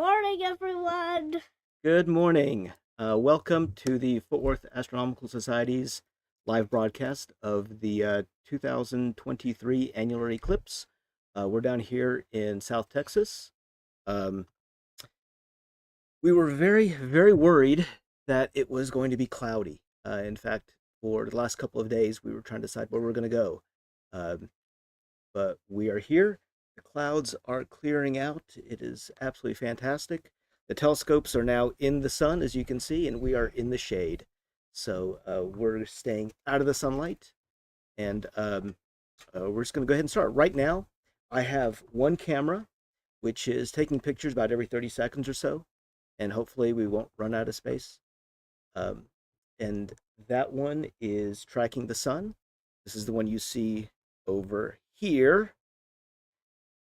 morning, everyone. Good morning. Welcome to the Fort Worth Astronomical Society's live broadcast of the 2023 Annular Eclipse. We're down here in South Texas. Um, we were very, very worried that it was going to be cloudy. In fact, for the last couple of days, we were trying to decide where we're going to go. Um, but we are here. The clouds are clearing out. It is absolutely fantastic. The telescopes are now in the sun, as you can see, and we are in the shade. So we're staying out of the sunlight, and we're just going to go ahead and start. Right now, I have one camera, which is taking pictures about every 30 seconds or so, and hopefully we won't run out of space. Um, and that one is tracking the sun. This is the one you see over here,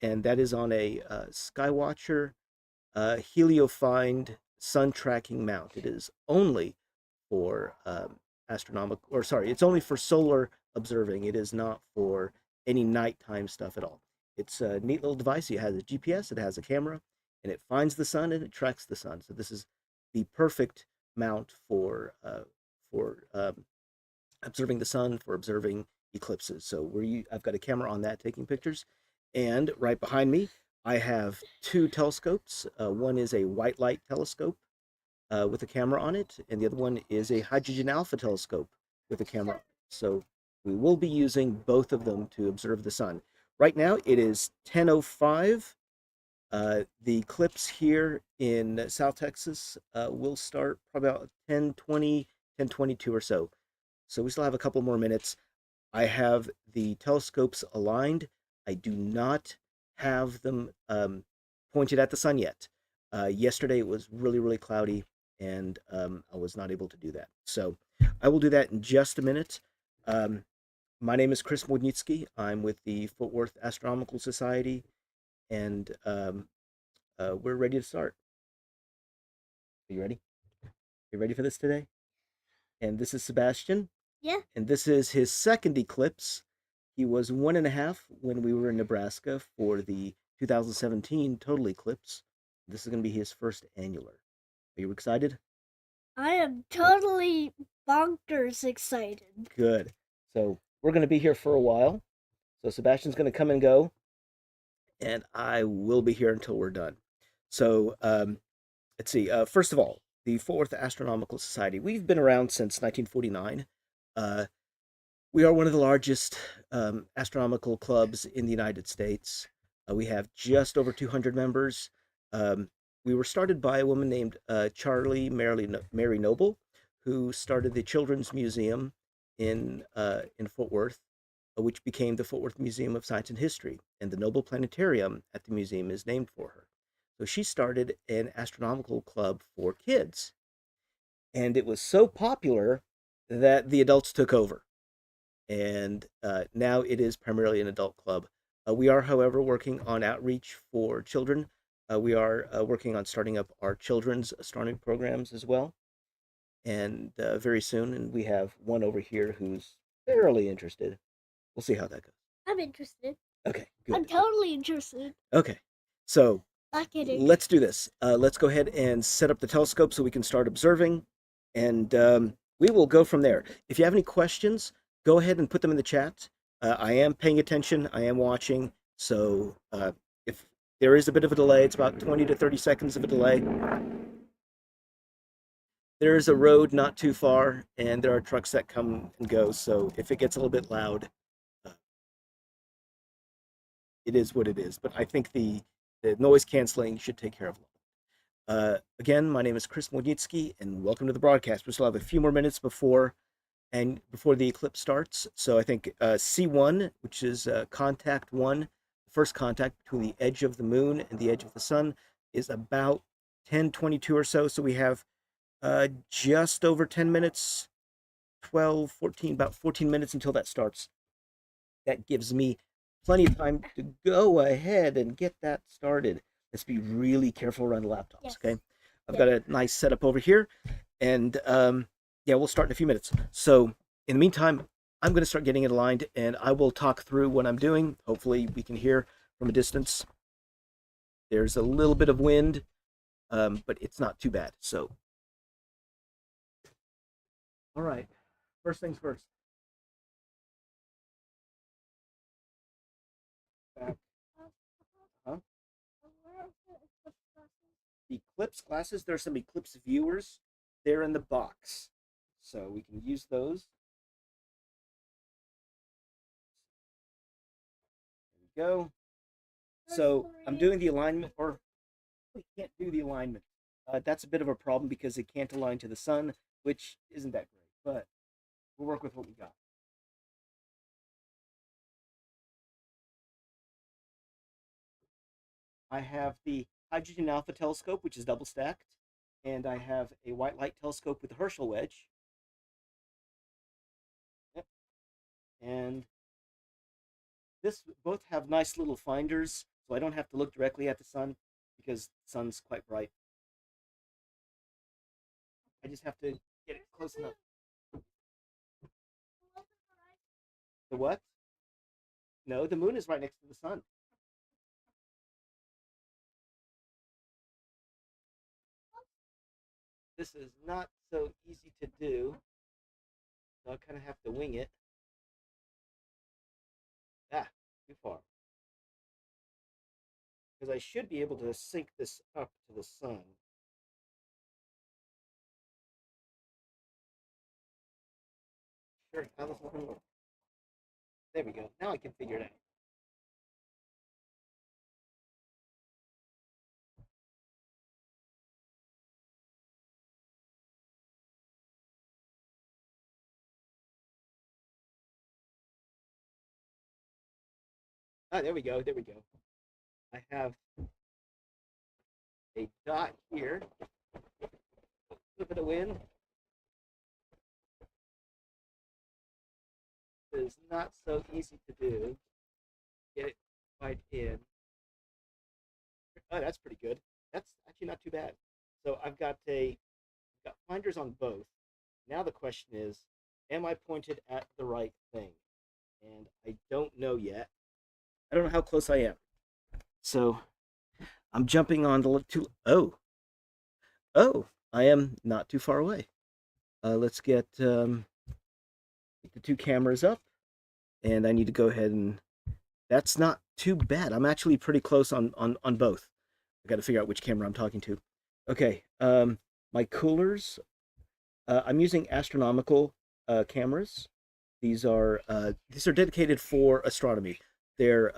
and that is on a Skywatcher heliofind sun tracking mount. It is only for astronomical, or sorry, it's only for solar observing. It is not for any nighttime stuff at all. It's a neat little device. It has a GPS, it has a camera, and it finds the sun and it tracks the sun. So this is the perfect mount for observing the sun, for observing eclipses. So I've got a camera on that taking pictures, and right behind me I have two telescopes. One is a white light telescope with a camera on it, and the other one is a hydrogen alpha telescope with a camera. So we will be using both of them to observe the sun. Right now it is 10:05. The eclipse here in South Texas will start probably about 10:20, 10:22 or so. So we still have a couple more minutes. I have the telescopes aligned. I do not have them pointed at the sun yet. Yesterday it was really, really cloudy, and I was not able to do that. So I will do that in just a minute. My name is Chris Modnitsky. I'm with the Fort Worth Astronomical Society, and we're ready to start. Are you ready? You ready for this today? And this is Sebastian. Yeah. And this is his second eclipse. He was 1.5 when we were in Nebraska for the 2017 total eclipse. This is going to be his first annular. Are you excited? I am totally bonkers excited. Good. So we're going to be here for a while. So Sebastian's going to come and go, and I will be here until we're done. So let's see. First of all, the Fort Worth Astronomical Society. We've been around since 1949. We are one of the largest astronomical clubs in the United States. We have just over 200 members. We were started by a woman named Mary Noble, who started the Children's Museum in Fort Worth, which became the Fort Worth Museum of Science and History. And the Noble Planetarium at the museum is named for her. So she started an astronomical club for kids. And it was so popular that the adults took over. And now it is primarily an adult club. We are, however, working on outreach for children. We are working on starting up our children's astronomy programs as well. And very soon, and we have one over here who's fairly interested. We'll see how that goes. I'm interested. Okay, good. I'm totally interested. Okay, so Not kidding. let's do this. Let's go ahead and set up the telescope so we can start observing, and we will go from there. If you have any questions, go ahead and put them in the chat. I am paying attention. I am watching. So if there is a bit of a delay, it's about 20 to 30 seconds of a delay. There is a road not too far, and there are trucks that come and go. So if it gets a little bit loud, it is what it is. But I think the noise canceling should take care of it. Again, my name is Chris Modnitsky, and welcome to the broadcast. We still have a few more minutes before the eclipse starts. So I think C1, which is contact 1, first contact between the edge of the moon and the edge of the sun, is about 10:22 or so. So we have just over 10 minutes, 12, 14, about 14 minutes until that starts. That gives me plenty of time to go ahead and get that started. Let's be really careful around the laptops, Yes. okay? I've got a nice setup over here, and yeah, we'll start in a few minutes. So in the meantime, I'm going to start getting it aligned, and I will talk through what I'm doing. Hopefully we can hear from a distance. There's a little bit of wind, but it's not too bad. So, all right, first things first. Back. Huh? The Eclipse glasses, there are some Eclipse viewers. They're in the box. So we can use those. There we go. So I'm doing the alignment, or we can't do the alignment. That's a bit of a problem because it can't align to the sun, which isn't that great, but we'll work with what we got. I have the hydrogen alpha telescope, which is double stacked, and I have a white light telescope with the Herschel wedge. Yep. And this both have nice little finders, so I don't have to look directly at the sun because the sun's quite bright. I just have to get it close enough. The what? No, the moon is right next to the sun. This is not so easy to do, so I kind of have to wing it. Ah, too far. Because I should be able to sync this up to the sun. Sure, how this one work? There we go. Now I can figure it out. Ah, there we go. There we go. I have a dot here. A little bit of wind. It is not so easy to do. Get it right in. Oh, that's pretty good. That's actually not too bad. So I've got finders on both. Now the question is, am I pointed at the right thing? And I don't know yet. I don't know how close I am. So I'm jumping on the two. Oh, I am not too far away. Let's get the two cameras up, and I need to go ahead and. That's not too bad. I'm actually pretty close on both. I got to figure out which camera I'm talking to. Okay, my coolers. I'm using Astronomical cameras. These are dedicated for astronomy. They're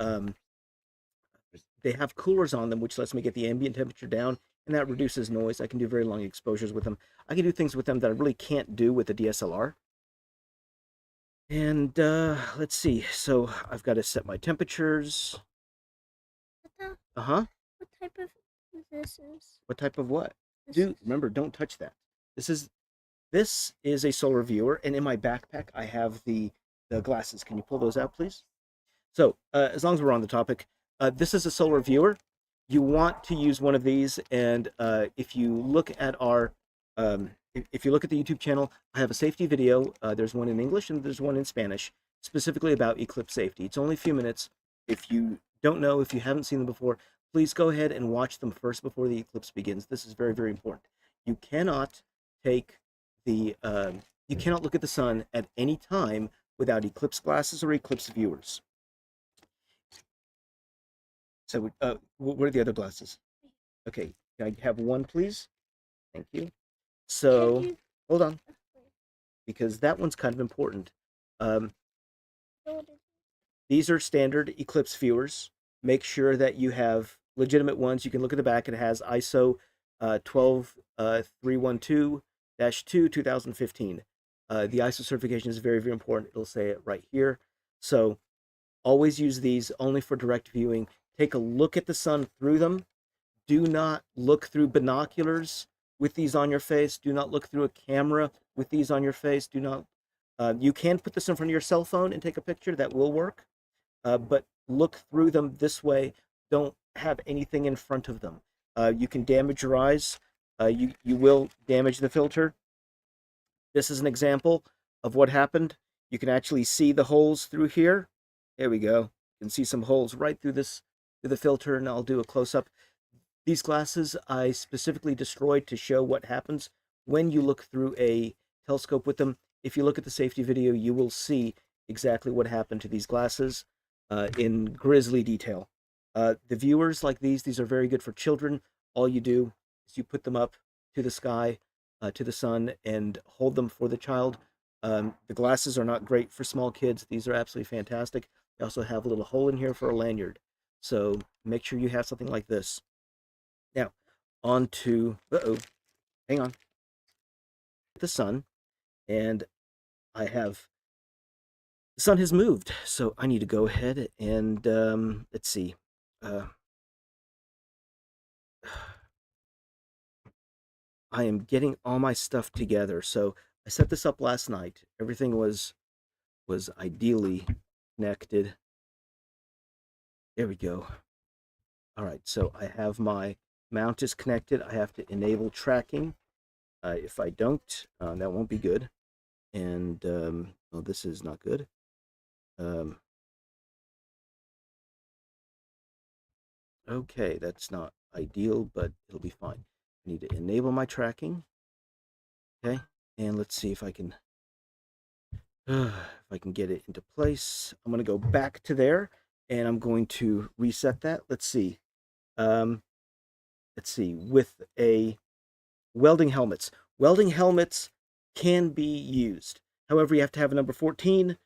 they have coolers on them, which lets me get the ambient temperature down, and that reduces noise. I can do very long exposures with them. I can do things with them that I really can't do with a DSLR. And let's see. So I've got to set my temperatures. Uh-huh. What type of this is? What type of what? Dude, remember, don't touch that. This is a solar viewer, and in my backpack I have the glasses. Can you pull those out, please? So, as long as we're on the topic, this is a solar viewer. You want to use one of these, and if you look at our if you look at the YouTube channel, I have a safety video. There's one in English and there's one in Spanish, specifically about Eclipse safety. It's only a few minutes. If you don't know, if you haven't seen them before, please go ahead and watch them first before the eclipse begins. This is very, very important. You cannot take the you cannot look at the sun at any time without eclipse glasses or eclipse viewers. So, what are the other glasses? Okay, can I have one, please? Thank you. So, hold on, because that one's kind of important. These are standard eclipse viewers. Make sure that you have legitimate ones. You can look at the back. It has ISO 12312-2 2015. The ISO certification is very, very important. It'll say it right here. So always use these only for direct viewing. Take a look at the sun through them. Do not look through binoculars with these on your face. Do not look through a camera with these on your face. Do not. You can put this in front of your cell phone and take a picture. That will work. But look through them this way. Don't have anything in front of them. You can damage your eyes. You will damage the filter. This is an example of what happened. You can actually see the holes through here. There we go. You can see some holes right through the filter, and I'll do a close-up. These glasses I specifically destroyed to show what happens when you look through a telescope with them. If you look at the safety video, you will see exactly what happened to these glasses in grisly detail. The viewers like these are very good for children. All you do is you put them up to the sky, to the sun, and hold them for the child. The glasses are not great for small kids. These are absolutely fantastic. They also have a little hole in here for a lanyard. So make sure you have something like this. Now, on to, hang on, the sun, and I have, the sun has moved, so I need to go ahead and, let's see, I am getting all my stuff together. So I set this up last night. Everything was ideally connected. There we go. All right, so I have my mount is connected. I have to enable tracking. If I don't, that won't be good. And well, this is not good. Okay, that's not ideal, but it'll be fine. I need to enable my tracking. Okay, and let's see if I can get it into place. I'm gonna go back to there, and I'm going to reset that. Let's see. Um, let's see. With a welding helmets, welding helmets can be used. However, you have to have a number 14.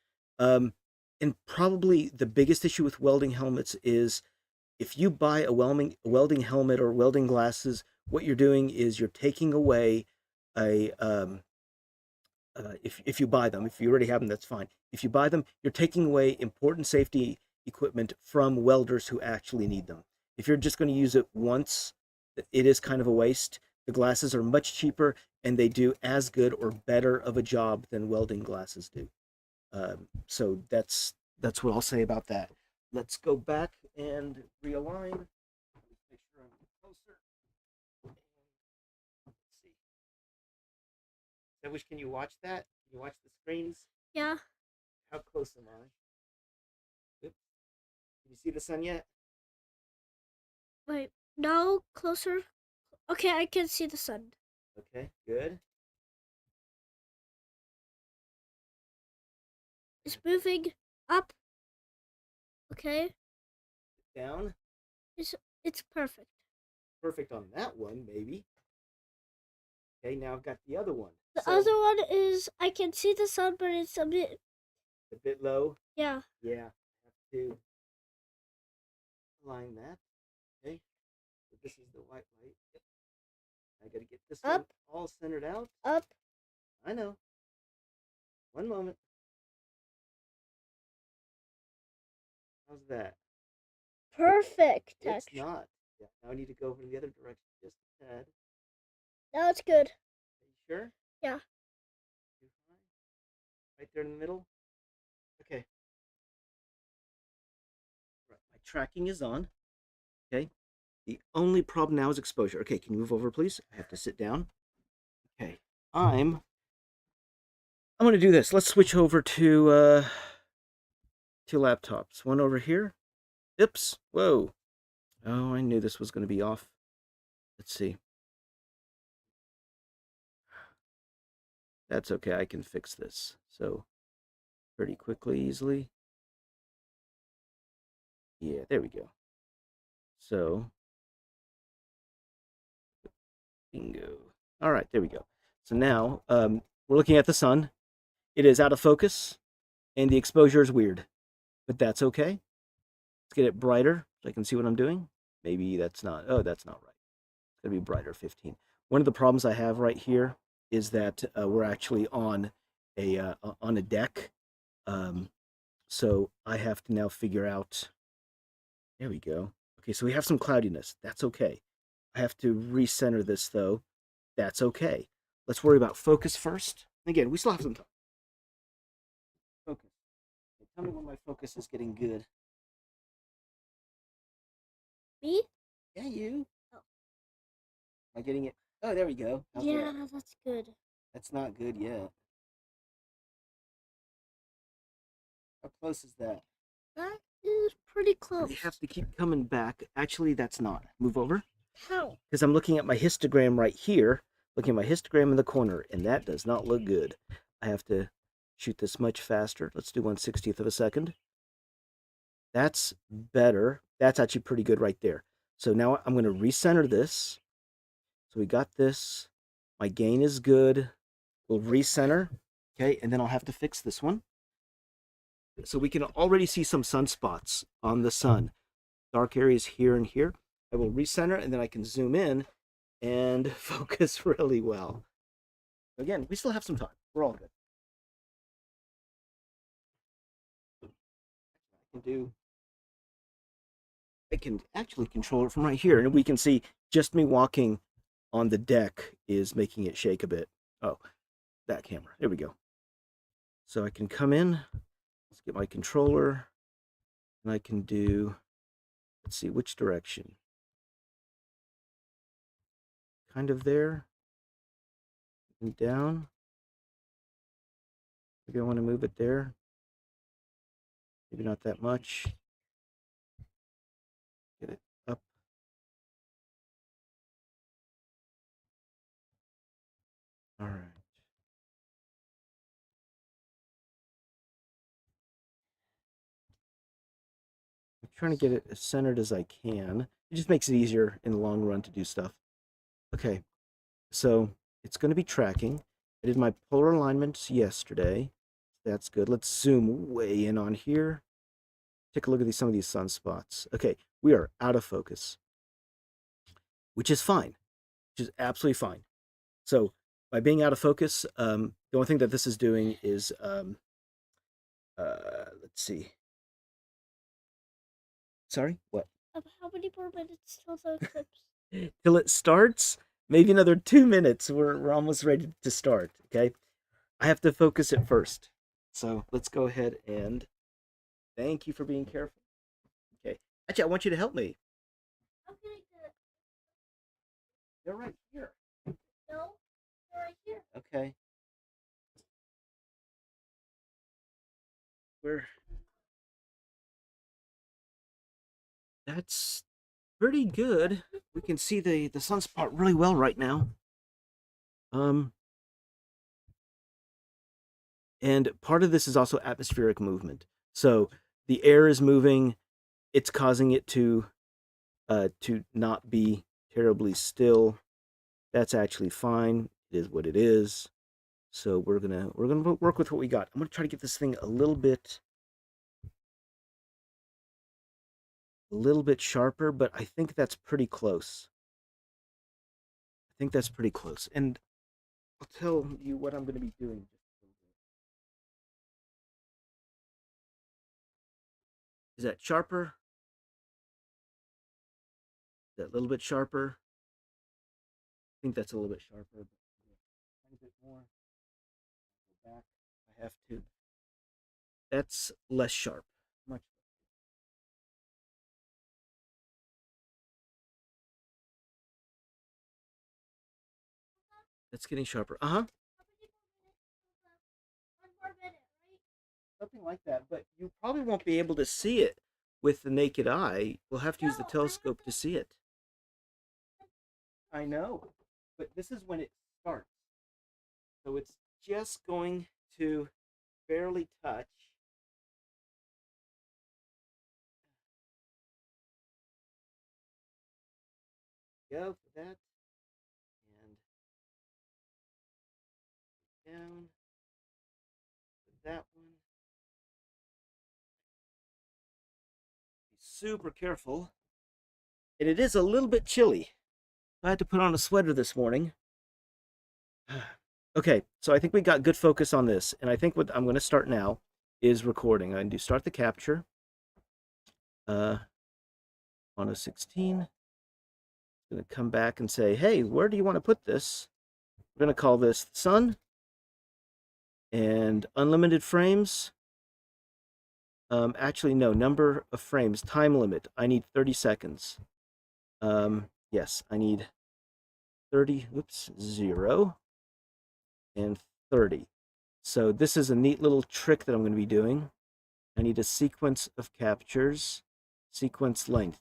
And probably the biggest issue with welding helmets is if you buy a welding helmet or welding glasses, what you're doing is you're taking away a if you buy them, if you already have them, that's fine. If you buy them, you're taking away important safety equipment from welders who actually need them. If you're just going to use it once, it is kind of a waste. The glasses are much cheaper and they do as good or better of a job than welding glasses do. So that's what I'll say about that. Let's go back and realign. Make sure I'm closer. Let's see. I wish, can you watch that? Can you watch the screens? Yeah. How close am I? Oops. Can you see the sun yet? Wait. No, closer. Okay, I can see the sun. Okay, good. It's moving up. Okay. Down. It's it's perfect. Perfect on that one, maybe. Okay, now I've got the other one. The So, other one is I can see the sun, but it's a bit low. yeah. Yeah, I have to align that. Okay, so this is the white light. Yep. I gotta get this one Up, all centered out. up. I know. One moment. How's that? Perfect. It's Actually, not. Yeah, now I need to go over to the other direction just a tad. now it's good. Are you sure? Yeah. Too high? Right there in the middle? Okay. Right. My tracking is on. Okay. The only problem now is exposure. Okay, can you move over, please? I have to sit down. Okay. I'm gonna do this. Let's switch over to two laptops. One over here. Oops. Whoa. Oh, I knew this was gonna be off. Let's see. That's okay. I can fix this. So pretty quickly, easily. Yeah, there we go. So bingo. All right, there we go. So now we're looking at the sun. It is out of focus, and the exposure is weird, but that's okay. Let's get it brighter so I can see what I'm doing. Maybe that's not. Oh, that's not right. It's gonna be brighter. 15. One of the problems I have right here is that we're actually on a deck, um, so I have to now figure out. There we go. Okay, so we have some cloudiness. That's okay. I have to recenter this though. That's okay. Let's worry about focus first. Again, we still have some time. Focus. Okay, tell me when my focus is getting good. Me? Yeah, you. Oh. Am I getting it? Oh, there we go. How's Yeah, that? that's good. That's not good yet. How close is that? That is pretty You close. have to keep coming back. Actually, that's not. Move over. How? Because I'm looking at my histogram right here, looking at my histogram in the corner, and that does not look good. I have to shoot this much faster. Let's do 1/60th of a second. That's better. That's actually pretty good right there. So now I'm going to recenter this. So we got this. My gain is good. We'll recenter. Okay, and then I'll have to fix this one. So we can already see some sunspots on the sun. Dark areas here and here. I will recenter, and then I can zoom in and focus really well. Again, we still have some time. We're all good. I can actually control it from right here, and we can see just me walking on the deck is making it shake a bit. Oh, that camera. There we go. So I can come in. Let's get my controller, and I can do. Let's see which direction. Kind of there. And down. Maybe I want to move it there. Maybe not that much. Get it up. All right. I'm trying to get it as centered as I can. It just makes it easier in the long run to do stuff. Okay, so it's going to be tracking. I did my polar alignments yesterday. That's good. Let's zoom way in on here. Take a look at some of these sunspots. Okay, we are out of focus, which is fine, which is absolutely fine. So by being out of focus, the only thing that this is doing is, let's see. Sorry, what? How many more minutes till the eclipse? Till it starts? Maybe another 2 minutes. We're almost ready to start. Okay, I have to focus it first. So let's go ahead and thank you for being careful. Okay, actually, I want you to help me. How can I do it? They're right here. No, they're right here. Okay. We're That's pretty good. We can see the sunspot really well right now. Um, and part of this is also atmospheric movement. So the air is moving. It's causing it to not be terribly still. That's actually fine. It is what it is. So we're gonna work with what we got. I'm gonna try to get this thing a little bit sharper, but I think that's pretty close. I think that's pretty close. And I'll tell you what I'm gonna be doing. Is that sharper? Is that a little bit sharper? I think that's a little bit sharper. But a tiny bit more. Go back. I have to. That's less sharp. Much. That's getting sharper. Uh huh. One more minute, right? Something like that. But you probably won't be able to see it with the naked eye. We'll have to use the telescope to see it. I know. But this is when it starts. So it's just going to barely touch. Go for that. And down. For that one. Be super careful. And it is a little bit chilly. I had to put on a sweater this morning. Okay, so I think we got good focus on this. And I think what I'm going to start now is recording. I'm going to start the capture. 1016. Going to come back and say, hey, where do you want to put this? We're going to call this sun and unlimited frames. Actually, no, number of frames, time limit. I need 30 seconds. Yes, I need 30, oops, 0 and 30. So this is a neat little trick that I'm going to be doing. I need a sequence of captures, sequence length.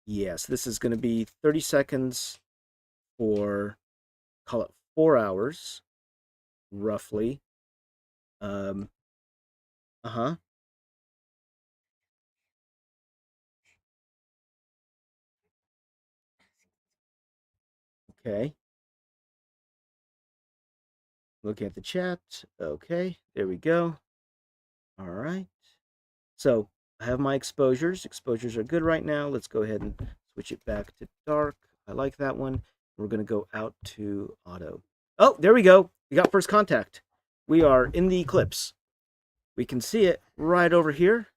Yes, this is going to be 30 seconds for, call it 4 hours, roughly. Um, uh-huh. Okay. Looking at the chat. Okay, there we go. All right. So I have my exposures. Exposures are good right now. Let's go ahead and switch it back to dark. I like that one. We're going to go out to auto. Oh, there we go. We got first contact. We are in the eclipse. We can see it right over here.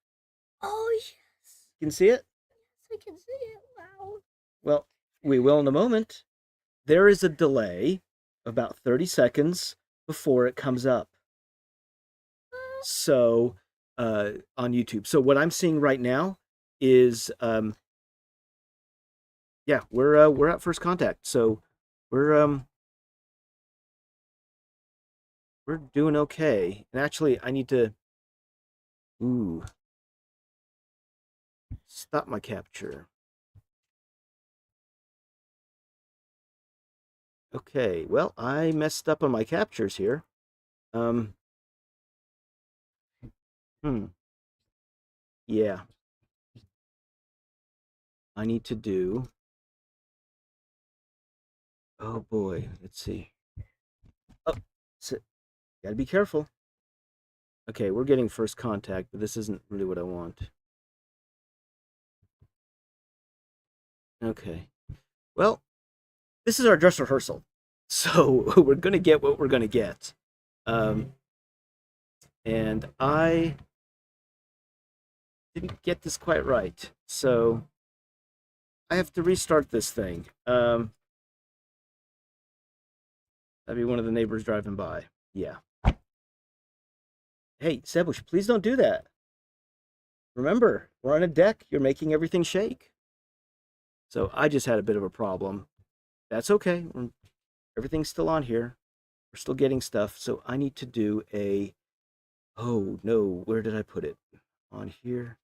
Oh, yes. You can see it? Yes, I can see it. Wow. Well, we will in a moment. There is a delay, about 30 seconds before it comes up. So, on YouTube. So what I'm seeing right now is, yeah, we're at first contact. So we're um we're doing okay. And actually, I need to ooh stop my capture. Okay, well, I messed up on my captures here. Um, hmm, yeah, I need to do. Oh boy, let's see. Oh, so, gotta be careful. Okay, we're getting first contact, but this isn't really what I want. Okay, well, this is our dress rehearsal, so we're gonna get what we're gonna get. Um, and I didn't get this quite right, so I have to restart this thing. That'd be one of the neighbors driving by. Yeah. Hey, Sebush, please don't do that. Remember, we're on a deck. You're making everything shake. So I just had a bit of a problem. That's okay. Everything's still on here. We're still getting stuff. So I need to do a. Oh no, where did I put it? On here.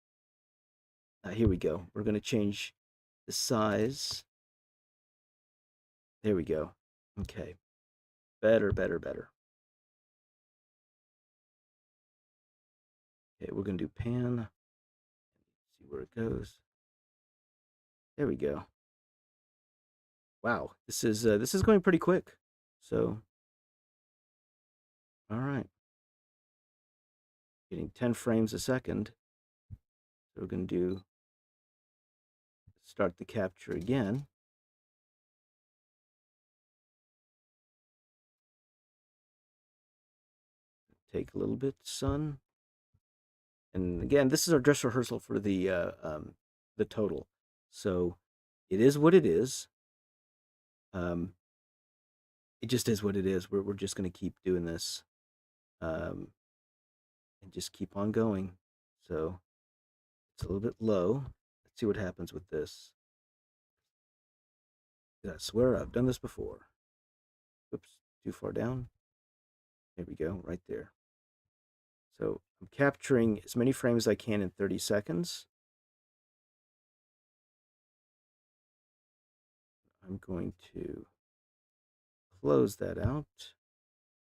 Here we go. We're gonna change the size. There we go. Okay. Better, better, better. Okay, we're gonna do pan. See where it goes. There we go. Wow, this is going pretty quick. So, all right, getting 10 frames a second. So we're gonna do start the capture again. Take a little bit, sun. And again, this is our dress rehearsal for the total. So it is what it is. Um, it just is what it is. We're just gonna keep doing this, um, and just keep on going. So it's a little bit low. Let's see what happens with this. I swear I've done this before. Oops, too far down. There we go, right there. So I'm capturing as many frames as I can in 30 seconds. I'm going to close that out.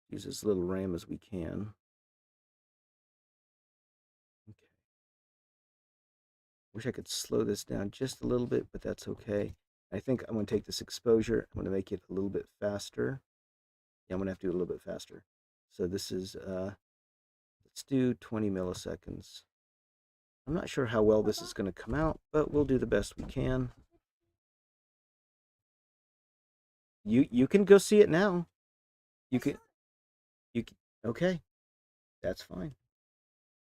Use as little RAM as we can. Okay. Wish I could slow this down just a little bit, but that's okay. I think I'm going to take this exposure. I'm going to make it a little bit faster. Yeah, I'm going to have to do it a little bit faster. So this is, let's do 20 milliseconds. I'm not sure how well this is going to come out, but we'll do the best we can. You can go see it now. You can you can, okay, that's fine.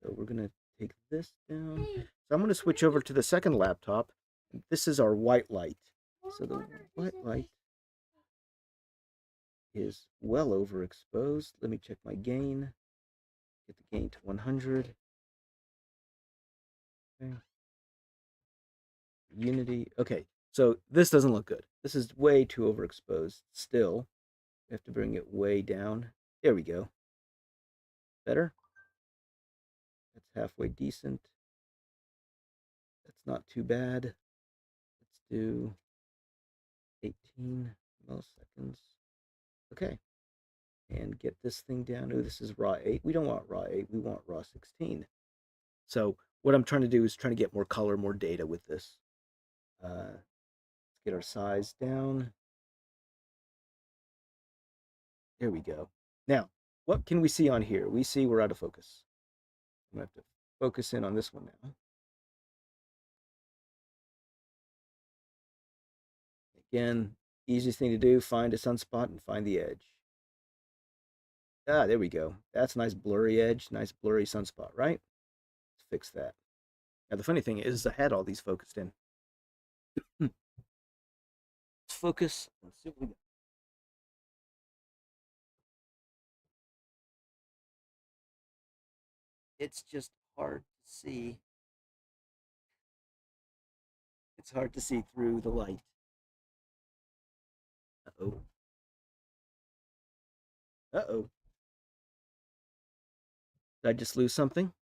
So we're gonna take this down. So I'm gonna switch over to the second laptop. This is our white light. So the white light is well overexposed. Let me check my gain. Get the gain to 100. Okay. Unity. Okay, so this doesn't look good. This is way too overexposed still. We have to bring it way down. There we go. Better? That's halfway decent. That's not too bad. Let's do 18 milliseconds. Okay. And get this thing down. Oh, this is raw 8. We don't want raw 8. We want raw 16. So what I'm trying to do is trying to get more color, more data with this. Let's get our size down. There we go. Now, what can we see on here? We see we're out of focus. I'm going to have to focus in on this one now. Again, easiest thing to do, find a sunspot and find the edge. Ah, there we go. That's a nice blurry edge, nice blurry sunspot, right? Let's fix that. Now, the funny thing is I had all these focused in. Let's focus. Let's see what we got. It's just hard to see. It's hard to see through the light. Uh-oh. Uh-oh. Did I just lose something?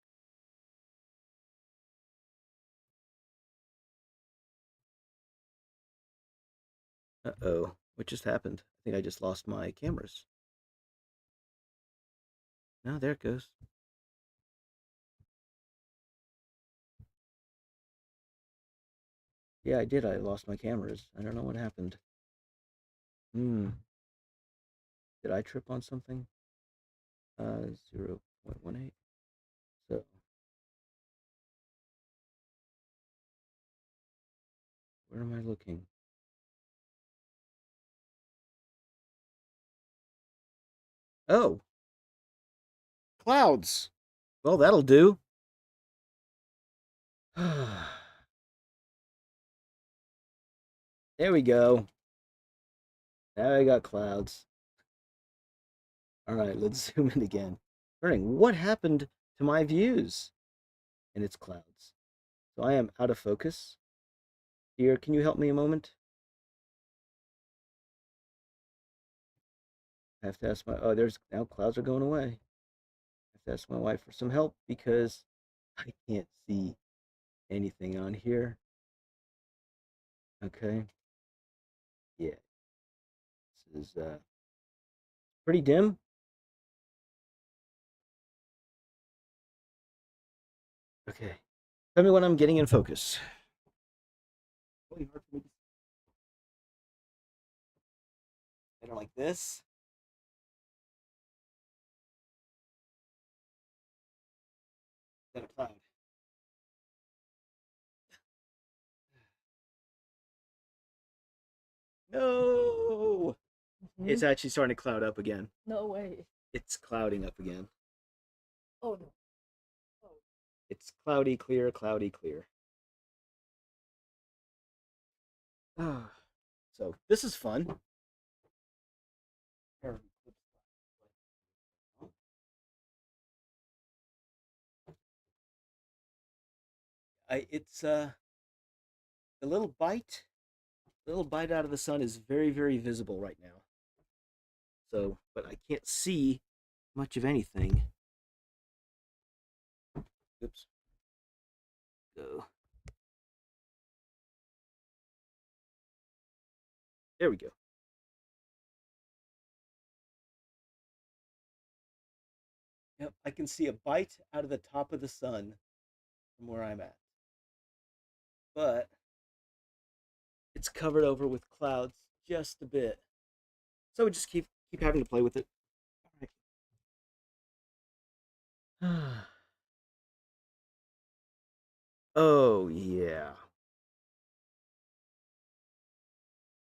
Uh-oh. What just happened? I think I just lost my cameras. No, there it goes. Yeah, I did. I lost my cameras. I don't know what happened. Hmm. Did I trip on something? 0.18. So, where am I looking? Oh, clouds. Well, that'll do. There we go. Now I got clouds. All right, let's zoom in again. Wondering what happened to my views? And it's clouds. So I am out of focus. Dear, can you help me a moment? I have to ask my, oh, there's, now clouds are going away. I have to ask my wife for some help because I can't see anything on here. Okay. Yeah. This is pretty dim. Okay. Tell me when I'm getting in focus. Really hard for me to see. Better like this. Then a cloud. No. It's actually starting to cloud up again. No way. It's clouding up again. Oh no. Oh. It's cloudy, clear, cloudy, clear. So this is fun. It's the little bite out of the sun is very, very visible right now. So, but I can't see much of anything. Oops. Go. There we go. Yep, I can see a bite out of the top of the sun from where I'm at. But it's covered over with clouds just a bit. So we just keep having to play with it. All right. Oh yeah.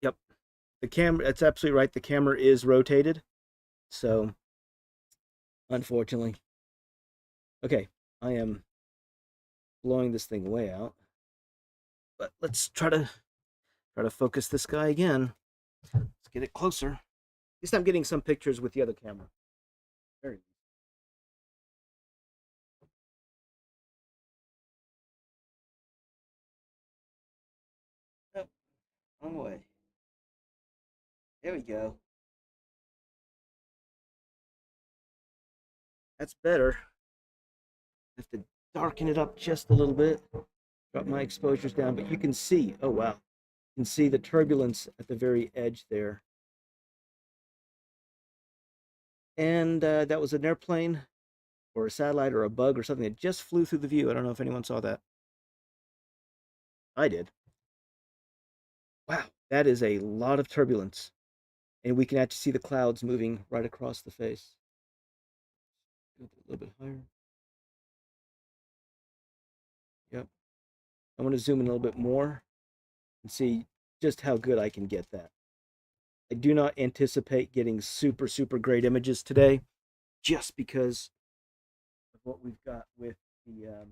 Yep. The camera, that's absolutely right. The camera is rotated. So unfortunately. Okay, I am blowing this thing way out. But let's try to focus this guy again. Let's get it closer. At least I'm getting some pictures with the other camera. Very nice. Oh, wrong way. There we go. That's better. I have to darken it up just a little bit. Drop my exposures down, but you can see, oh wow, you can see the turbulence at the very edge there. And that was an airplane or a satellite or a bug or something that just flew through the view. I don't know if anyone saw that. I did. Wow, that is a lot of turbulence. And we can actually see the clouds moving right across the face. A little bit higher. Yep. I want to zoom in a little bit more and see just how good I can get that. I do not anticipate getting super, super great images today just because of what we've got with the.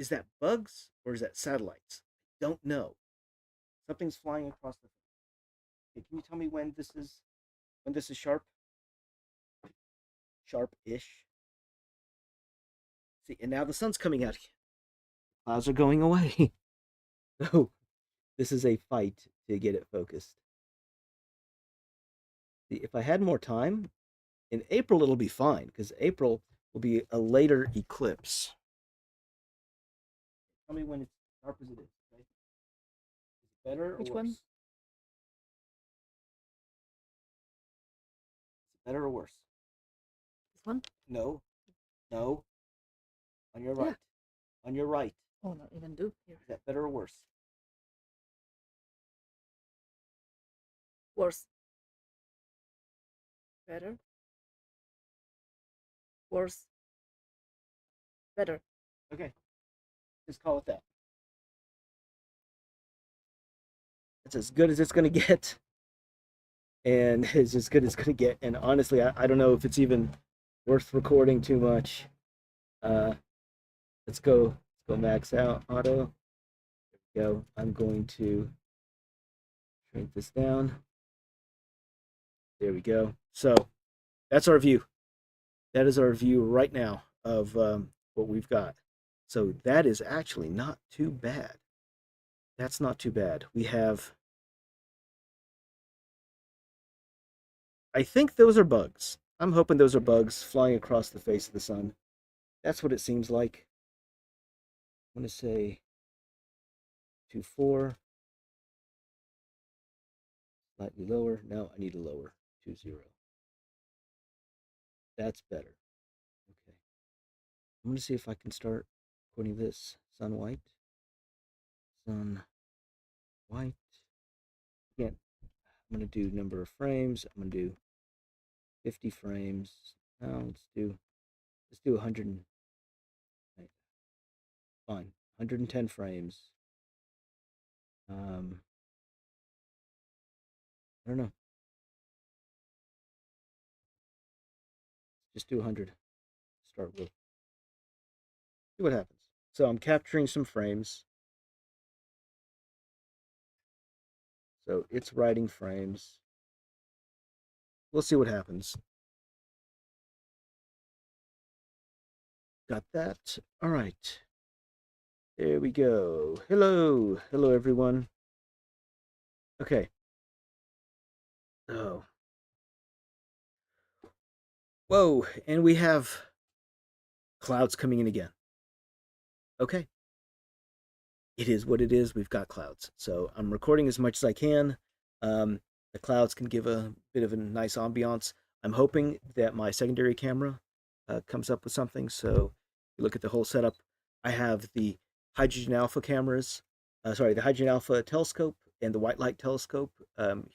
Is that bugs or is that satellites? I don't know. Something's flying across the. Okay, can you tell me when this is sharp? Sharp-ish. See, and now the sun's coming out. Clouds are going away. So this is a fight to get it focused. See, if I had more time, in April it'll be fine because April will be a later eclipse. Tell me when it's sharp as it is. Okay? Is it better or Which worse? one? Is it better or worse? This one? No, no. On your Yeah. right. On your right. Oh, not even do here. Is that better or worse? Worse. Better. Worse. Better. Okay. Just call it that. It's as good as it's going to get. And it's as good as it's going to get. And honestly, I don't know if it's even worth recording too much. Let's go max out auto. There we go. I'm going to shrink this down. There we go. So that's our view. That is our view right now of what we've got. So that is actually not too bad. That's not too bad. We have, I think those are bugs. I'm hoping those are bugs flying across the face of the sun. That's what it seems like. I'm going to say 2.4. Slightly lower. No, I need a lower. 2.0. That's better. Okay. I'm going to see if I can start recording this. Sun white. Sun white. Again, I'm going to do number of frames. I'm going to do 50 frames. No, let's do 100. Fine. 110 frames. I don't know. Just do 100. Start with. See what happens. So I'm capturing some frames. So it's writing frames. We'll see what happens. Got that? All right. There we go. Hello. Hello, everyone. Okay. Oh. Whoa. And we have clouds coming in again. Okay. It is what it is. We've got clouds. So I'm recording as much as I can. The clouds can give a bit of a nice ambiance. I'm hoping that my secondary camera comes up with something. So you look at the whole setup. I have the hydrogen alpha cameras, the hydrogen alpha telescope and the white light telescope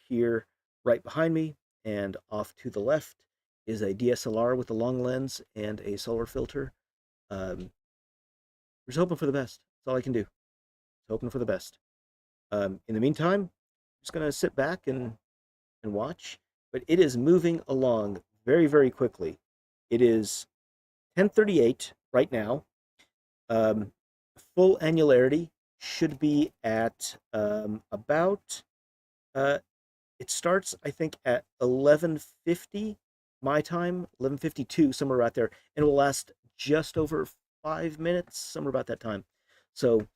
here right behind me. And off to the left is a DSLR with a long lens and a solar filter. We're just hoping for the best. That's all I can do. Hoping for the best. In the meantime, I'm just going to sit back and watch. But it is moving along very, very quickly. It is 10:38 right now. Full annularity should be at about, it starts, I think, at 11:50 my time, 11:52, somewhere right there, and it will last just over 5 minutes, somewhere about that time. So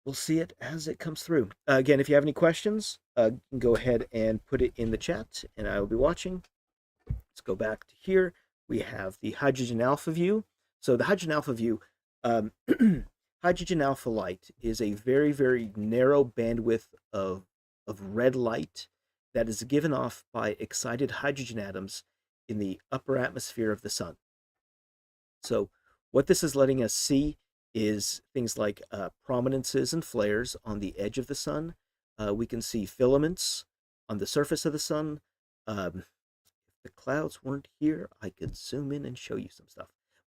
we'll see it as it comes through. Again, if you have any questions, go ahead and put it in the chat, and I will be watching. Let's go back to here. We have the hydrogen alpha view. So the hydrogen alpha view, Um, hydrogen alpha light is a very, very narrow bandwidth of red light that is given off by excited hydrogen atoms in the upper atmosphere of the sun. So, what this is letting us see is things like prominences and flares on the edge of the sun. We can see filaments on the surface of the sun. If the clouds weren't here, I could zoom in and show you some stuff.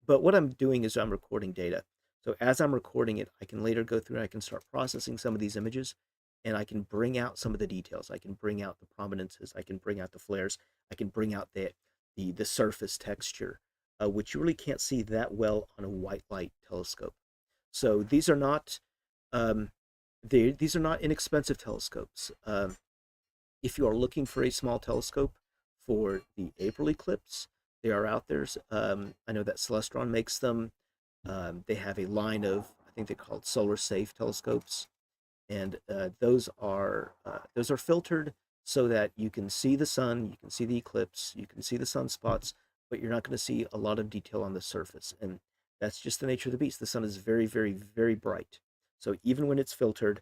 But what I'm doing is I'm recording data. So as I'm recording it, I can later go through and I can start processing some of these images, and I can bring out some of the details. I can bring out the prominences. I can bring out the flares. I can bring out the surface texture, which you really can't see that well on a white light telescope. So these are not um, these are not inexpensive telescopes. If you are looking for a small telescope for the April eclipse, they are out there. I know that Celestron makes them. They have a line of, I think they're called solar safe telescopes, and those are filtered so that you can see the sun, you can see the eclipse, you can see the sunspots, but you're not going to see a lot of detail on the surface. And that's just the nature of the beast. The sun is very, very, very bright. So even when it's filtered,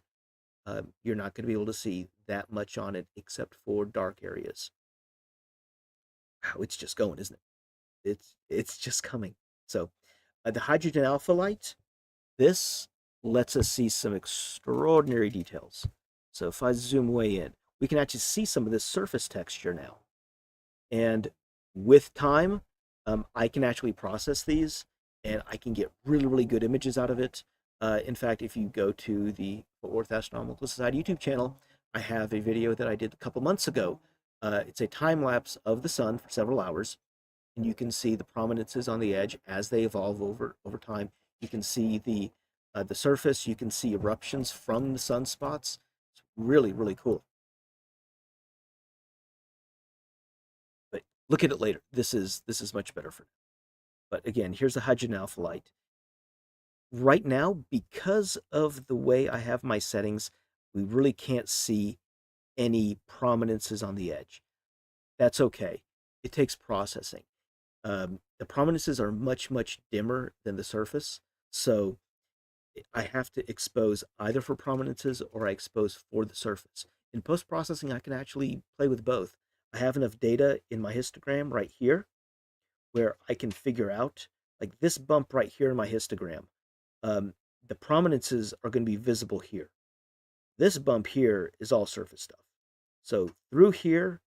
you're not going to be able to see that much on it except for dark areas. Wow, it's just going, isn't it? It's just coming. So the hydrogen alpha light, this lets us see some extraordinary details. So if I zoom way in, we can actually see some of this surface texture now. And with time, I can actually process these and I can get really, really good images out of it. In fact, if you go to the Fort Worth Astronomical Society YouTube channel, I have a video that I did a couple months ago. It's a time lapse of the sun for several hours, and you can see the prominences on the edge as they evolve over time. You can see the surface. You can see eruptions from the sunspots. It's really, really cool. But look at it later. This is much better for now. But again, here's a hydrogen alpha light. Right now, because of the way I have my settings, we really can't see any prominences on the edge. That's okay. It takes processing. The prominences are much, much dimmer than the surface, so I have to expose either for prominences or I expose for the surface. In post-processing, I can actually play with both. I have enough data in my histogram right here where I can figure out, like this bump right here in my histogram, um, the prominences are going to be visible here. This bump here is all surface stuff. So through here,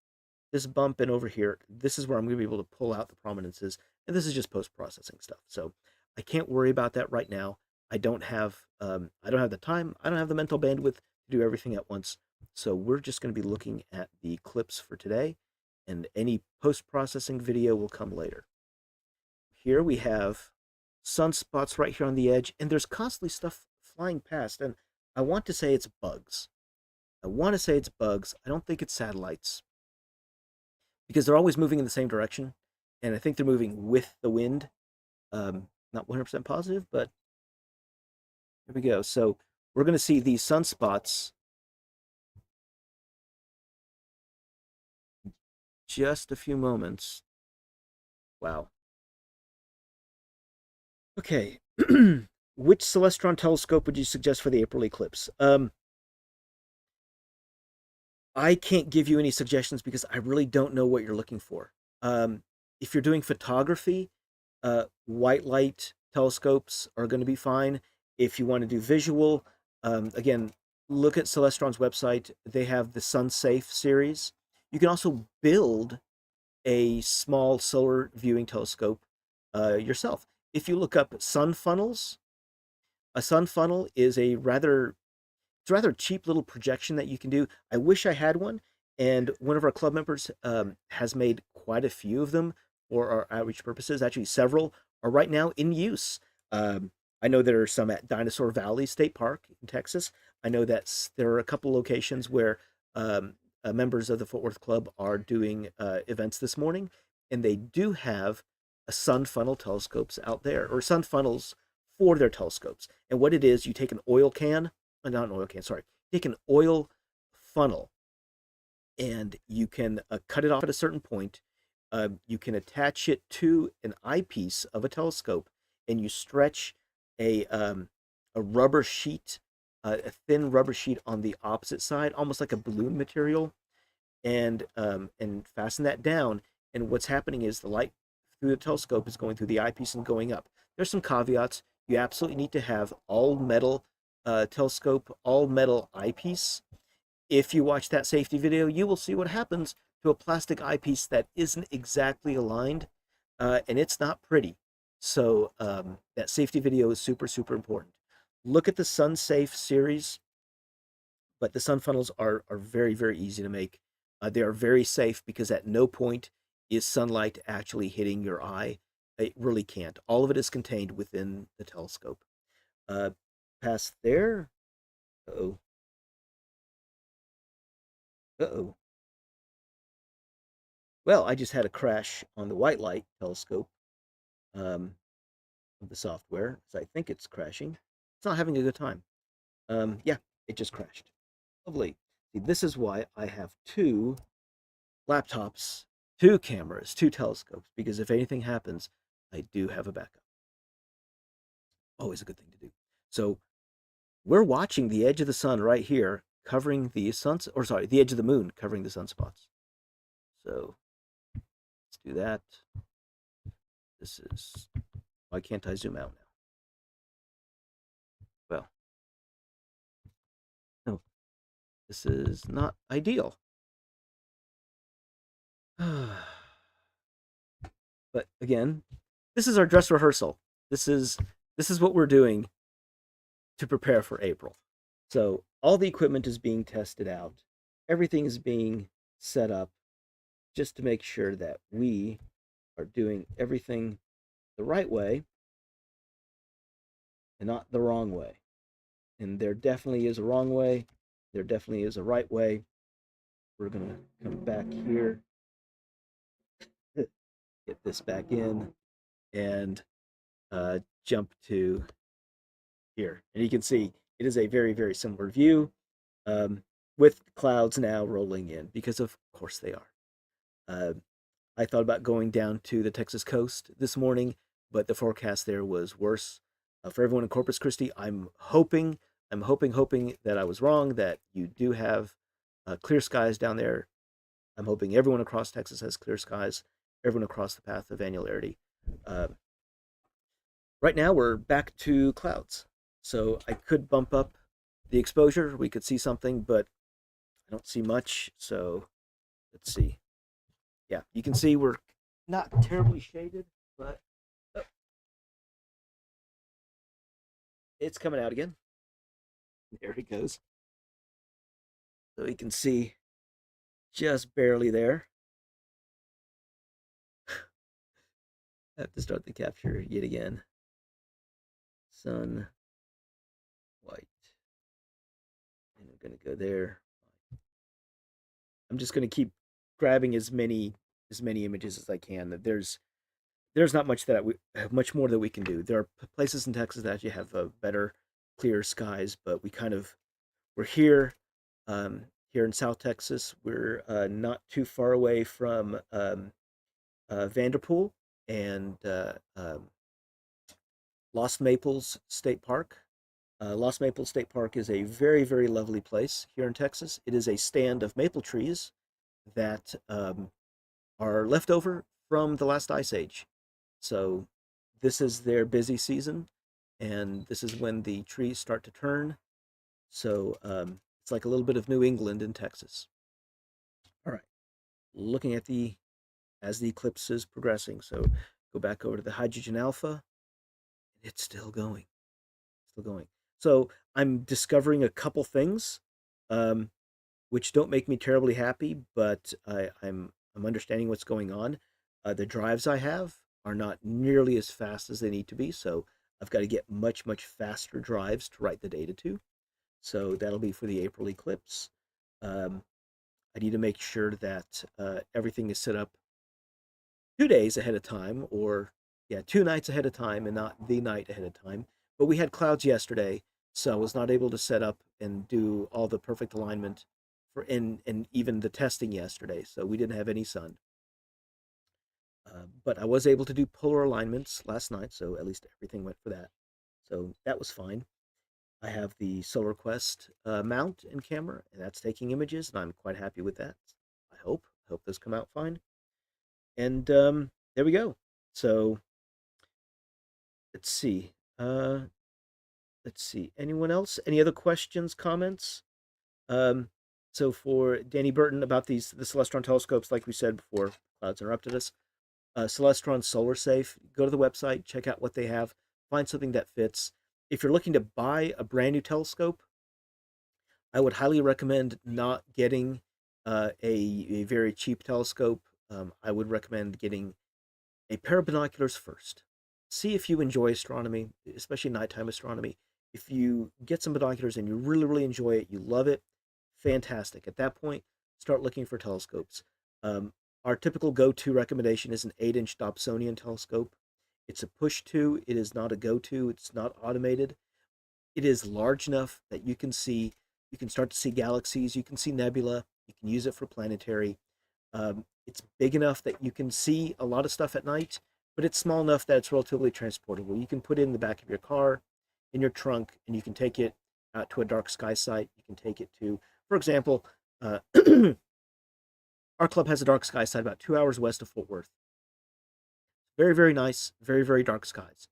this bump and over here, this is where I'm going to be able to pull out the prominences, and this is just post-processing stuff. So I can't worry about that right now. I don't have the time. I don't have the mental bandwidth to do everything at once. So we're just going to be looking at the eclipse for today, and any post-processing video will come later. Here we have sunspots right here on the edge, and there's constantly stuff flying past, and I want to say it's bugs. I want to say it's bugs. I don't think it's satellites because they're always moving in the same direction, and I think they're moving with the wind. Not 100% positive, but here we go. So we're going to see these sunspots just a few moments. Wow. Okay. Which Celestron telescope would you suggest for the April eclipse? I can't give you any suggestions because I really don't know what you're looking for. If you're doing photography, white light telescopes are going to be fine. If you want to do visual, again, look at Celestron's website. They have the Sun Safe series. You can also build a small solar viewing telescope yourself. If you look up sun funnels, a sun funnel is it's a rather cheap little projection that you can do. I wish I had one, and one of our club members has made quite a few of them for our outreach purposes. Actually, several are right now in use. I know there are some at Dinosaur Valley State Park in Texas. I know that there are a couple locations where members of the Fort Worth Club are doing events this morning, and they do have a sun funnel telescopes out there, or sun funnels for their telescopes. And what it is, you take an oil can, not an oil can, sorry, take an oil funnel and you can cut it off at a certain point. You can attach it to an eyepiece of a telescope and you stretch a rubber sheet, a thin rubber sheet on the opposite side, almost like a balloon material, and fasten that down. And what's happening is the light through the telescope is going through the eyepiece and going up. There's some caveats. You absolutely need to have all metal telescope, all metal eyepiece. If you watch that safety video, you will see what happens to a plastic eyepiece that isn't exactly aligned, and it's not pretty. So that safety video is super, super important. Look at the SunSafe series, but the sun funnels are very, very easy to make. They are very safe because at no point is sunlight actually hitting your eye. It really can't. All of it is contained within the telescope. Uh, Past there. Uh-oh. Uh-oh. Well, I just had a crash on the white light telescope um, of the software, so I think it's crashing. It's not having a good time. Yeah, it just crashed. Lovely. See, this is why I have two laptops, two cameras, two telescopes, because if anything happens, I do have a backup. Always a good thing to do. So we're watching the edge of the sun right here, covering the the edge of the moon, covering the sunspots. So let's do that. This is, why can't I zoom out now? Well, no, this is not ideal. But again, this is our dress rehearsal. This is what we're doing to prepare for April. So all the equipment is being tested out. Everything is being set up just to make sure that we are doing everything the right way and not the wrong way. And there definitely is a wrong way. There definitely is a right way. We're going to come back here, get this back in, and jump to here. And you can see it is a very, very similar view with clouds now rolling in, because of course they are. I thought about going down to the Texas coast this morning, but the forecast there was worse. For everyone in Corpus Christi, I'm hoping that I was wrong, that you do have clear skies down there. I'm hoping everyone across Texas has clear skies, everyone across the path of annularity. Right now, we're back to clouds. So I could bump up the exposure. We could see something, but I don't see much. So let's see. Yeah, you can see we're not terribly shaded, but oh, it's coming out again. There it goes. So you can see just barely there. I have to start the capture yet again. Sun, white. And I'm going to go there. I'm just going to keep grabbing as many images as I can. There's not much much more that we can do. There are places in Texas that you have better clear skies, but we're here here in South Texas. We're not too far away from Vanderpool and Lost Maples State Park. Lost Maples State Park is a very, very lovely place here in Texas. It is a stand of maple trees that are left over from the last ice age. So this is their busy season, and this is when the trees start to turn. So it's like a little bit of New England in Texas. All right, looking at as the eclipse is progressing. So go back over to the hydrogen alpha. It's still going, still going. So I'm discovering a couple things, which don't make me terribly happy, but I'm understanding what's going on. The drives I have are not nearly as fast as they need to be, so I've got to get much, much faster drives to write the data to. So that'll be for the April eclipse. I need to make sure that everything is set up 2 days ahead of time, or yeah, 2 nights ahead of time, and not the night ahead of time. But we had clouds yesterday, so I was not able to set up and do all the perfect alignment for and even the testing yesterday. So we didn't have any sun. But I was able to do polar alignments last night, so at least everything went for that. So that was fine. I have the Solar Quest mount and camera, and that's taking images, and I'm quite happy with that. I hope those come out fine. And there we go. So let's see. Let's see. Anyone else? Any other questions, comments? Um, so for Danny Burton about the Celestron telescopes, like we said before, clouds interrupted us. Celestron Solar Safe. Go to the website, check out what they have, find something that fits. If you're looking to buy a brand new telescope, I would highly recommend not getting a very cheap telescope. I would recommend getting a pair of binoculars first. See if you enjoy astronomy, especially nighttime astronomy. If you get some binoculars and you really, really enjoy it, you love it, fantastic. At that point, start looking for telescopes. Our typical go-to recommendation is an 8-inch Dobsonian telescope. It's a push-to. It is not a go-to. It's not automated. It is large enough that you can start to see galaxies. You can see nebula. You can use it for planetary. It's big enough that you can see a lot of stuff at night, but it's small enough that it's relatively transportable. You can put it in the back of your car, in your trunk, and you can take it out to a dark sky site. You can take it to, for example, our club has a dark sky site about 2 hours west of Fort Worth. Very, very nice, very, very dark skies.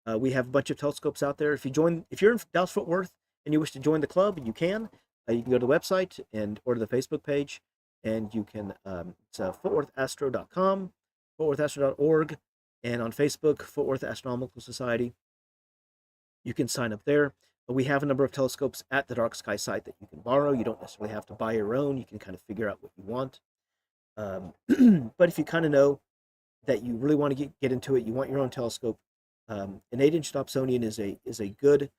We have a bunch of telescopes out there. If you're in Dallas Fort Worth and you wish to join the club, you can. You can go to the website or to the Facebook page, and you can. It's fortworthastro.com, fortworthastro.org, and on Facebook, Fort Worth Astronomical Society. You can sign up there. But we have a number of telescopes at the dark sky site that you can borrow. You don't necessarily have to buy your own. You can kind of figure out what you want. But if you kind of know that you really want to get into it, you want your own telescope, an 8-inch Dobsonian is a good.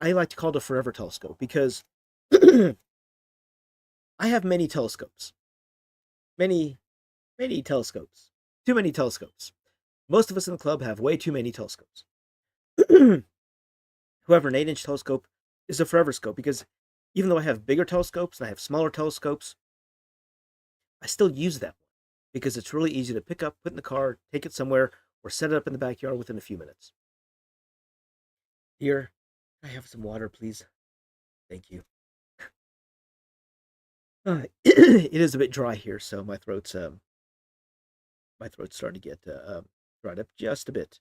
I like to call it a forever telescope because I have many telescopes, many telescopes, too many telescopes. Most of us in the club have way too many telescopes. However, an 8-inch telescope is a forever scope because even though I have bigger telescopes and I have smaller telescopes, I still use that one because it's really easy to pick up, put in the car, take it somewhere, or set it up in the backyard within a few minutes. Here, can I have some water, please? Thank you. It is a bit dry here, so my throat's starting to get dried up just a bit.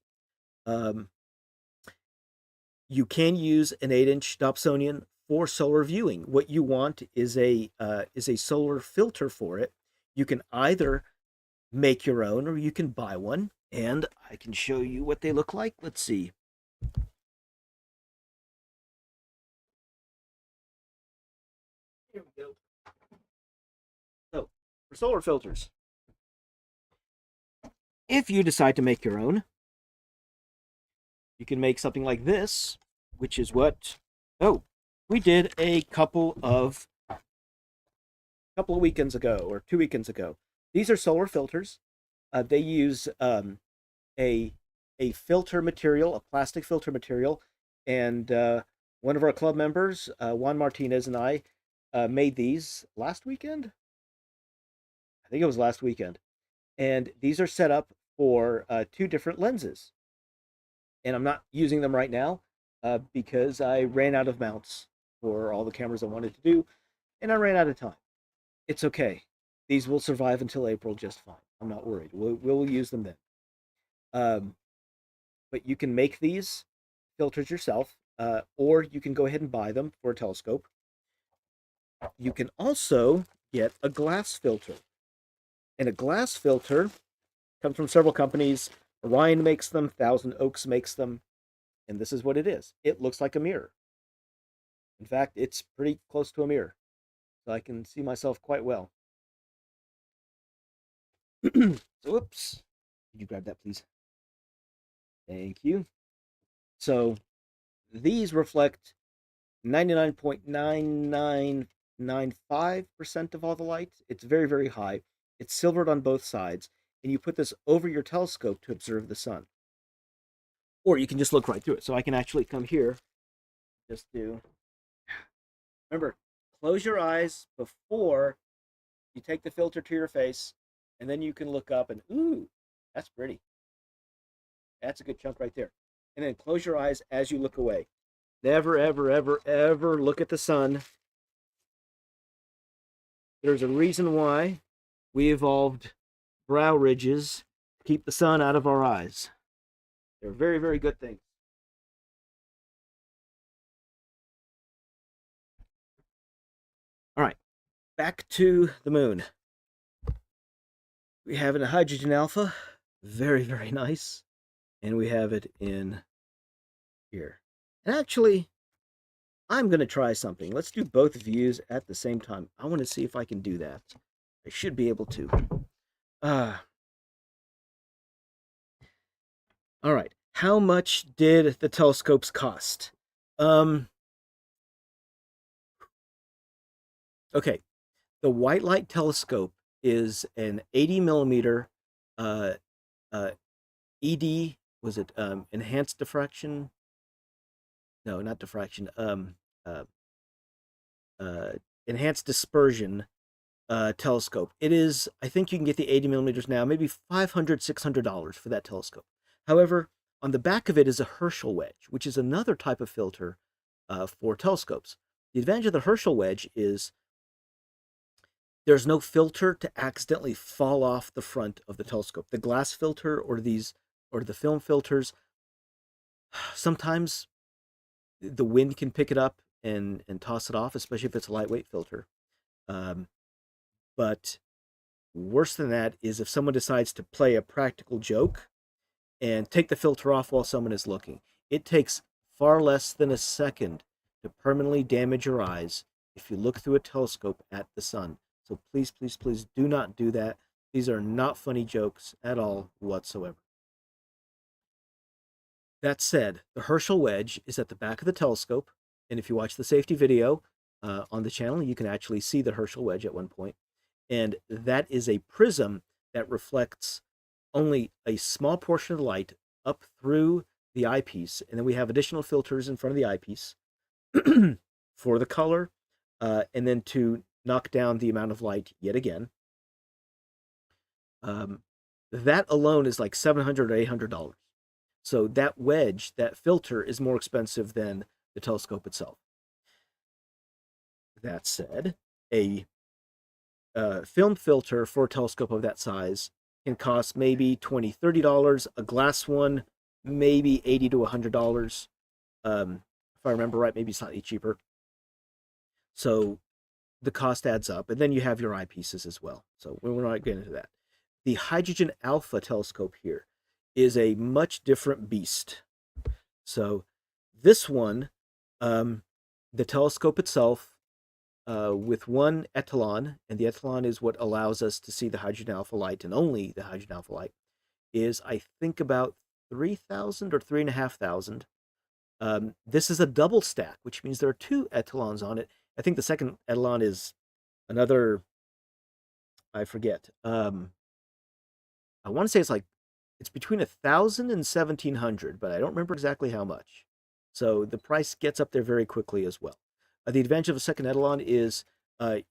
You can use an 8-inch Dobsonian for solar viewing. What you want is a solar filter for it. You can either make your own or you can buy one, and I can show you what they look like. Let's see. Here we go. So, for solar filters, if you decide to make your own, you can make something like this, which is what we did a couple of weekends ago or 2 weekends ago. These are solar filters. They use a filter material, a plastic filter material, and one of our club members, Juan Martinez, and I made these last weekend. I think it was last weekend, and these are set up for 2 different lenses. And I'm not using them right now because I ran out of mounts for all the cameras I wanted to do, and I ran out of time. It's okay. These will survive until April just fine. I'm not worried. We'll use them then. But you can make these filters yourself, or you can go ahead and buy them for a telescope. You can also get a glass filter. And a glass filter comes from several companies. Orion makes them, Thousand Oaks makes them, and this is what it is. It looks like a mirror. In fact, it's pretty close to a mirror, so I can see myself quite well. So, oops. Could you grab that, please? Thank you. So, these reflect 99.9995% of all the light. It's very, very high. It's silvered on both sides, and you put this over your telescope to observe the sun. Or you can just look right through it. So I can actually come here, just do. Remember, close your eyes before you take the filter to your face, and then you can look up and, ooh, that's pretty. That's a good chunk right there. and then close your eyes as you look away. Never, ever, ever, ever look at the sun. There's a reason why we evolved brow ridges to keep the sun out of our eyes. They're very, very good things. All right, back to the moon. We have it in hydrogen alpha, very, very nice. And we have it in here. And actually, I'm going to try something. Let's do both views at the same time. I want to see if I can do that. I should be able to. All right. How much did the telescopes cost? Okay. The White Light Telescope is an 80 millimeter ED, was it enhanced diffraction? No, not diffraction. Uh, Enhanced dispersion telescope. It is, I think you can get the 80 millimeters now, maybe $500, $600 for that telescope. However, on the back of it is a Herschel wedge, which is another type of filter for telescopes. The advantage of the Herschel wedge is there's no filter to accidentally fall off the front of the telescope. The glass filter or the film filters, sometimes the wind can pick it up and toss it off, especially if it's a lightweight filter. But worse than that is if someone decides to play a practical joke and take the filter off while someone is looking. It takes far less than a second to permanently damage your eyes if you look through a telescope at the sun. So please, please, please do not do that. These are not funny jokes at all whatsoever. That said, the Herschel wedge is at the back of the telescope, and if you watch the safety video on the channel, you can actually see the Herschel wedge at one point. And that is a prism that reflects only a small portion of the light up through the eyepiece, and then we have additional filters in front of the eyepiece for the color, and then to knock down the amount of light yet again. That alone is like $700 or $800. So that wedge, that filter, is more expensive than the telescope itself. That said, a film filter for a telescope of that size can cost maybe $20, $30. A glass one, maybe $80 to $100. If I remember right, maybe slightly cheaper. So the cost adds up. And then you have your eyepieces as well. So we're not getting into that. The hydrogen alpha telescope here is a much different beast. So this one, the telescope itself, with one etalon, and the etalon is what allows us to see the hydrogen alpha light, and only the hydrogen alpha light, is I think about 3,000 or 3,500. This is a double stack, which means there are two etalons on it. I think the second etalon is another, I forget. I want to say it's between 1,000 and 1,700, but I don't remember exactly how much. So the price gets up there very quickly as well. The advantage of a second etalon is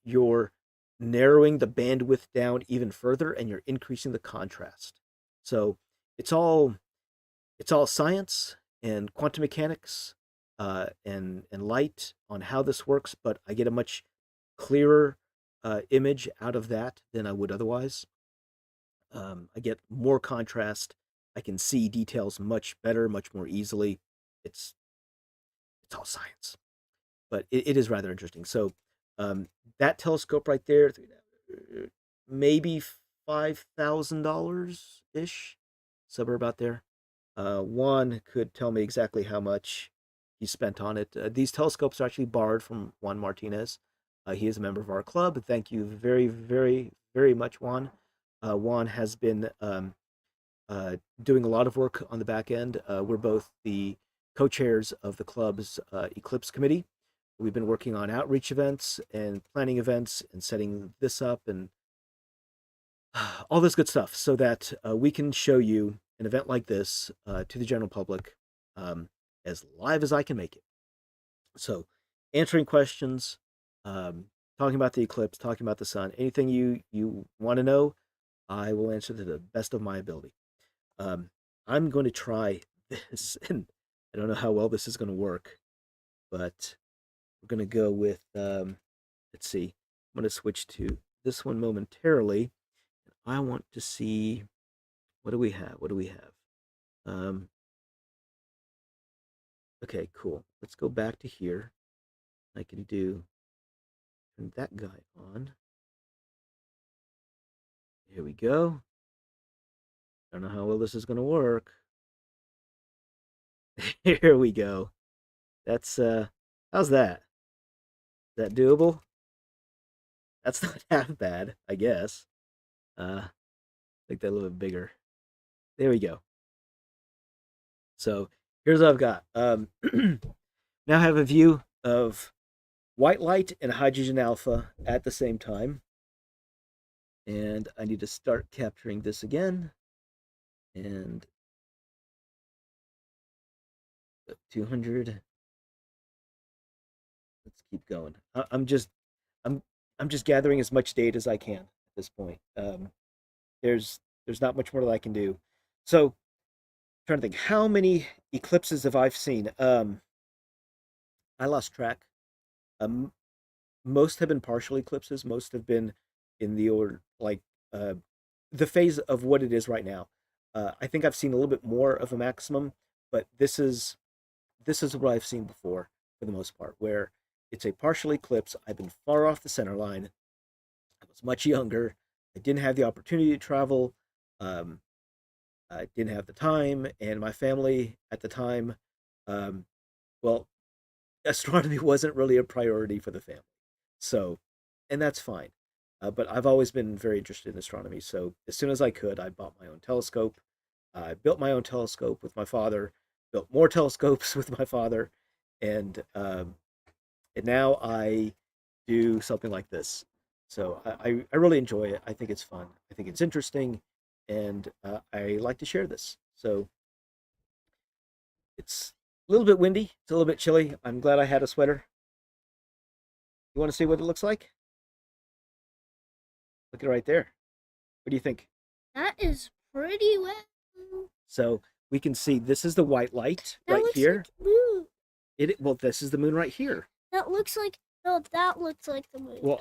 you're narrowing the bandwidth down even further, and you're increasing the contrast. So it's all science and quantum mechanics and light on how this works, but I get a much clearer image out of that than I would otherwise. I get more contrast. I can see details much better, much more easily. It's all science, but it is rather interesting. So that telescope right there, maybe $5,000 ish, somewhere about there. Juan could tell me exactly how much he spent on it. These telescopes are actually borrowed from Juan Martinez. He is a member of our club. Thank you very, very, very much, Juan. Juan has been doing a lot of work on the back end. We're both the co-chairs of the club's Eclipse committee. We've been working on outreach events and planning events and setting this up and all this good stuff so that we can show you an event like this to the general public as live as I can make it. So answering questions, talking about the eclipse, talking about the sun, anything you want to know, I will answer to the best of my ability. I'm going to try this, and I don't know how well this is going to work, but we're going to go with, let's see, I'm going to switch to this one momentarily. I want to see, what do we have? What do we have? Um, okay, cool. Let's go back to here. I can turn that guy on. Here we go. Don't know how well this is going to work. Here we go. That's, how's that? Is that doable? That's not half bad, I guess. Make that a little bit bigger. There we go. So here's what I've got. Now I have a view of white light and hydrogen alpha at the same time. And I need to start capturing this again. And 200. Let's keep going. I'm I'm just gathering as much data as I can at this point. There's not much more that I can do. So, trying to think, how many eclipses have I seen? I lost track. Um, most have been partial eclipses. Most have been in the order like the phase of what it is right now. I think I've seen a little bit more of a maximum, but this is what I've seen before for the most part, where it's a partial eclipse. I've been far off the center line. I was much younger. I didn't have the opportunity to travel. Um, I didn't have the time, and my family at the time, um, well, astronomy wasn't really a priority for the family. So, and that's fine. But I've always been very interested in astronomy. So as soon as I could, I bought my own telescope. I built my own telescope with my father. Built more telescopes with my father, and and now I do something like this. So I really enjoy it. I think it's fun. I think it's interesting, and I like to share this. So it's a little bit windy. It's a little bit chilly. I'm glad I had a sweater. You want to see what it looks like? Look at it right there. What do you think? That is pretty wet. So we can see this is the white light That right looks here. like the moon. Well, this is the moon right here. That looks like no. That looks like the moon. Well,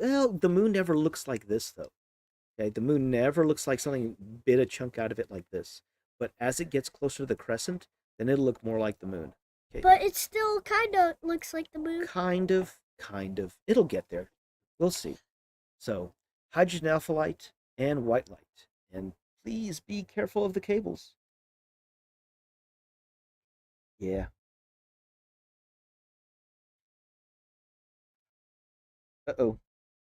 well, the moon never looks like this though. Okay, the moon never looks like something bit a chunk out of it like this. But as it gets closer to the crescent, then it'll look more like the moon. Okay, But it still kind of looks like the moon. kind of, kind of. It'll get there. We'll see. So, hydrogen alpha light and white light, and please be careful of the cables. Yeah. Uh-oh.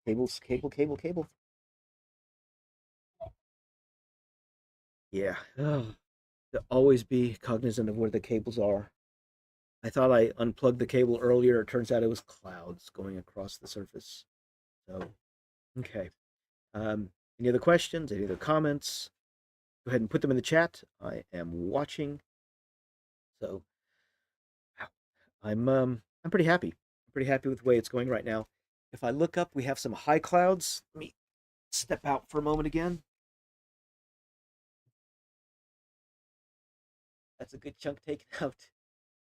Cables, cable. Yeah. Oh, to always be cognizant of where the cables are. I thought I unplugged the cable earlier. It turns out it was clouds going across the surface. So, okay. Any other questions? Any other comments? Go ahead and put them in the chat. I am watching. So, I'm pretty happy. I'm pretty happy with the way it's going right now. If I look up, we have some high clouds. Let me step out for a moment again. That's a good chunk taken out.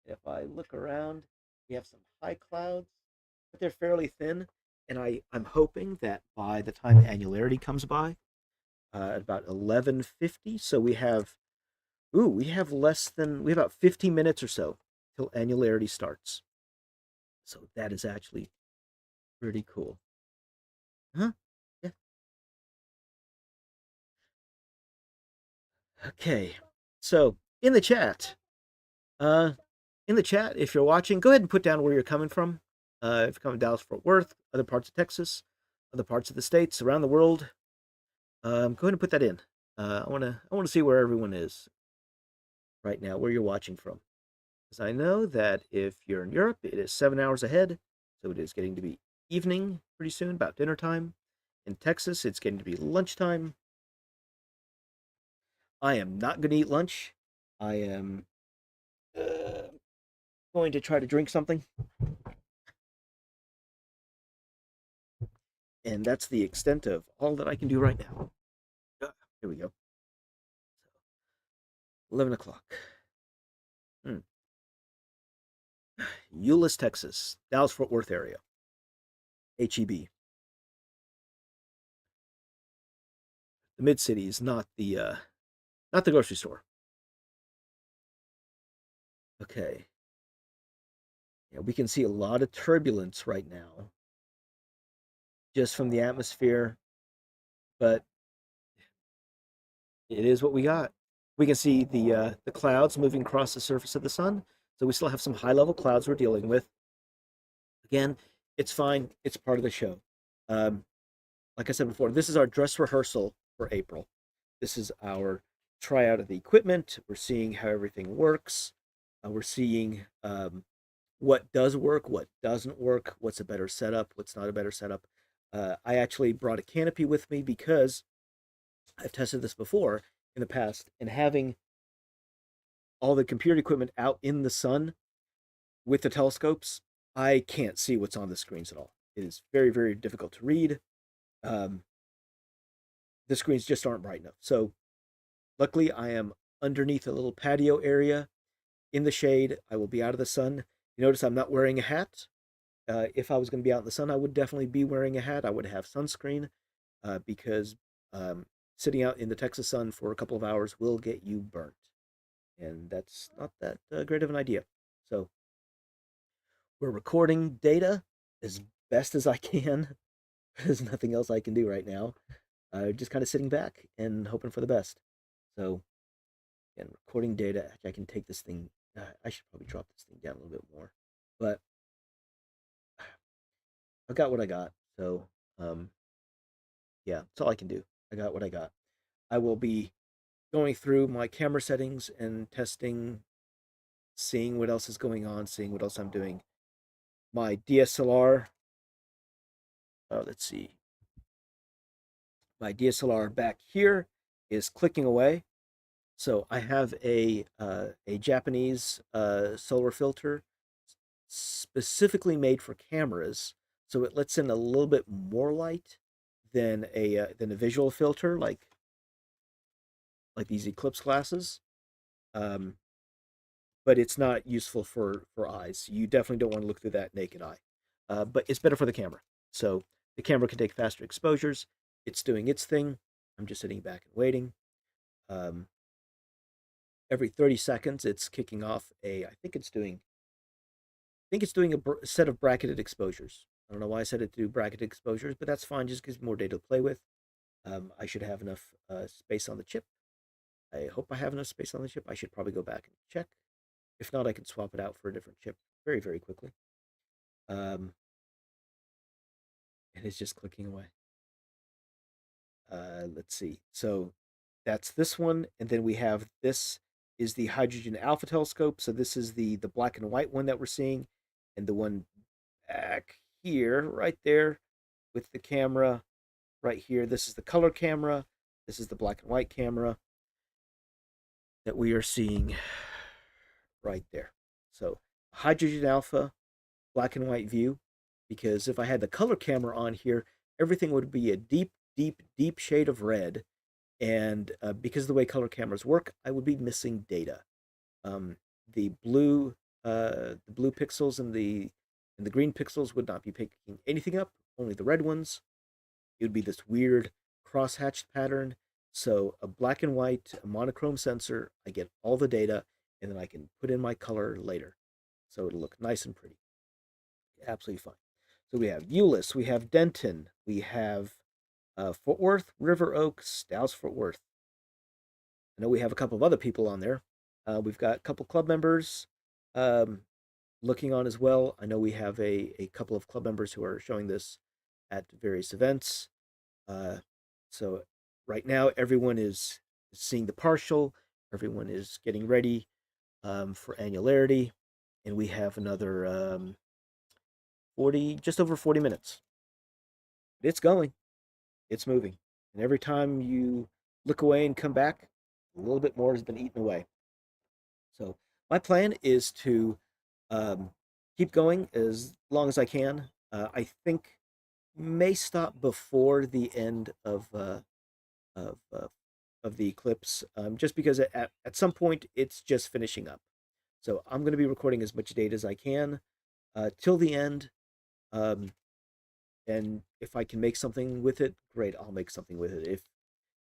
If I look around, we have some high clouds, but they're fairly thin. And I'm hoping that by the time annularity comes by, at about 11:50, so we have about 15 minutes or so till annularity starts. So that is actually pretty cool. Huh? Yeah. Okay. So in the chat, uh, if you're watching, go ahead and put down where you're coming from. If you're coming Dallas, Fort Worth, other parts of Texas, other parts of the states, around the world, go ahead and put that in. I wanna see where everyone is right now, where you're watching from, because I know that if you're in Europe, it is 7 hours ahead, so it is getting to be evening pretty soon, about dinner time. In Texas, it's getting to be lunchtime. I am not going to eat lunch. I am going to try to drink something. And that's the extent of all that I can do right now. Here we go. 11 o'clock. Euless, Texas, Dallas Fort Worth area, HEB. The mid cities, not the grocery store. Okay, yeah, we can see a lot of turbulence right now, just from the atmosphere, but it is what we got. We can see the clouds moving across the surface of the sun, so we still have some high level clouds we're dealing with. Again, it's fine. It's part of the show. Um, like I said before, this is our dress rehearsal for April. This is our tryout of the equipment. We're seeing how everything works. We're seeing what does work, what doesn't work, what's a better setup, what's not a better setup. I actually brought a canopy with me because I've tested this before in the past, and having all the computer equipment out in the sun with the telescopes, I can't see what's on the screens at all. It is very, very difficult to read. Um, the screens just aren't bright enough. So, luckily, I am underneath a little patio area in the shade. I will be out of the sun. You notice I'm not wearing a hat. If I was going to be out in the sun, I would definitely be wearing a hat. I would have sunscreen because sitting out in the Texas sun for a couple of hours will get you burnt. And that's not that great of an idea. So we're recording data as best as I can. There's nothing else I can do right now. Just kind of sitting back and hoping for the best. So, again, recording data. I can take this thing. I should probably drop this thing down a little bit more. But I got what I got. So, yeah, that's all I can do. I got what I got. I will be going through my camera settings and testing, seeing what else is going on, seeing what else I'm doing. My DSLR, let's see, my DSLR back here is clicking away. So I have a Japanese solar filter specifically made for cameras, so it lets in a little bit more light than a visual filter like these Eclipse glasses. Um, but it's not useful for eyes. You definitely don't want to look through that naked eye. But it's better for the camera. So the camera can take faster exposures. It's doing its thing. I'm just sitting back and waiting. Um, every 30 seconds, it's kicking off I think it's doing a set of bracketed exposures. I don't know why I said it to do bracketed exposures, but that's fine. Just gives more data to play with. I should have enough space on the chip. I hope I have enough space on the chip. I should probably go back and check. If not, I can swap it out for a different chip very, very quickly. Um, and it's just clicking away. Let's see. So that's this one, and then we have this is the hydrogen alpha telescope. So this is the black and white one that we're seeing, and the one back here, right there, with the camera right here. This is the color camera. This is the black and white camera that we are seeing right there. So hydrogen alpha, black and white view, because if I had the color camera on here, everything would be a deep, deep, deep shade of red. And because of the way color cameras work, I would be missing data. Um, the blue, the blue pixels and the green pixels would not be picking anything up. Only the red ones. It would be this weird cross-hatched pattern. So a black and white a monochrome sensor, I get all the data, and then I can put in my color later. So it'll look nice and pretty. Absolutely fine. So we have Euless, we have Denton, we have Fort Worth, River Oaks, Dallas Fort Worth. I know we have a couple of other people on there. We've got a couple club members um, looking on as well. I know we have a couple of club members who are showing this at various events. Uh, so right now, everyone is seeing the partial. Everyone is getting ready for annularity, and we have another 40, just over 40 minutes. It's going, it's moving, and every time you look away and come back, a little bit more has been eaten away. So my plan is to um, keep going as long as I can. I think may stop before the end of of the eclipse, just because at some point it's just finishing up. So I'm going to be recording as much data as I can till the end. Um, and if I can make something with it, great, I'll make something with it.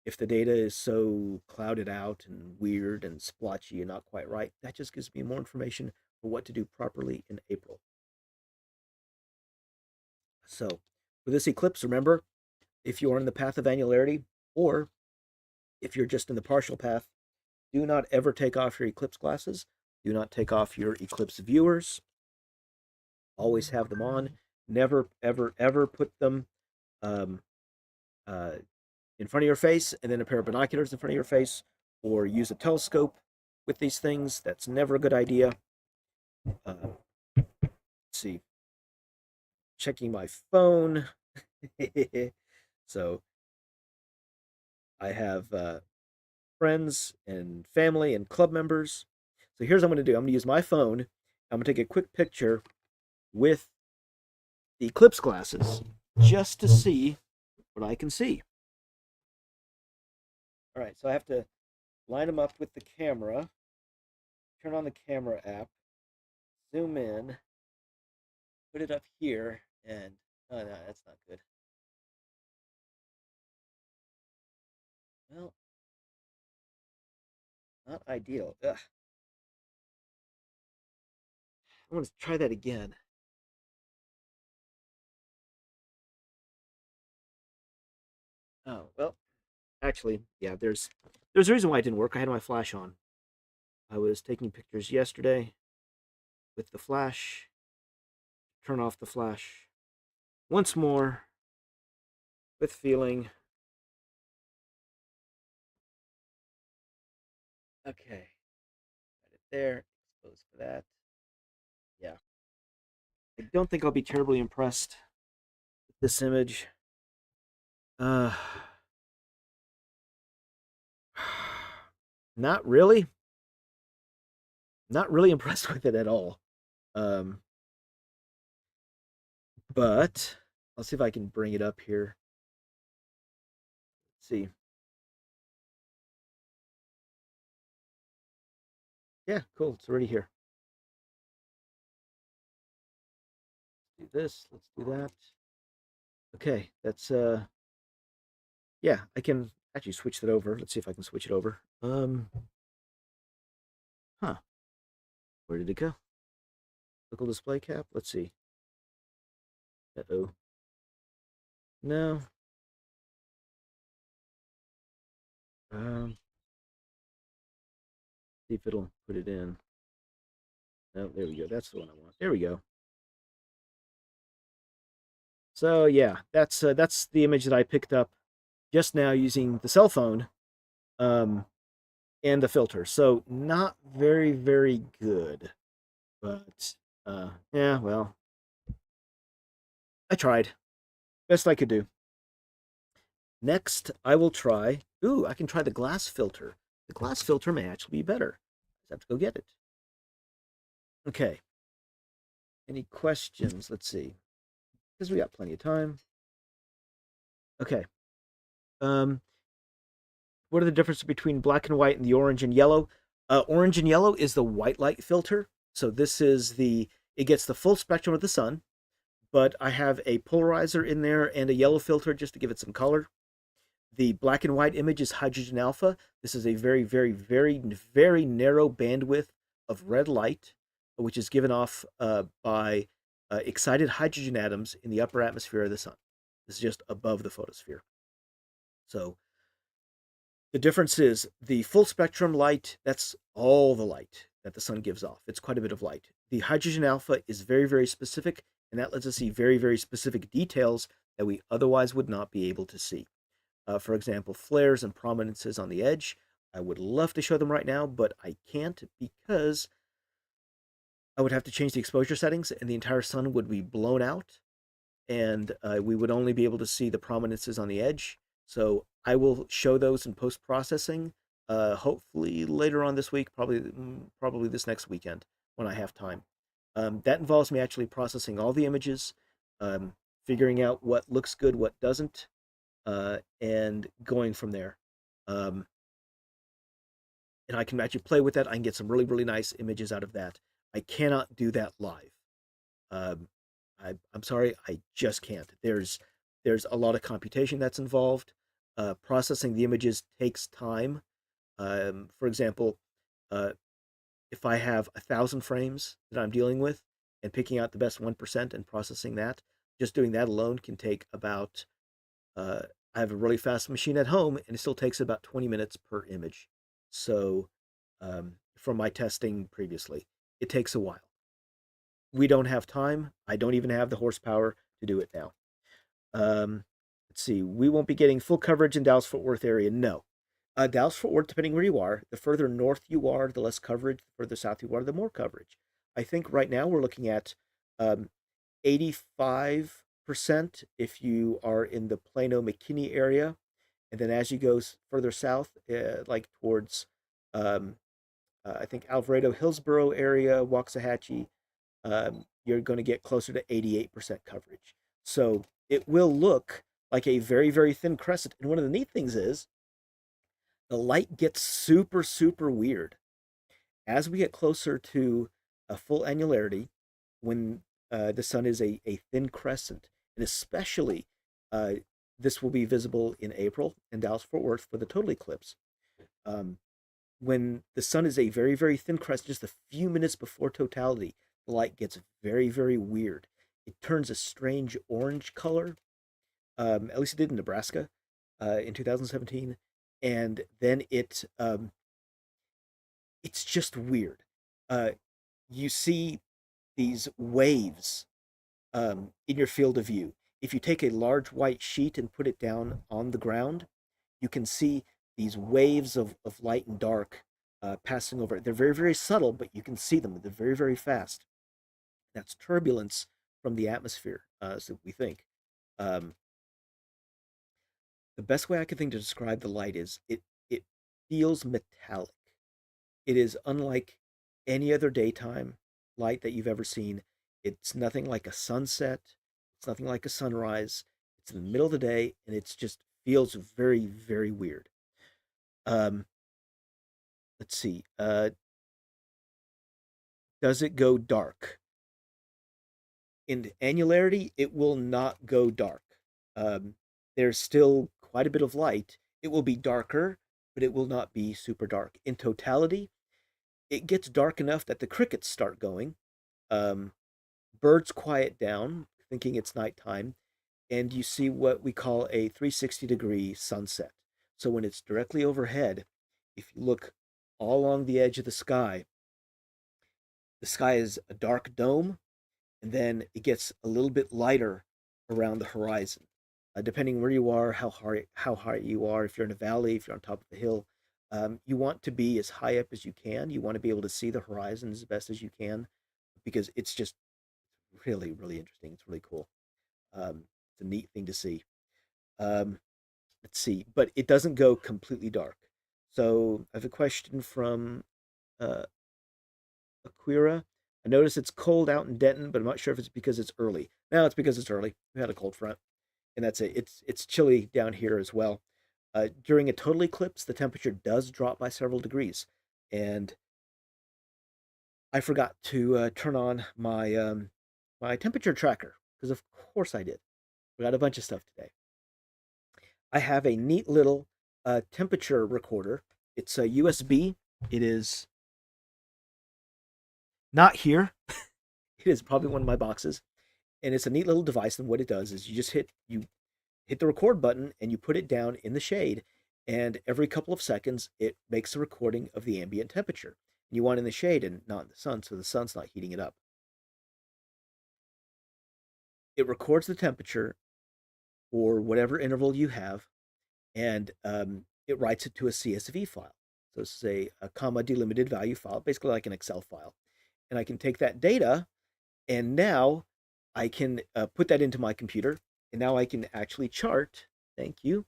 If the data is so clouded out and weird and splotchy and not quite right, that just gives me more information for what to do properly in April. So for this eclipse, remember, if you are in the path of annularity, or if you're just in the partial path, do not ever take off your eclipse glasses. Do not take off your eclipse viewers. Always have them on. Never, ever, ever put them um, uh, in front of your face and then a pair of binoculars in front of your face, or use a telescope with these things. That's never a good idea. Let's see. Checking my phone. So I have friends and family and club members. So here's what I'm going to do. I'm going to use my phone. I'm going to take a quick picture with the eclipse glasses just to see what I can see. All right, so I have to line them up with the camera, turn on the camera app, zoom in, put it up here, and oh no, that's not good. Well, not ideal. Ugh. I want to try that again. Oh, well, actually, yeah, there's a reason why it didn't work. I had my flash on. I was taking pictures yesterday with the flash. Turn off the flash once more with feeling. Okay, got it there. Exposed for that. Yeah, I don't think I'll be terribly impressed with this image. Uh, not really. Not really impressed with it at all. Um, but I'll see if I can bring it up here. Let's see. Yeah, cool. It's already here. Let's do this. Let's do that. Okay, that's yeah, I can actually switch that over. Let's see if I can switch it over. Huh. Where did it go? Local display cap. Let's see. Uh-oh. No. See if it'll put it in. Oh, there we go. That's the one I want. There we go. So yeah, that's the image that I picked up just now using the cell phone, um, and the filter. So not very very good, but yeah, well, I tried best I could do. Next, I will try. Ooh, I can try the glass filter. The glass filter may actually be better. I have to go get it. Okay. Any questions? Let's see. Because we got plenty of time. Okay. Um, what are the differences between black and white and the orange and yellow? Orange and yellow is the white light filter. So this is it gets the full spectrum of the sun, but I have a polarizer in there and a yellow filter just to give it some color. The black and white image is hydrogen alpha. This is a very, very, very, very narrow bandwidth of red light, which is given off by excited hydrogen atoms in the upper atmosphere of the sun. This is just above the photosphere. So the difference is the full spectrum light, that's all the light that the sun gives off. It's quite a bit of light. The hydrogen alpha is very, very specific, and that lets us see very, very specific details that we otherwise would not be able to see. For example, flares and prominences on the edge. I would love to show them right now, but I can't because I would have to change the exposure settings and the entire sun would be blown out, and we would only be able to see the prominences on the edge. So I will show those in post-processing, hopefully later on this week, probably this next weekend when I have time. That involves me actually processing all the images, figuring out what looks good, what doesn't, and going from there. Um, and I can actually play with that. I can get some really, really nice images out of that. I cannot do that live. Um, I'm sorry, I just can't. There's a lot of computation that's involved. Processing the images takes time. For example, uh, if I have 1,000 frames that I'm dealing with and picking out the best 1% and processing that, just doing that alone can take about. Uh, I have a really fast machine at home, and it still takes about 20 minutes per image. So, from my testing previously, it takes a while. We don't have time. I don't even have the horsepower to do it now. Let's see. We won't be getting full coverage in Dallas Fort Worth area. No. Dallas Fort Worth, depending where you are, the further north you are, the less coverage. The further south you are, the more coverage. I think right now we're looking at 85% if you are in the Plano McKinney area. And then as you go further south, like towards, um, I think Alvarado, Hillsboro area, Waxahachie, you're going to get closer to 88% coverage. So it will look like a very, very thin crescent. And one of the neat things is the light gets super, super weird. As we get closer to a full annularity, when the sun is a thin crescent, and especially uh, this will be visible in April in Dallas Fort Worth for the total eclipse. Um, when the sun is a very, very thin crescent, just a few minutes before totality, the light gets very, very weird. It turns a strange orange color. At least it did in Nebraska in 2017, and then it's just weird. Uh, you see these waves in your field of view. If you take a large white sheet and put it down on the ground, you can see these waves of light and dark passing over it. They're very, very subtle, but you can see them. They're very, very fast. That's turbulence from the atmosphere, so we think. Um, the best way I can think to describe the light is it feels metallic. It is unlike any other daytime light that you've ever seen. It's nothing like a sunset. It's nothing like a sunrise. It's in the middle of the day, and it's just feels very, very weird. Um, let's see. Does it go dark? In annularity, it will not go dark. There's still quite a bit of light. It will be darker, but it will not be super dark. In totality, it gets dark enough that the crickets start going. Um, Birds quiet down, thinking it's nighttime, and you see what we call a 360-degree sunset. So when it's directly overhead, if you look all along the edge of the sky is a dark dome, and then it gets a little bit lighter around the horizon. Depending where you are, how high you are, if you're in a valley, if you're on top of a hill, you want to be as high up as you can. You want to be able to see the horizon as best as you can, because it's just really, really interesting. It's really cool. It's a neat thing to see. Um, let's see, but it doesn't go completely dark. So I have a question from uh, Aquira. I notice it's cold out in Denton, but I'm not sure if it's because it's early. No, it's because it's early. We had a cold front, and that's it. It's chilly down here as well. During a total eclipse, the temperature does drop by several degrees, and I forgot to turn on my temperature tracker because of course I did. We got a bunch of stuff today. I have a neat little temperature recorder. It's a USB. It is not here. It is probably one of my boxes, and it's a neat little device. And what it does is you hit the record button and you put it down in the shade, and every couple of seconds it makes a recording of the ambient temperature. And you want it in the shade and not in the sun, so the sun's not heating it up. It records the temperature for whatever interval you have, and it writes it to a CSV file. So this is a comma delimited value file, basically like an Excel file. And I can take that data, and now I can put that into my computer, and now I can actually chart, thank you,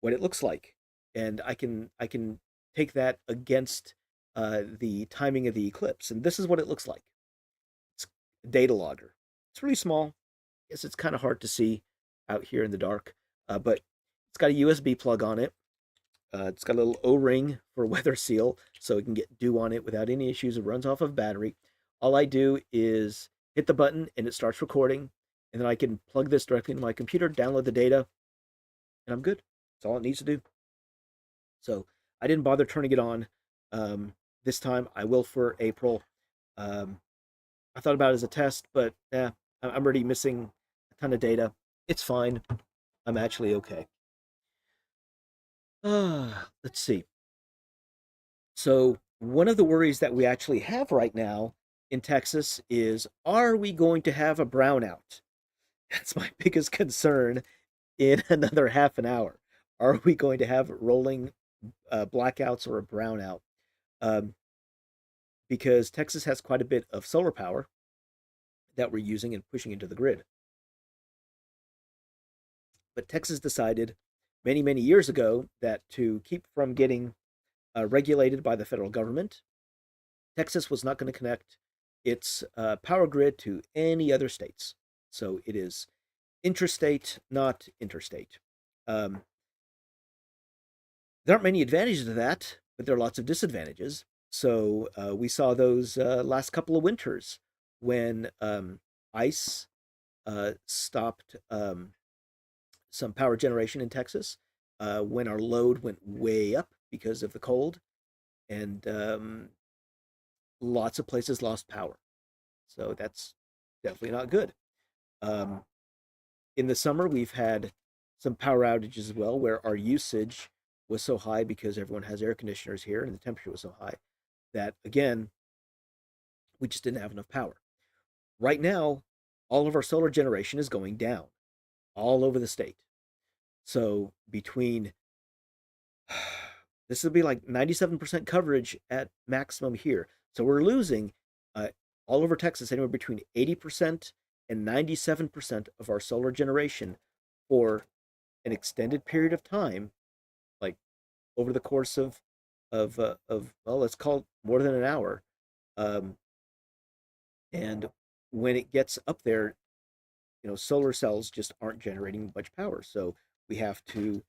what it looks like. And I can take that against the timing of the eclipse, and this is what it looks like. It's a data logger. It's really small. I guess it's kind of hard to see out here in the dark, but it's got a USB plug on it. It's got a little O-ring for weather seal, so it can get dew on it without any issues. It runs off of battery. All I do is hit the button and it starts recording, and then I can plug this directly into my computer, download the data, and I'm good. That's all it needs to do. So I didn't bother turning it on this time. I will for April. Um, I thought about it as a test, but I'm already missing a ton of data. It's fine. I'm actually okay. Let's see. So one of the worries that we actually have right now in Texas is, are we going to have a brownout? That's my biggest concern in another half an hour. Are we going to have rolling blackouts or a brownout? Um, because Texas has quite a bit of solar power that we're using and pushing into the grid. But Texas decided many, many years ago that to keep from getting regulated by the federal government, Texas was not going to connect its power grid to any other states. So it is intrastate, not interstate. Um, there aren't many advantages to that, but there are lots of disadvantages. So we saw those last couple of winters when ice stopped some power generation in Texas, when our load went way up because of the cold, and lots of places lost power. So that's definitely not good. Um, in the summer, we've had some power outages as well, where our usage was so high because everyone has air conditioners here and the temperature was so high that, again, we just didn't have enough power. Right now, all of our solar generation is going down all over the state. So between this will be like 97% coverage at maximum here. So we're losing uh, all over Texas anywhere between 80% and 97% of our solar generation for an extended period of time, like over the course of well, let's call it more than an hour. Um, and when it gets up there, solar cells just aren't generating much power. So we have to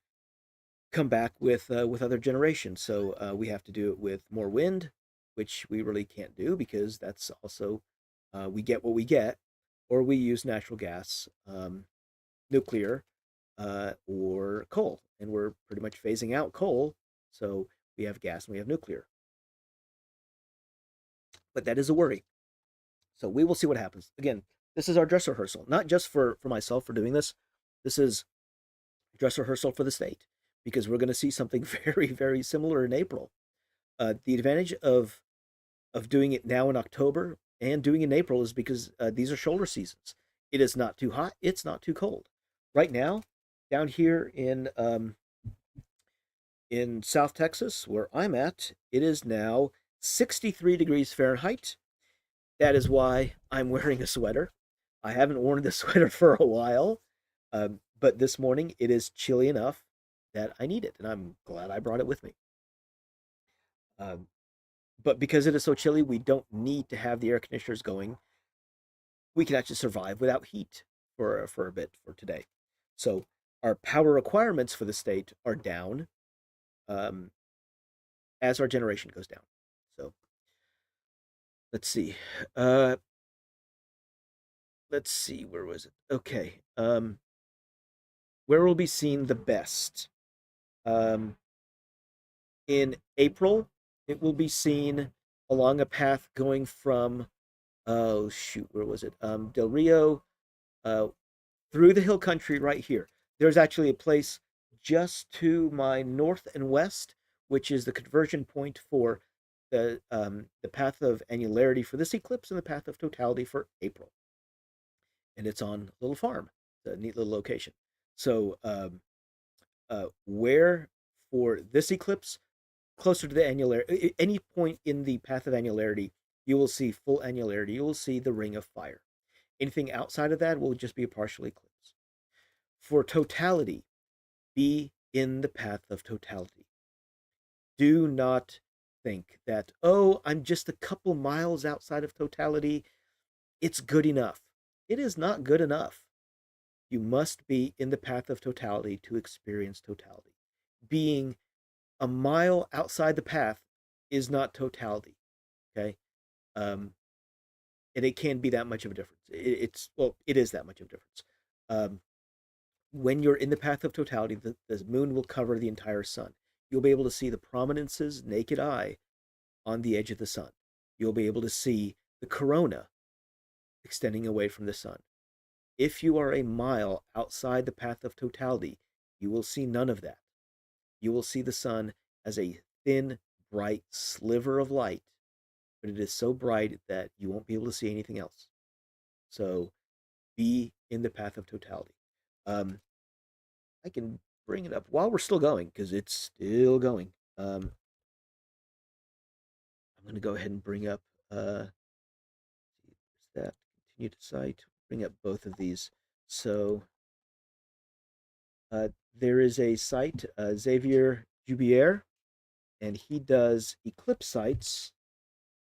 come back with other generations. So we have to do it with more wind, which we really can't do because that's also we get what we get, or we use natural gas, nuclear, or coal, and we're pretty much phasing out coal. So we have gas and we have nuclear, but that is a worry. So we will see what happens. Again, this is our dress rehearsal, not just for myself for doing this. This is dress rehearsal for the state because we're going to see something very, very similar in April. The advantage of doing it now in October and doing it in April is because these are shoulder seasons. It is not too hot. It's not too cold. Right now, down here in South Texas, where I'm at, it is now 63 degrees Fahrenheit. That is why I'm wearing a sweater. I haven't worn this sweater for a while, but this morning it is chilly enough that I need it, and I'm glad I brought it with me. Um, but because it is so chilly, we don't need to have the air conditioners going. We can actually survive without heat for a bit for today. So our power requirements for the state are down um, as our generation goes down. So let's see. Uh, let's see. Where was it? Okay. Where will be seen the best? Um, in April, it will be seen along a path going from, oh shoot, where was it? Del Rio, uh, through the hill country right here. There's actually a place just to my north and west, which is the conversion point for the path of annularity for this eclipse and the path of totality for April. And it's on a little farm. It's a neat little location. So where for this eclipse, closer to the annularity, any point in the path of annularity, you will see full annularity. You will see the ring of fire. Anything outside of that will just be a partial eclipse. For totality, be in the path of totality. Do not think that, oh, I'm just a couple miles outside of totality. It's good enough. It is not good enough. You must be in the path of totality to experience totality. Being a mile outside the path is not totality. Okay. Um, and it can be that much of a difference. It is that much of a difference. Um, when you're in the path of totality, the moon will cover the entire sun. You'll be able to see the prominences naked eye on the edge of the sun. You'll be able to see the corona extending away from the sun. If you are a mile outside the path of totality, you will see none of that. You will see the sun as a thin, bright sliver of light, but it is so bright that you won't be able to see anything else. So be in the path of totality. Um, I can bring it up while we're still going because it's still going. I'm going to go ahead and bring up that continue to cite. Bring up both of these. So there is a site, Xavier Jubier, and he does eclipse sites.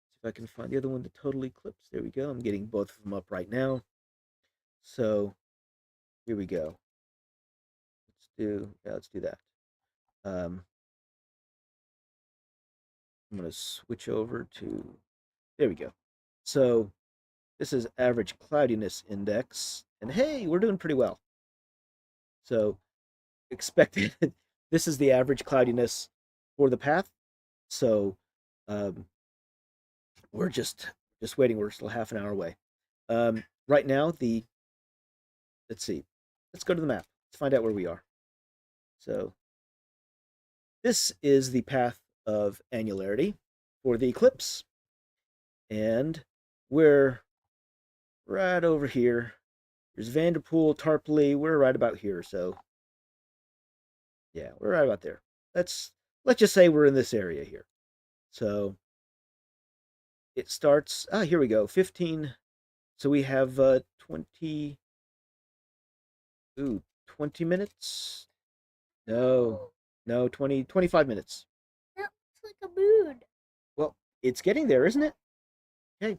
See if I can find the other one, the total eclipse. There we go. I'm getting both of them up right now. So here we go. Let's do that. I'm going to switch over to, there we go. So this is average cloudiness index, and hey, we're doing pretty well. So expected, this is the average cloudiness for the path. So um, we're just waiting. We're still half an hour away. Right now, let's see. Let's go to the map. Let's find out where we are. So this is the path of annularity for the eclipse. And we're right over here. There's Vanderpool, Tarpley. We're right about here. So yeah, we're right about there. Let's just say we're in this area here. So it starts, here we go, 15. So we have 20, 20 minutes? No, 25 minutes. That looks like a moon. Well, it's getting there, isn't it? Okay.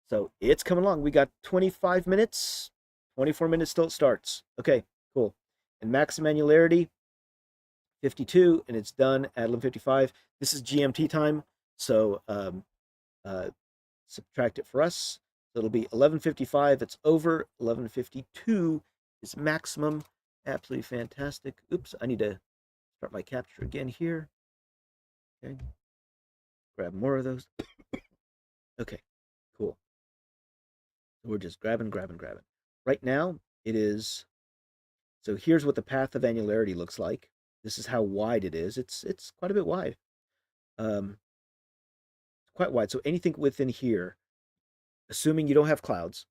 So it's coming along. We got 25 minutes, 24 minutes till it starts. Okay, cool. And maximum annularity, 52, and it's done at 11:55. This is GMT time, so subtract it for us. So it'll be 11:55. It's over. 11:52 is maximum. Absolutely fantastic. Oops, I need to start my capture again here. Okay. Grab more of those. Okay, cool. We're just grabbing. Right now, it is. So here's what the path of annularity looks like. This is how wide it is. It's quite a bit wide. Quite wide. So anything within here, assuming you don't have clouds,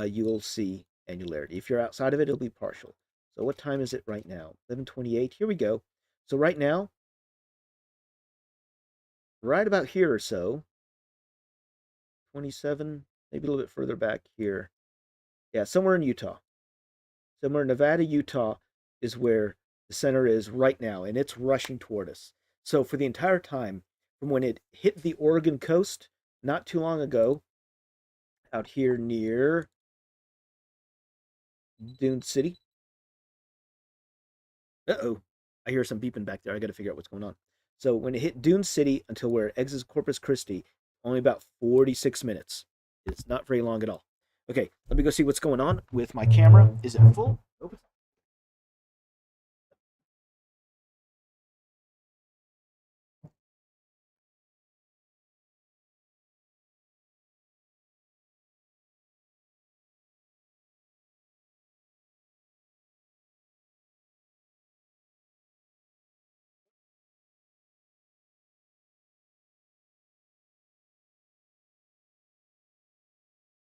you will see annularity. If you're outside of it, it'll be partial. So what time is it right now? 11:28. Here we go. So right now, right about here or so, 27, maybe a little bit further back here. Yeah, somewhere in Utah. Somewhere in Nevada, Utah is where the center is right now, and it's rushing toward us. So for the entire time, from when it hit the Oregon coast not too long ago, out here near Dune City. Uh-oh. I hear some beeping back there. I got to figure out what's going on. So when it hit Dune City until where it exits Corpus Christi, only about 46 minutes. It's not very long at all. Okay, let me go see what's going on with my camera. Is it full?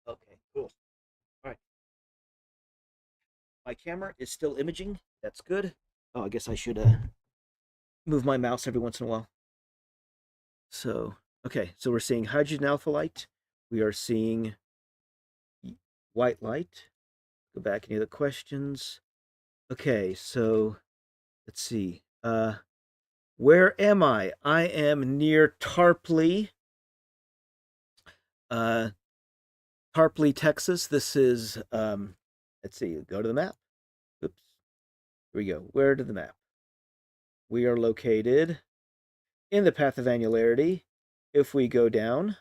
Oh, okay, cool. All right. My camera is still imaging. That's good. Oh, I guess I should move my mouse every once in a while. So, okay, so we're seeing hydrogen alpha light. We are seeing white light. Go back, any other questions? Okay, so let's see. Where am I? I am near Tarpley. Tarpley, Texas. This is let's see, go to the map. Oops. Here we go. Where to the map? We are located in the path of annularity, if we go down,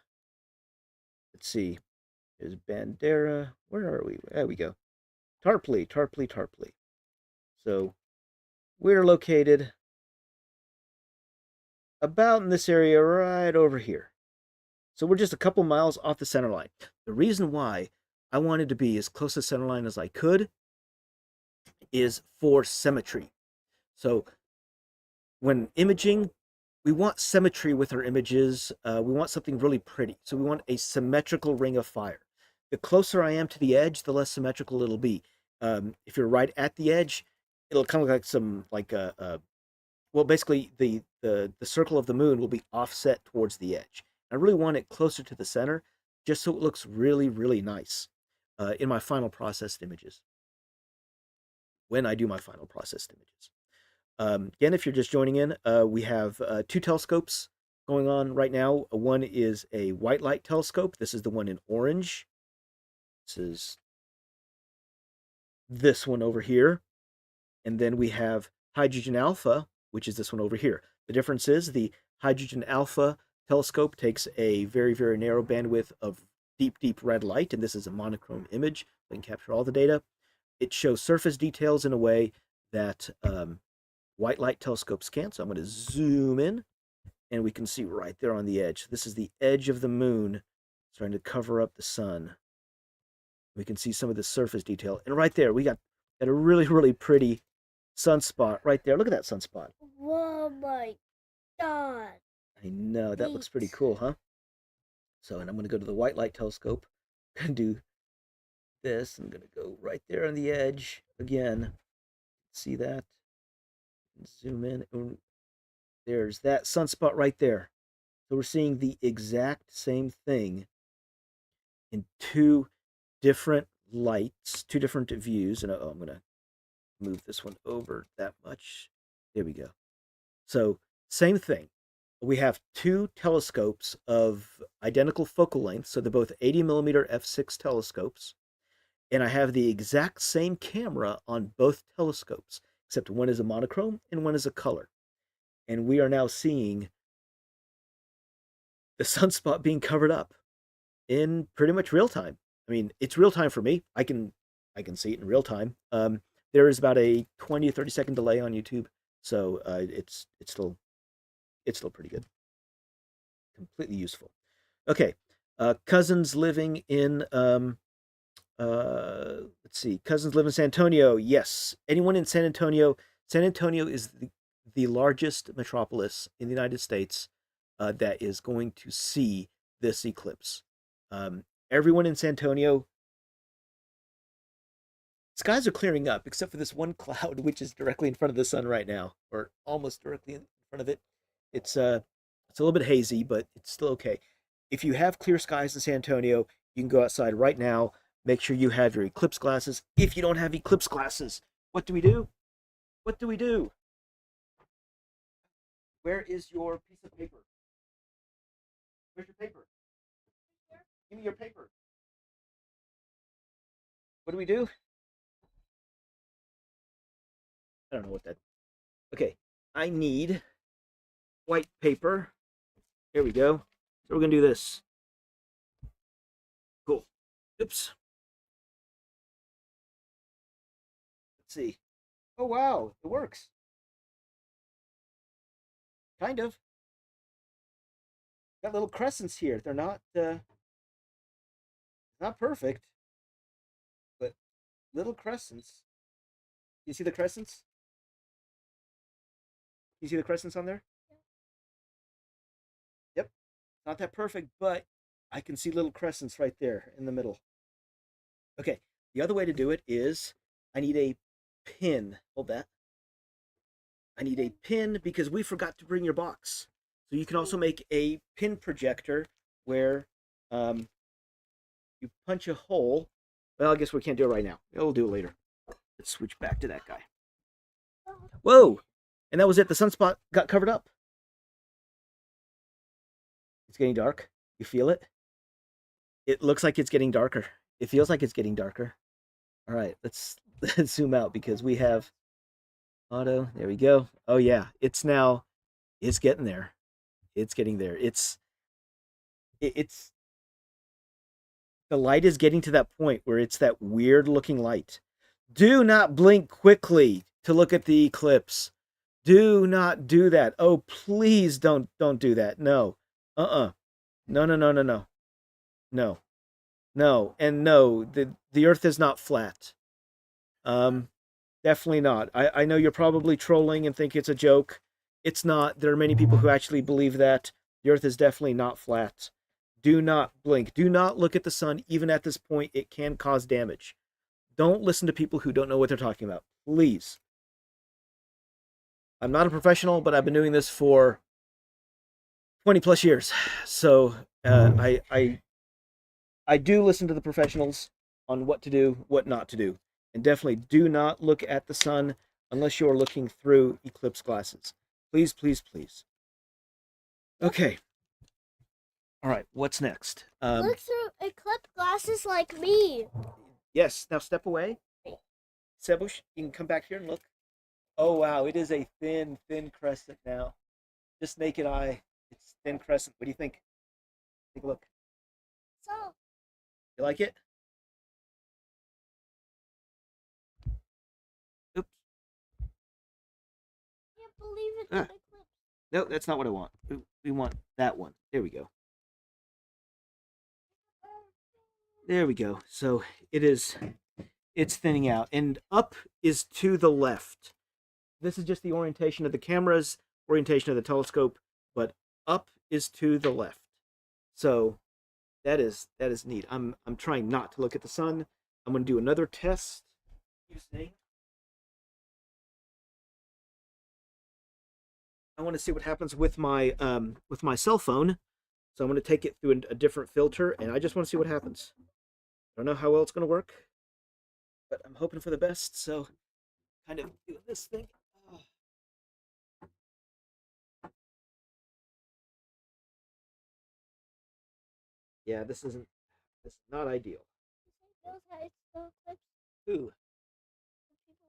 let's see, there's Bandera. Where are we? There we go. Tarpley, Tarpley, Tarpley. So we're located about in this area right over here. So we're just a couple miles off the center line. The reason why I wanted to be as close to the center line as I could is for symmetry. So when imaging, we want symmetry with our images. We want something really pretty. So we want a symmetrical ring of fire. The closer I am to the edge, the less symmetrical it'll be. If you're right at the edge, it'll kind of look like some, like well, basically the circle of the moon will be offset towards the edge. I really want it closer to the center, just so it looks really, really nice in my final processed images. When I do my final processed images. Again, if you're just joining in, we have two telescopes going on right now. One is a white light telescope. This is the one in orange. This is this one over here. And then we have hydrogen alpha, which is this one over here. The difference is the hydrogen alpha telescope takes a very, very narrow bandwidth of deep, deep red light, and this is a monochrome image. We can capture all the data. It shows surface details in a way that white light telescopes can't. So I'm going to zoom in, and we can see right there on the edge. This is the edge of the moon starting to cover up the sun. We can see some of the surface detail. And right there, we got a really, really pretty sunspot right there. Look at that sunspot. Oh my god. I know, that looks pretty cool, huh? So, and I'm going to go to the white light telescope and do this. I'm going to go right there on the edge again. See that? Zoom in. And there's that sunspot right there. So we're seeing the exact same thing in two different lights, two different views. And I'm going to move this one over that much. There we go. So same thing. We have two telescopes of identical focal length. So they're both 80 millimeter f6 telescopes. And I have the exact same camera on both telescopes, except one is a monochrome and one is a color. And we are now seeing the sunspot being covered up in pretty much real time. I mean, it's real time for me. I can see it in real time. There is about a 20 to 30-second delay on YouTube, so it's still pretty good. Completely useful. Okay, cousins living in let's see, cousins live in San Antonio. Yes, anyone in San Antonio? San Antonio is the largest metropolis in the United States that is going to see this eclipse. Everyone in San Antonio, skies are clearing up except for this one cloud, which is directly in front of the sun right now, or almost directly in front of it. It's a little bit hazy, but it's still okay. If you have clear skies in San Antonio, you can go outside right now. Make sure you have your eclipse glasses. If you don't have eclipse glasses, what do we do? What do we do? Where is your piece of paper? Where's your paper? Give me your paper. What do we do? I don't know what that. Okay, I need white paper. Here we go. So we're gonna do this. Cool. Oops. Let's see. Oh wow, it works. Kind of. Got little crescents here. They're not perfect, but little crescents. You see the crescents? You see the crescents on there? Yep. Not that perfect, but I can see little crescents right there in the middle. Okay. The other way to do it is I need a pin. Hold that. I need a pin because we forgot to bring your box. So you can also make a pin projector where you punch a hole. Well, I guess we can't do it right now. We'll do it later. Let's switch back to that guy. Whoa! And that was it. The sunspot got covered up. It's getting dark. You feel it? It looks like it's getting darker. It feels like it's getting darker. All right, let's zoom out because we have auto. There we go. Oh yeah, it's getting there. It's getting there. It's the light is getting to that point where it's that weird looking light. Do not blink quickly to look at the eclipse. Do not do that. Oh, please don't do that. No. Uh-uh. No, no, no, no, no. No. No. And no, the earth is not flat. Um Definitely not. I know you're probably trolling and think it's a joke. It's not. There are many people who actually believe that the earth is definitely not flat. Do not blink. Do not look at the sun even at this point. It can cause damage. Don't listen to people who don't know what they're talking about. Please. I'm not a professional, but I've been doing this for 20 plus years. So I do listen to the professionals on what to do, what not to do. And definitely do not look at the sun unless you're looking through eclipse glasses. Please, please, please. Okay. All right, what's next? Look through eclipse glasses like me. Yes, now step away. Sebush, you can come back here and look. Oh, wow, it is a thin, thin crescent now. Just naked eye, it's thin crescent. What do you think? Take a look. So, You like it? Oops. can't believe it's Ah. an eclipse. No, that's not what I want. We want that one. There we go. There we go. So it's thinning out. And up is to the left. This is just the orientation of the cameras, orientation of the telescope, but up is to the left. So that is neat. I'm trying not to look at the sun. I'm going to do another test. I want to see what happens with my cell phone. So I'm going to take it through a different filter, and I just want to see what happens. I don't know how well it's going to work, but I'm hoping for the best. So, kind of doing this thing. Oh. Yeah, this is not ideal. Knows that it's the eclipse. Who? The people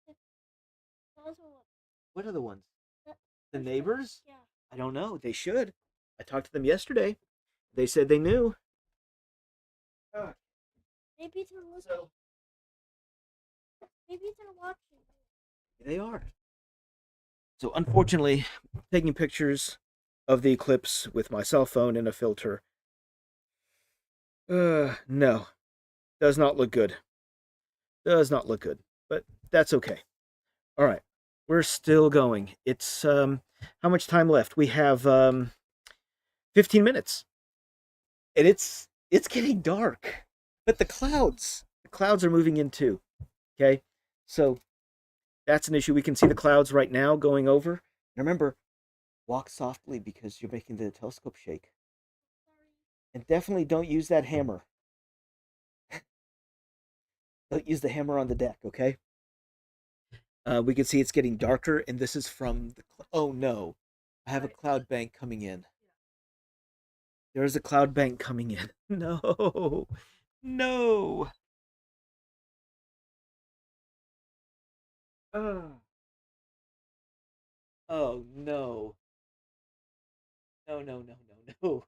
that those are What are the ones? the, The neighbors? Yeah. I don't know. They should. I talked to them yesterday. They said they knew. Maybe they're looking. So Maybe they're watching. they are. So unfortunately, taking pictures of the eclipse with my cell phone and a filter. No. Does not look good. Does not look good. But that's okay. All right. We're still going. It's how much time left? We have 15 minutes. And it's getting dark. But the clouds are moving in too. Okay? So that's an issue. We can see the clouds right now going over. And remember, walk softly because you're making the telescope shake. And definitely don't use that hammer. Don't use the hammer on the deck, okay? We can see it's getting darker, and this is from the. Oh no, I have a cloud bank coming in. There's a cloud bank coming in. No, no. Oh, oh no, no, no, no, no, no.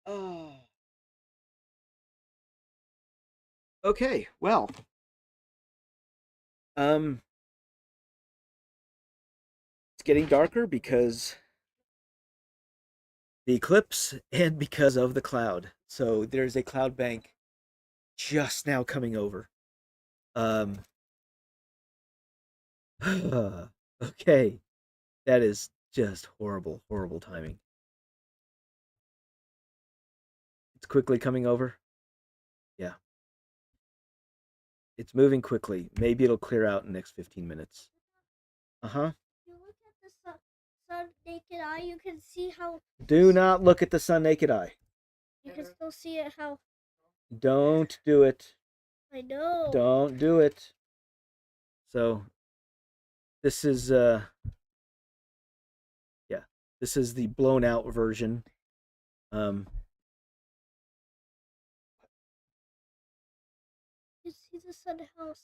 Oh. Okay, well, um, it's getting darker because the eclipse and because of the cloud. So there's a cloud bank just now coming over. Um, okay, that is just horrible, horrible timing. It's quickly coming over. Yeah, it's moving quickly. Maybe it'll clear out in the next 15 minutes. Uh huh. If you look at the sun naked eye, you can see how. Do not look at the sun naked eye. You can still see it how. Don't do it. I know. Don't do it. So, this is yeah, this is the blown out version. Um, You see the sun how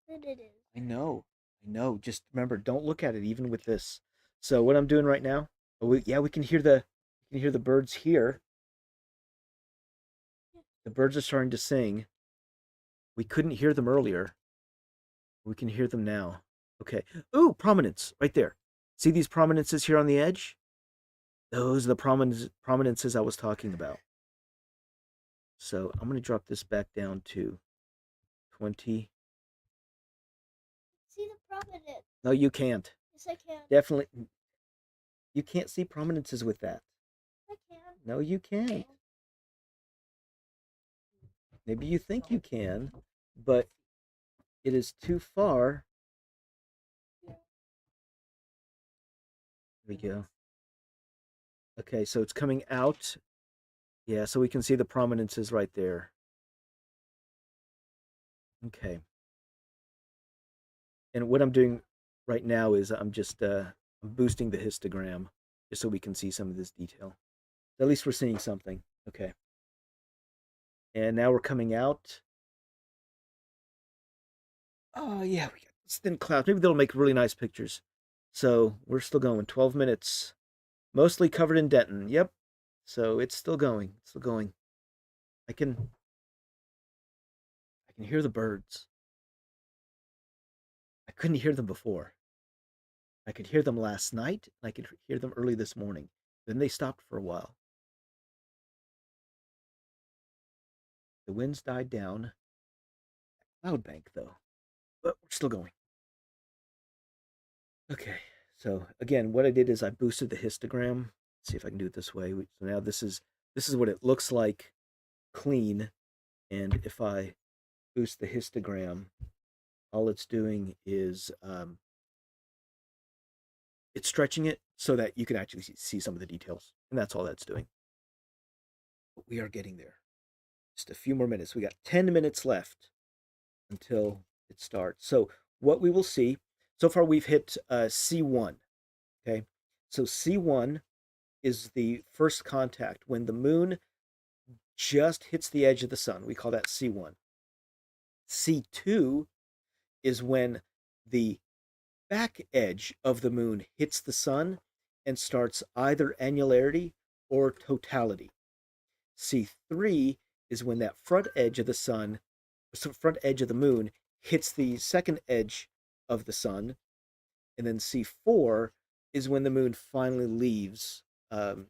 thin it is. I know. I know. Just remember, don't look at it even with this. So what I'm doing right now, yeah, we can hear the birds here. The birds are starting to sing. We couldn't hear them earlier. We can hear them now. Okay. Ooh, prominence right there. See these prominences here on the edge? Those are the prominences I was talking about. So I'm going to drop this back down to 20. See the prominence. No, you can't. Yes, I can. Definitely. You can't see prominences with that. I can. No, you can't. Maybe you think you can, but it is too far. There we go. Okay, so it's coming out. Yeah, so we can see the prominences right there. Okay. And what I'm doing right now is I'm just I'm boosting the histogram just so we can see some of this detail. At least we're seeing something. Okay. And now we're coming out. Oh yeah, we got thin clouds. Maybe they'll make really nice pictures. So we're still going. 12 minutes. Mostly covered in Denton. Yep. So it's still going. It's still going. I can hear the birds. I couldn't hear them before. I could hear them last night, and I could hear them early this morning. Then they stopped for a while. The winds died down. Cloud bank though, but we're still going. Okay, so again, what I did is I boosted the histogram. Let's see if I can do it this way. So now this is what it looks like clean, and if I boost the histogram, all it's doing is it's stretching it so that you can actually see some of the details, and that's all that's doing. But we are getting there. Just a few more minutes. We got 10 minutes left until it starts. So what we will see, so far we've hit C1. Okay, so C1 is the first contact when the moon just hits the edge of the sun. We call that C1. C2 is when the back edge of the moon hits the sun and starts either annularity or totality. C3 is when that front edge of the sun, front edge of the moon hits the second edge of the sun. And then C4 is when the moon finally leaves or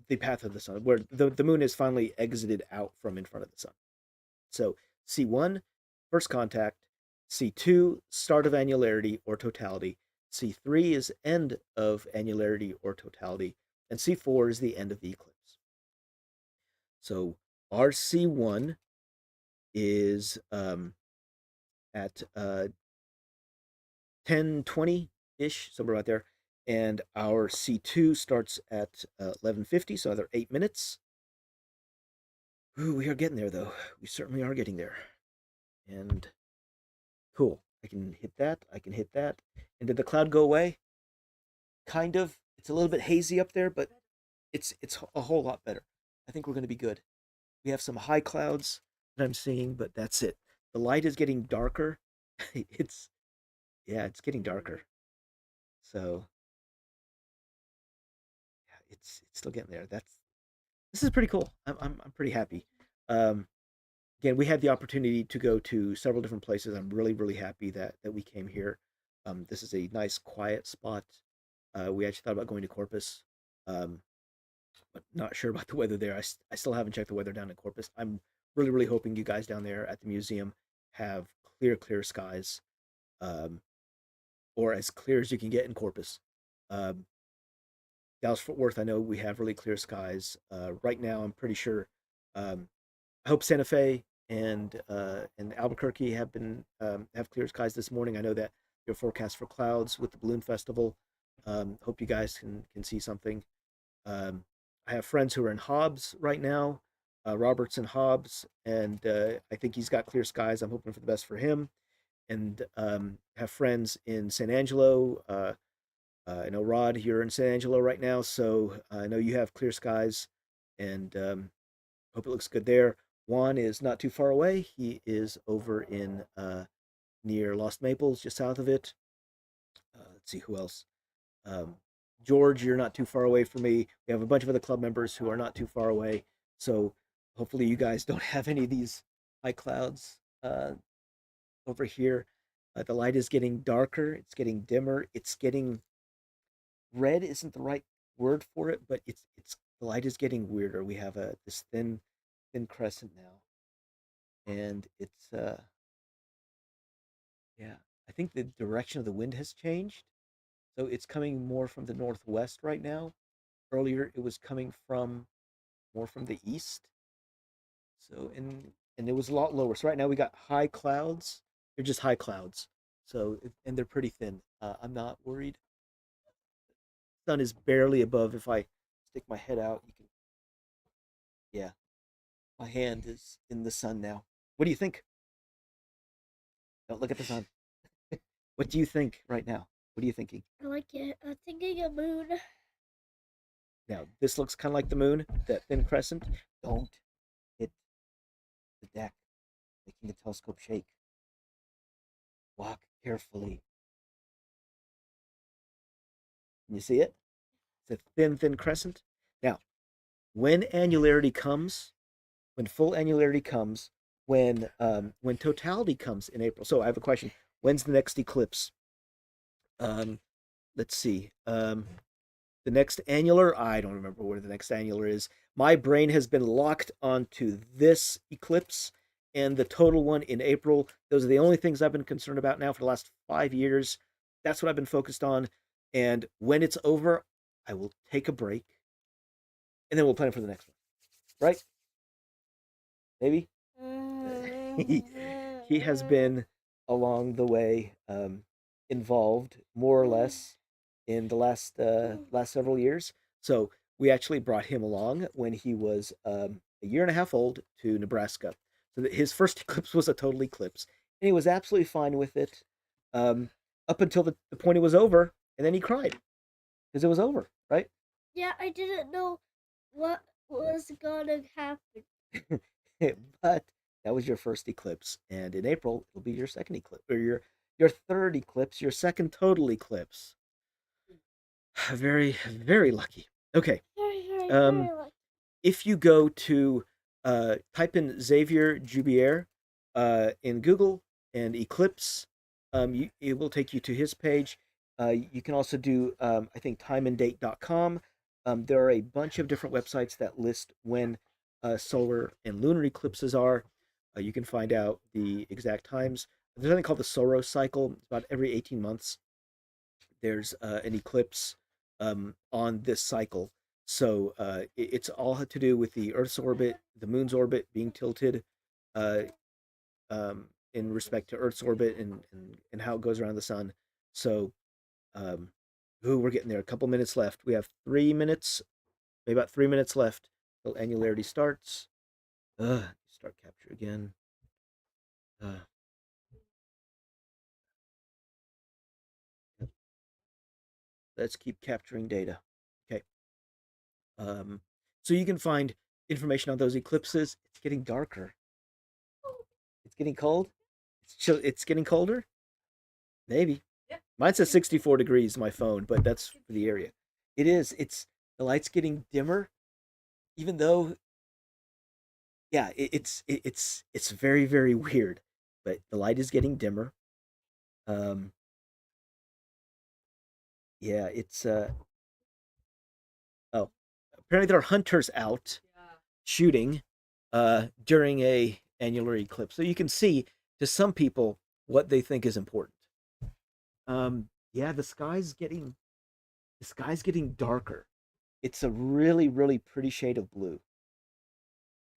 the path of the sun, where the moon is finally exited out from in front of the sun. So C1, first contact. C2, start of annularity or totality. C3 is end of annularity or totality. And C4 is the end of the eclipse. So our C1 is at 10:20-ish, somewhere right there. And our C2 starts at 11:50, so another 8 minutes. Ooh, we are getting there, though. We certainly are getting there. And cool. I can hit that. I can hit that. And did the cloud go away? Kind of. It's a little bit hazy up there, but it's a whole lot better. I think we're going to be good. We have some high clouds that I'm seeing, but that's it. The light is getting darker. it's it's getting darker. So yeah, it's still getting there. This is pretty cool. I'm pretty happy. Um, Again, we had the opportunity to go to several different places. I'm really happy that we came here. This is a nice quiet spot. We actually thought about going to Corpus, um, but not sure about the weather there. I still haven't checked the weather down in Corpus. I'm really hoping you guys down there at the museum have clear skies, um, or as clear as you can get in Corpus. Um, Dallas Fort Worth, I know we have really clear skies. Right now, I'm pretty sure. I hope Santa Fe and Albuquerque have clear skies this morning. I know that your forecast for clouds with the balloon festival. Hope you guys can see something. I have friends who are in Hobbs right now. Robert's in Hobbs, and I think he's got clear skies. I'm hoping for the best for him. And have friends in San Angelo. I know Rod, you're in San Angelo right now, so I know you have clear skies, and hope it looks good there. Juan is not too far away. He is over in near Lost Maples, just south of it. Let's see who else. Um, George, you're not too far away from me. We have a bunch of other club members who are not too far away. So hopefully you guys don't have any of these high clouds over here. The light is getting darker. It's getting dimmer. It's getting red. Isn't the right word for it, but it's the light is getting weirder. We have a this thin crescent now, and it's yeah. I think the direction of the wind has changed, so it's coming more from the northwest right now. Earlier, it was coming from more from the east. So and it was a lot lower. So right now we got high clouds. They're just high clouds. So and they're pretty thin. I'm not worried. Sun is barely above. If I stick my head out, you can. Yeah, my hand is in the sun now. What do you think? Don't look at the sun. What do you think right now? What are you thinking? I like it. I'm thinking a moon. Now this looks kind of like the moon, that thin crescent. Don't hit the deck, making the telescope shake. Walk carefully. Can you see it? It's a thin crescent. Now, when annularity comes, when full annularity comes, when totality comes in April. So I have a question. When's the next eclipse? Um, let's see. The next annular, I don't remember where the next annular is. My brain has been locked onto this eclipse and the total one in April. Those are the only things I've been concerned about now for the last 5 years. That's what I've been focused on. And when it's over, I will take a break and then we'll plan for the next one. Right? Maybe? He has been along the way involved more or less in the last several years. So we actually brought him along when he was a year and a half old to Nebraska. So that his first eclipse was a total eclipse, and he was absolutely fine with it um, up until the point it was over, and then he cried because it was over, right? Yeah, I didn't know what was gonna happen. But that was your first eclipse, and in April it'll be your second eclipse or your third eclipse, your second total eclipse. Very lucky. Okay. Very Um, lucky. if you go to type in Xavier Jubier in Google and Eclipse, it will take you to his page. You can also do, I think, timeanddate.com. There are a bunch of different websites that list when solar and lunar eclipses are. You can find out the exact times. There's something called the Soros cycle. It's about every 18 months. There's an eclipse on this cycle. So it's all to do with the Earth's orbit, the Moon's orbit being tilted uh, in respect to Earth's orbit and how it goes around the sun. So, um, ooh, we're getting there. A couple minutes left. We have 3 minutes, maybe about 3 minutes left till annularity starts. Start capture again. Uh, let's keep capturing data. Okay. Um, so you can find information on those eclipses. It's getting darker. It's getting cold. It's getting colder. Maybe. Yeah. Mine says 64 degrees. My phone, but that's for the area. It is. It's the light's getting dimmer, even though yeah, it's very weird. But the light is getting dimmer. Um, yeah, it's oh, apparently there are hunters out Yeah. shooting during a annular eclipse. So you can see to some people what they think is important. Yeah, the sky's getting darker. It's a really pretty shade of blue.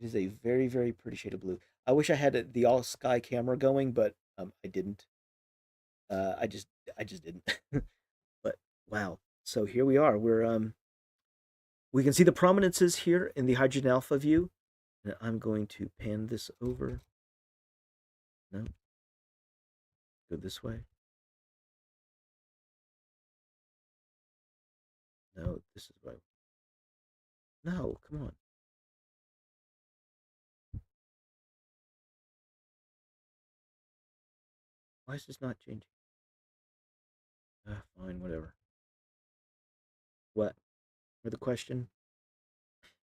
It is a very pretty shade of blue. I wish I had the all sky camera going, but I didn't. I just didn't. But wow. So here we are. We can see the prominences here in the hydrogen alpha view. And I'm going to pan this over. No, go this way. No, this is right. No, come on. Why is this not changing? Fine, whatever. What? For the question?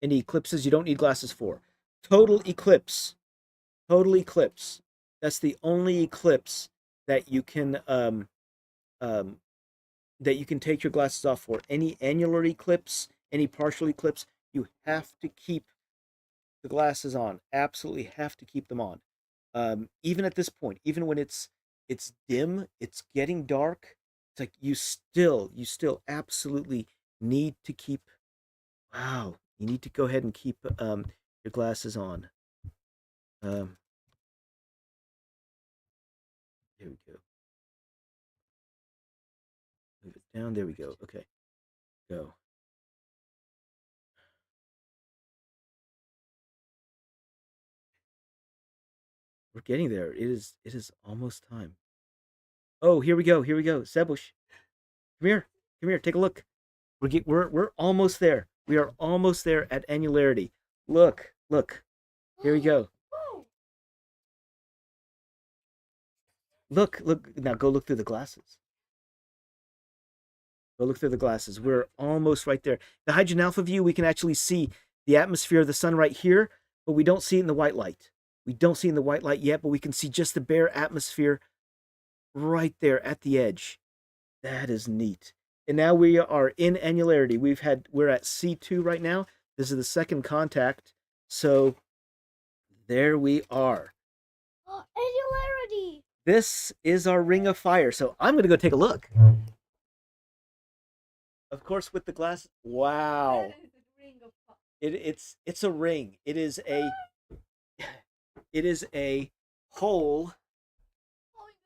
Any eclipses you don't need glasses for? Total eclipse. Total eclipse. That's the only eclipse that you can take your glasses off for. Any annular eclipse, any partial eclipse, you have to keep the glasses on. Absolutely have to keep them on. Even at this point, even when it's dim, it's getting dark. It's like you still absolutely need to keep. Wow, you need to go ahead and keep your glasses on. There we go. Move it down. There we go. Okay, go. We're getting there. It is almost time. Oh, here we go. Here we go. Sebush, come here. Come here. Take a look. We're almost there. We are almost there at annularity. Look. Here we go. Look. Now go look through the glasses. Go look through the glasses. We're almost right there. The hydrogen alpha view, we can actually see the atmosphere of the sun right here, but we don't see it in the white light. We don't see it in the white light yet, but we can see just the bare atmosphere right there at the edge. That is neat. And now we are in annularity. We're at C2 right now. This is the second contact. So there we are. Oh, annularity. This is our ring of fire. So I'm going to go take a look. Of course, with the glass. Wow. It's a ring. It is a hole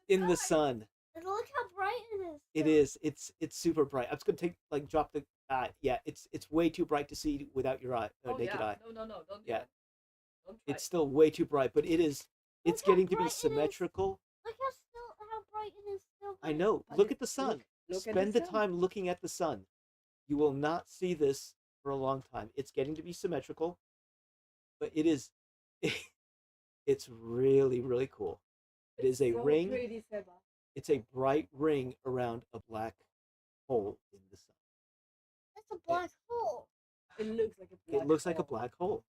in the sun. And look how bright it is. It is. It's super bright. I'm just gonna drop the. Yeah. It's way too bright to see without your eye, naked eye. No, don't. Yeah. Don't try. It's still way too bright, but it is. It's Look how getting to be bright it is. symmetrical. Look how bright it is. Still I know. Look at the sun. Look at Spend the the sun. time looking at the sun. You will not see this for a long time. It's getting to be symmetrical, but it is. It's really, really cool. It is a So ring. pretty, Seba. It's a bright ring around a black hole in the sun. It's a black hole. It looks like a black It looks like a hole. black hole.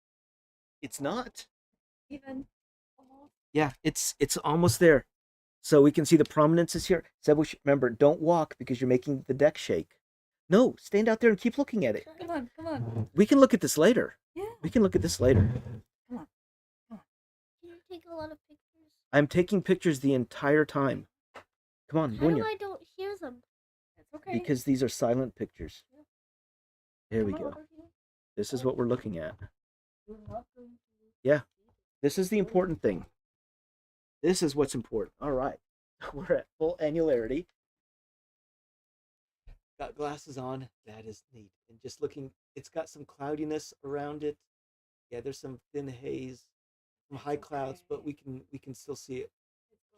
It's not. Even almost. Yeah, it's almost there. So we can see the prominences here. Sebush, remember, don't walk because you're making the deck shake. No, stand out there and keep looking at it. Come on. We can look at this later. Yeah. We can look at this later. Come on. Can you take a lot of pictures? I'm taking pictures the entire time. Come on, How do Bunya. I don't hear them? It's okay. Because these are silent pictures. There we Come go. over here. This is what we're looking at. You're not going to. Yeah. This is the important thing. This is what's important. All right. We're at full annularity. Got glasses on. That is neat. And just looking, it's got some cloudiness around it. Yeah, there's some thin haze, some high clouds, but we can still see it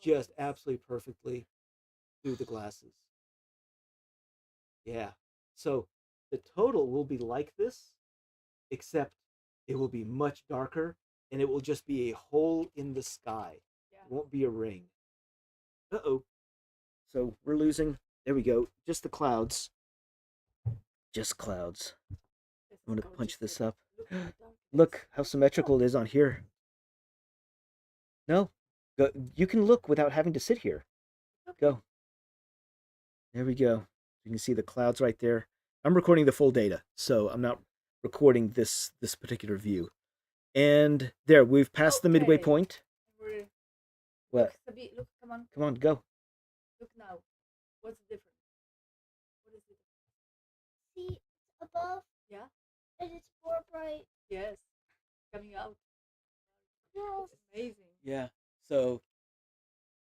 just absolutely perfectly through the glasses. Yeah. So the total will be like this, except it will be much darker and it will just be a hole in the sky. Yeah. It won't be a ring. Uh-oh. So we're losing. There we go. Just the clouds. Just clouds. I'm going to punch this up. Look how symmetrical it is on here. No. Go. You can look without having to sit here. Go. There we go. You can see the clouds right there. I'm recording the full data, so I'm not recording this particular view. And there, we've passed the midway Okay. point. What? Look, come on. Come on, go. Look now. What's the difference? What is it? See, it's above. Yeah. And it's more bright. Yes. Coming out. Yes. It's amazing. Yeah. So,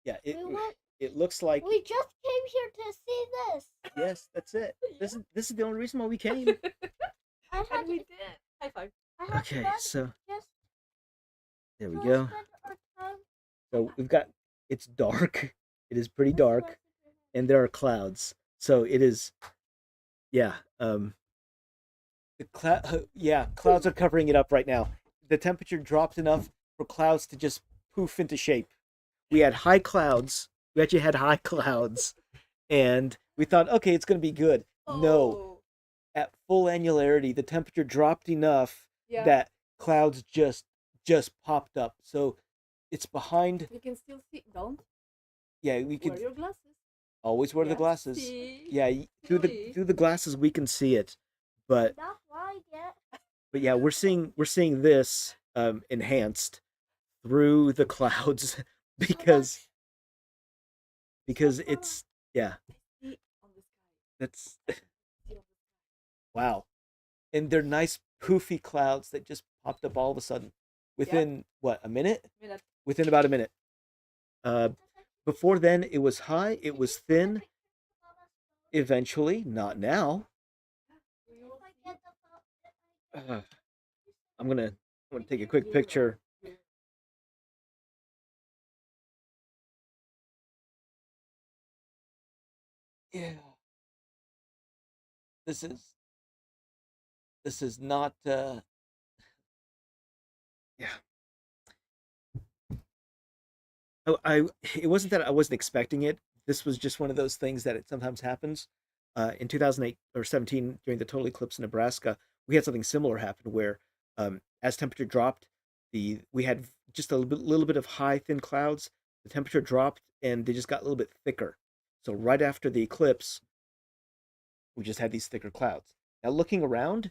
yeah, it looks like We just came here to see this. yes, that's it. This is the only reason why we came. I had And we to, did. High five. I had Okay, to so just there we to go. spend our time. So we've got it's dark. It is pretty dark, and there are clouds. So it is, yeah. Clouds are covering it up right now. The temperature dropped enough for clouds to just poof into shape. We had high clouds We actually had high clouds, and we thought, okay, it's going to be good. No, Oh, at full annularity, the temperature dropped enough yeah. that clouds just popped up. So it's behind. You can still see. Don't Yeah, we wear could your glasses. always wear the Yes. glasses. See. Yeah, See. through the glasses we can see it, but Not white yet. yeah, we're seeing this enhanced through the clouds because it's yeah, See on the sky. that's See on the wow. And they're nice poofy clouds that just popped up all of a sudden within what, a minute? minute. Within about a minute. Uh Before then it was high, it was thin, eventually, not now. We will Uh, I'm gonna take a quick picture. Yeah. This is not yeah. I it wasn't that I wasn't expecting it. This was just one of those things that it sometimes happens. In 2008 or 17, during the total eclipse in Nebraska, we had something similar happen where, as temperature dropped, the we had just a little bit of high thin clouds. The temperature dropped and they just got a little bit thicker. So right after the eclipse, we just had these thicker clouds. Now looking around,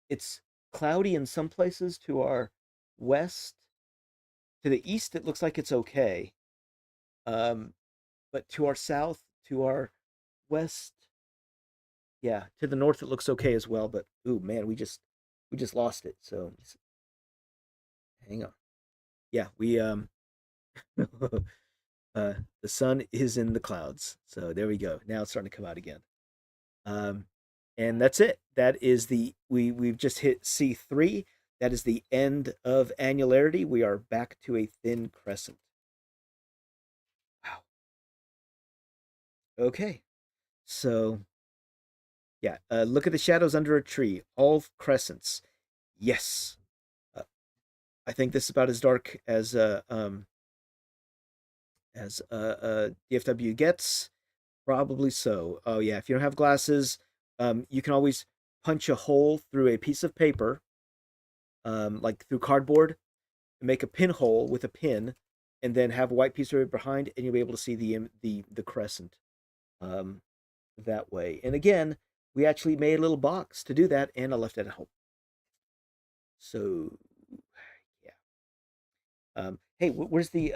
it's cloudy in some places to our west. To the east, it looks like it's okay. Um, but to our south, to our west, yeah, to the north, it looks okay as well. But ooh, man, we just lost it. So hang on. Yeah, we the sun is in the clouds. So there we go. Now it's starting to come out again. Um, and that's it. That is the we've just hit C3. That is the end of annularity. We are back to a thin crescent. Wow. Okay. So yeah, look at the shadows under a tree. All crescents. Yes. Uh, I think this is about as dark as DFW gets. Probably so. Oh yeah, if you don't have glasses, you can always punch a hole through a piece of paper, like through cardboard, and make a pinhole with a pin, and then have a white piece of paper behind, and you'll be able to see the crescent um, that way. And again, we actually made a little box to do that, and I left it at home. So yeah. Hey, where's the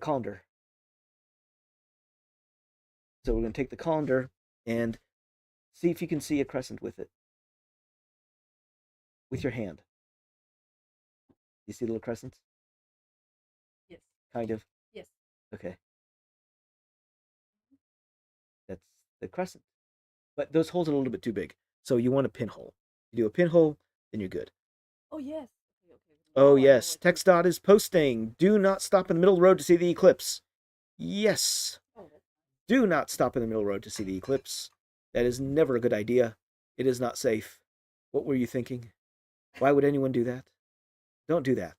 colander? So we're gonna take the colander and see if you can see a crescent with it with your hand. You see little crescents? Yes. Kind of. Yes. Okay, that's the crescent. But those holes are a little bit too big, so you want a pinhole. You do a pinhole, then you're good. Oh yes. Okay. Okay. Oh Now I know yes, what you. TextDot is posting. Do not stop in the middle of the road to see the eclipse. Yes, Oh, that's do not stop in the middle of the road to see the eclipse. That is never a good idea. It is not safe. What were you thinking? Why would anyone do that? Don't do that.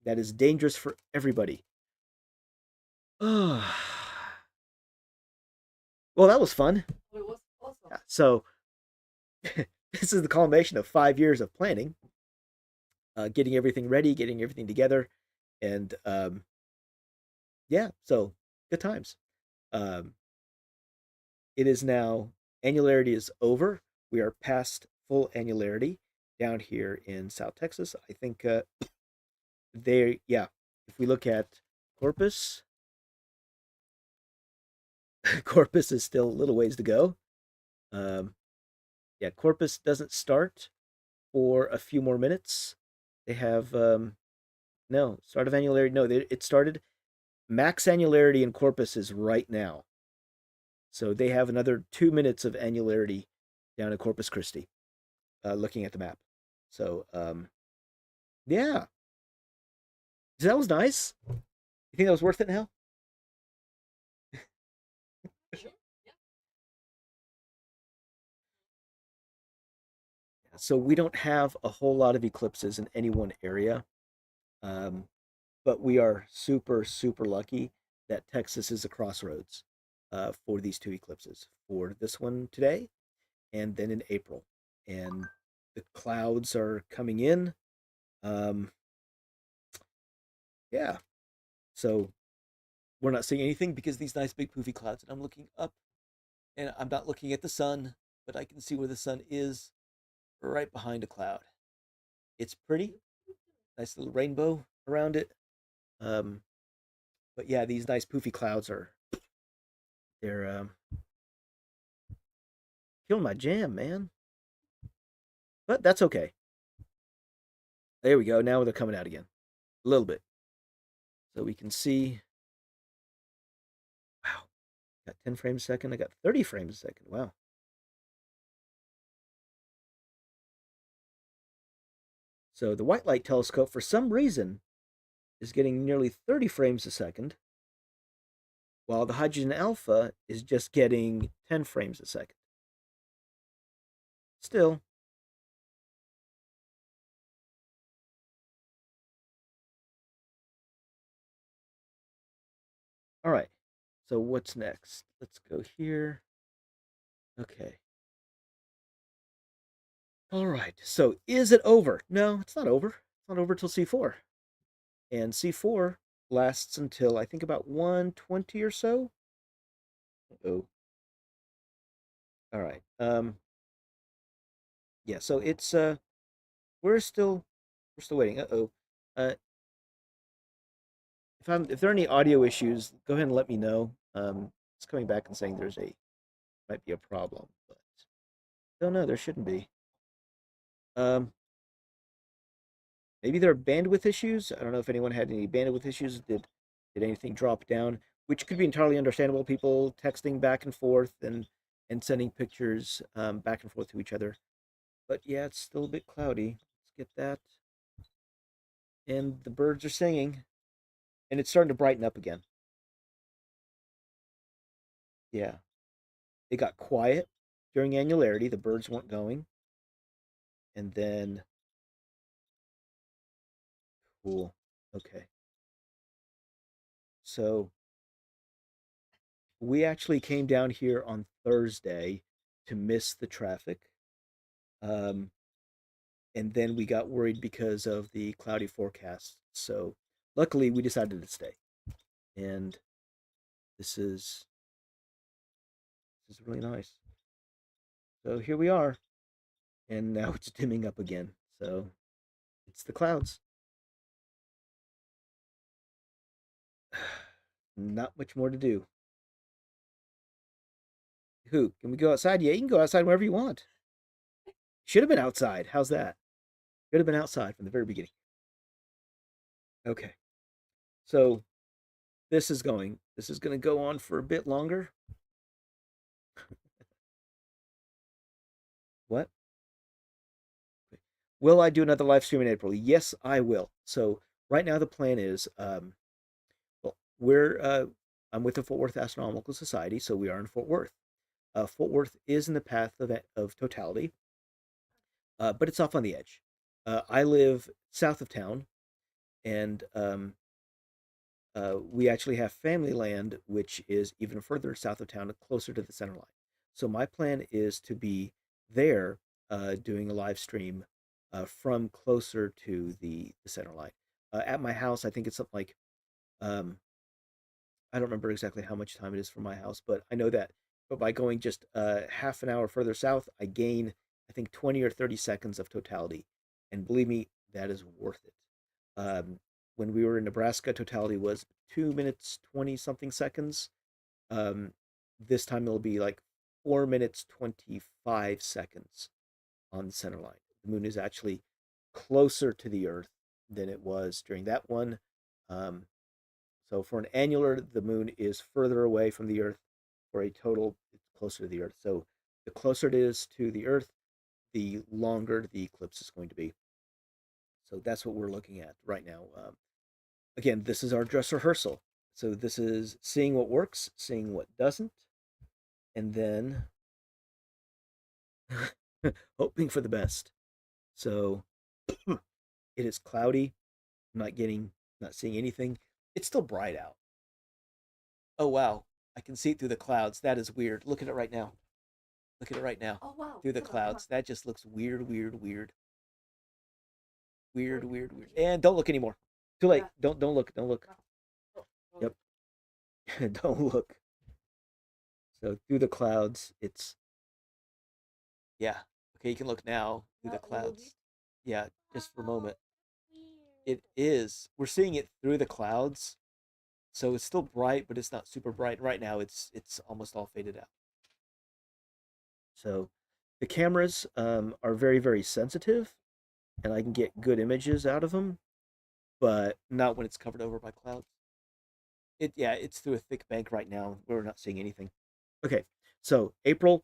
That is dangerous for everybody. well, that was fun. oh, it was awesome. So, this is the culmination of 5 years of planning, getting everything ready, getting everything together, and yeah, so good times. Um, it is now annularity is over. We are past full annularity down here in South Texas. I think they yeah. If we look at Corpus, Corpus is still a little ways to go. Um, yeah, Corpus doesn't start for a few more minutes. They have no start of annularity. No, it started. Max annularity in Corpus is right now, so they have another 2 minutes of annularity down in Corpus Christi. Looking at the map, so yeah, so that was nice. You think that was worth it now? Sure. Yeah. So we don't have a whole lot of eclipses in any one area, um, but we are super lucky. that Texas is a crossroads for these two eclipses, for this one today and then in April. And the clouds are coming in. Um, yeah. So we're not seeing anything because these nice big poofy clouds. And I'm looking up and I'm not looking at the sun, but I can see where the sun is right behind a cloud. It's pretty. Nice little rainbow around it. Um, but yeah, these nice poofy clouds are they're killing my jam, man. But that's okay. There we go. Now they're coming out again. A little bit. So we can see. Wow. Got 10 frames a second. I got 30 frames a second. Wow. So the white light telescope, for some reason, is getting nearly 30 frames a second, while the hydrogen alpha is just getting 10 frames a second. Still, all right. So what's next? Let's go here. Okay. All right. So is it over? No, it's not over. It's not over till C4. And C4 lasts until I think about 120 or so. Oh. All right. Yeah, so it's we're still waiting. Uh-oh. Uh if there are any audio issues, go ahead and let me know. It's coming back and saying there's a might be a problem, but don't know, there shouldn't be. Um Maybe there are bandwidth issues. I don't know if anyone had any bandwidth issues. Did anything drop down? Which could be entirely understandable. People texting back and forth and sending pictures back and forth to each other. But yeah, it's still a bit cloudy. Let's get that. And the birds are singing, and it's starting to brighten up again. Yeah, it got quiet during annularity. The birds weren't going, and then cool. Okay, so we actually came down here on Thursday to miss the traffic. Um, and then we got worried because of the cloudy forecast. So luckily we decided to stay. And this is really nice. So here we are. And now it's dimming up again. So it's the clouds. Not much more to do. Who? Can we go outside? Yeah, you can go outside wherever you want. Should have been outside. How's that? Should have been outside from the very beginning. Okay. So this is going to go on for a bit longer. What? Will I do another live stream in April? Yes, I will. So right now the plan is, well, I'm with the Fort Worth Astronomical Society, so we are in Fort Worth. Fort Worth is in the path of totality, but it's off on the edge. I live south of town, and we actually have family land, which is even further south of town, closer to the center line. So my plan is to be there doing a live stream from closer to the center line. At my house, I think it's something like um, I don't remember exactly how much time it is from my house, but I know that. But by going just half an hour further south, I gain I think 20 or 30 seconds of totality, and believe me, that is worth it. Um, when we were in Nebraska, totality was 2 minutes 20 something seconds. Um, this time it'll be like 4 minutes 25 seconds on the center line. The moon is actually closer to the Earth than it was during that one. Um, so for an annular, the moon is further away from the Earth. For a total, it's closer to the Earth. So the closer it is to the Earth, the longer the eclipse is going to be. So that's what we're looking at right now. Again, this is our dress rehearsal. So this is seeing what works, seeing what doesn't, and then hoping for the best. So it is cloudy. I'm not seeing anything. It's still bright out. Oh wow, I can see it through the clouds. That is weird. Look at it right now. Look at it right now. Oh wow. Through the Hold on, hold on. clouds. That just looks weird, weird, weird, weird, Wait, weird, weird. just And don't look anymore. Too late. yeah. Don't look. Don't look. Wow. Oh, oh, Yep. Don't look. So through the clouds, it's yeah. Okay, you can look now through the a little bit. clouds. Yeah, just for a Oh, moment. weird. It is. We're seeing it through the clouds, so it's still bright, but it's not super bright. Right now, it's almost all faded out. So the cameras are very very sensitive, and I can get good images out of them, but not when it's covered over by clouds. It yeah, it's through a thick bank right now. We're not seeing anything. Okay, so April,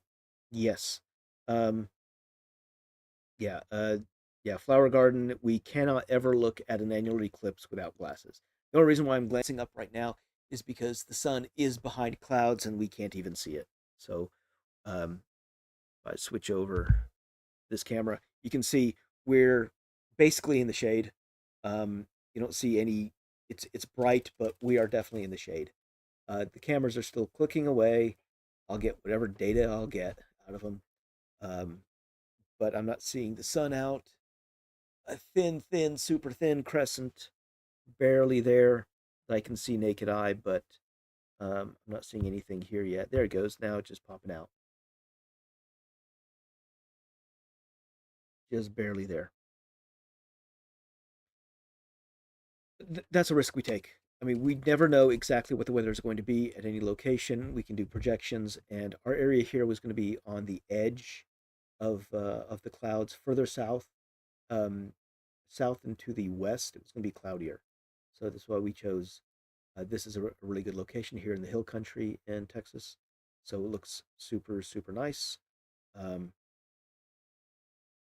yes, um, yeah, yeah, flower garden. We cannot ever look at an annular eclipse without glasses. The only reason why I'm glancing up right now is because the sun is behind clouds and we can't even see it. So, um, if I switch over this camera, you can see we're basically in the shade. You don't see any. It's bright, but we are definitely in the shade. The cameras are still clicking away. I'll get whatever data I'll get out of them, um, but I'm not seeing the sun out. A thin, super thin crescent, barely there that I can see naked eye, but I'm not seeing anything here yet. There it goes. Now it's just popping out, just barely there. That's a risk we take. I mean, we never know exactly what the weather is going to be at any location. We can do projections, and our area here was going to be on the edge of the clouds, further south, um, south and to the west. It was going to be cloudier, so that's why we chose. This is a really good location here in the hill country in Texas, so it looks super super nice. Um,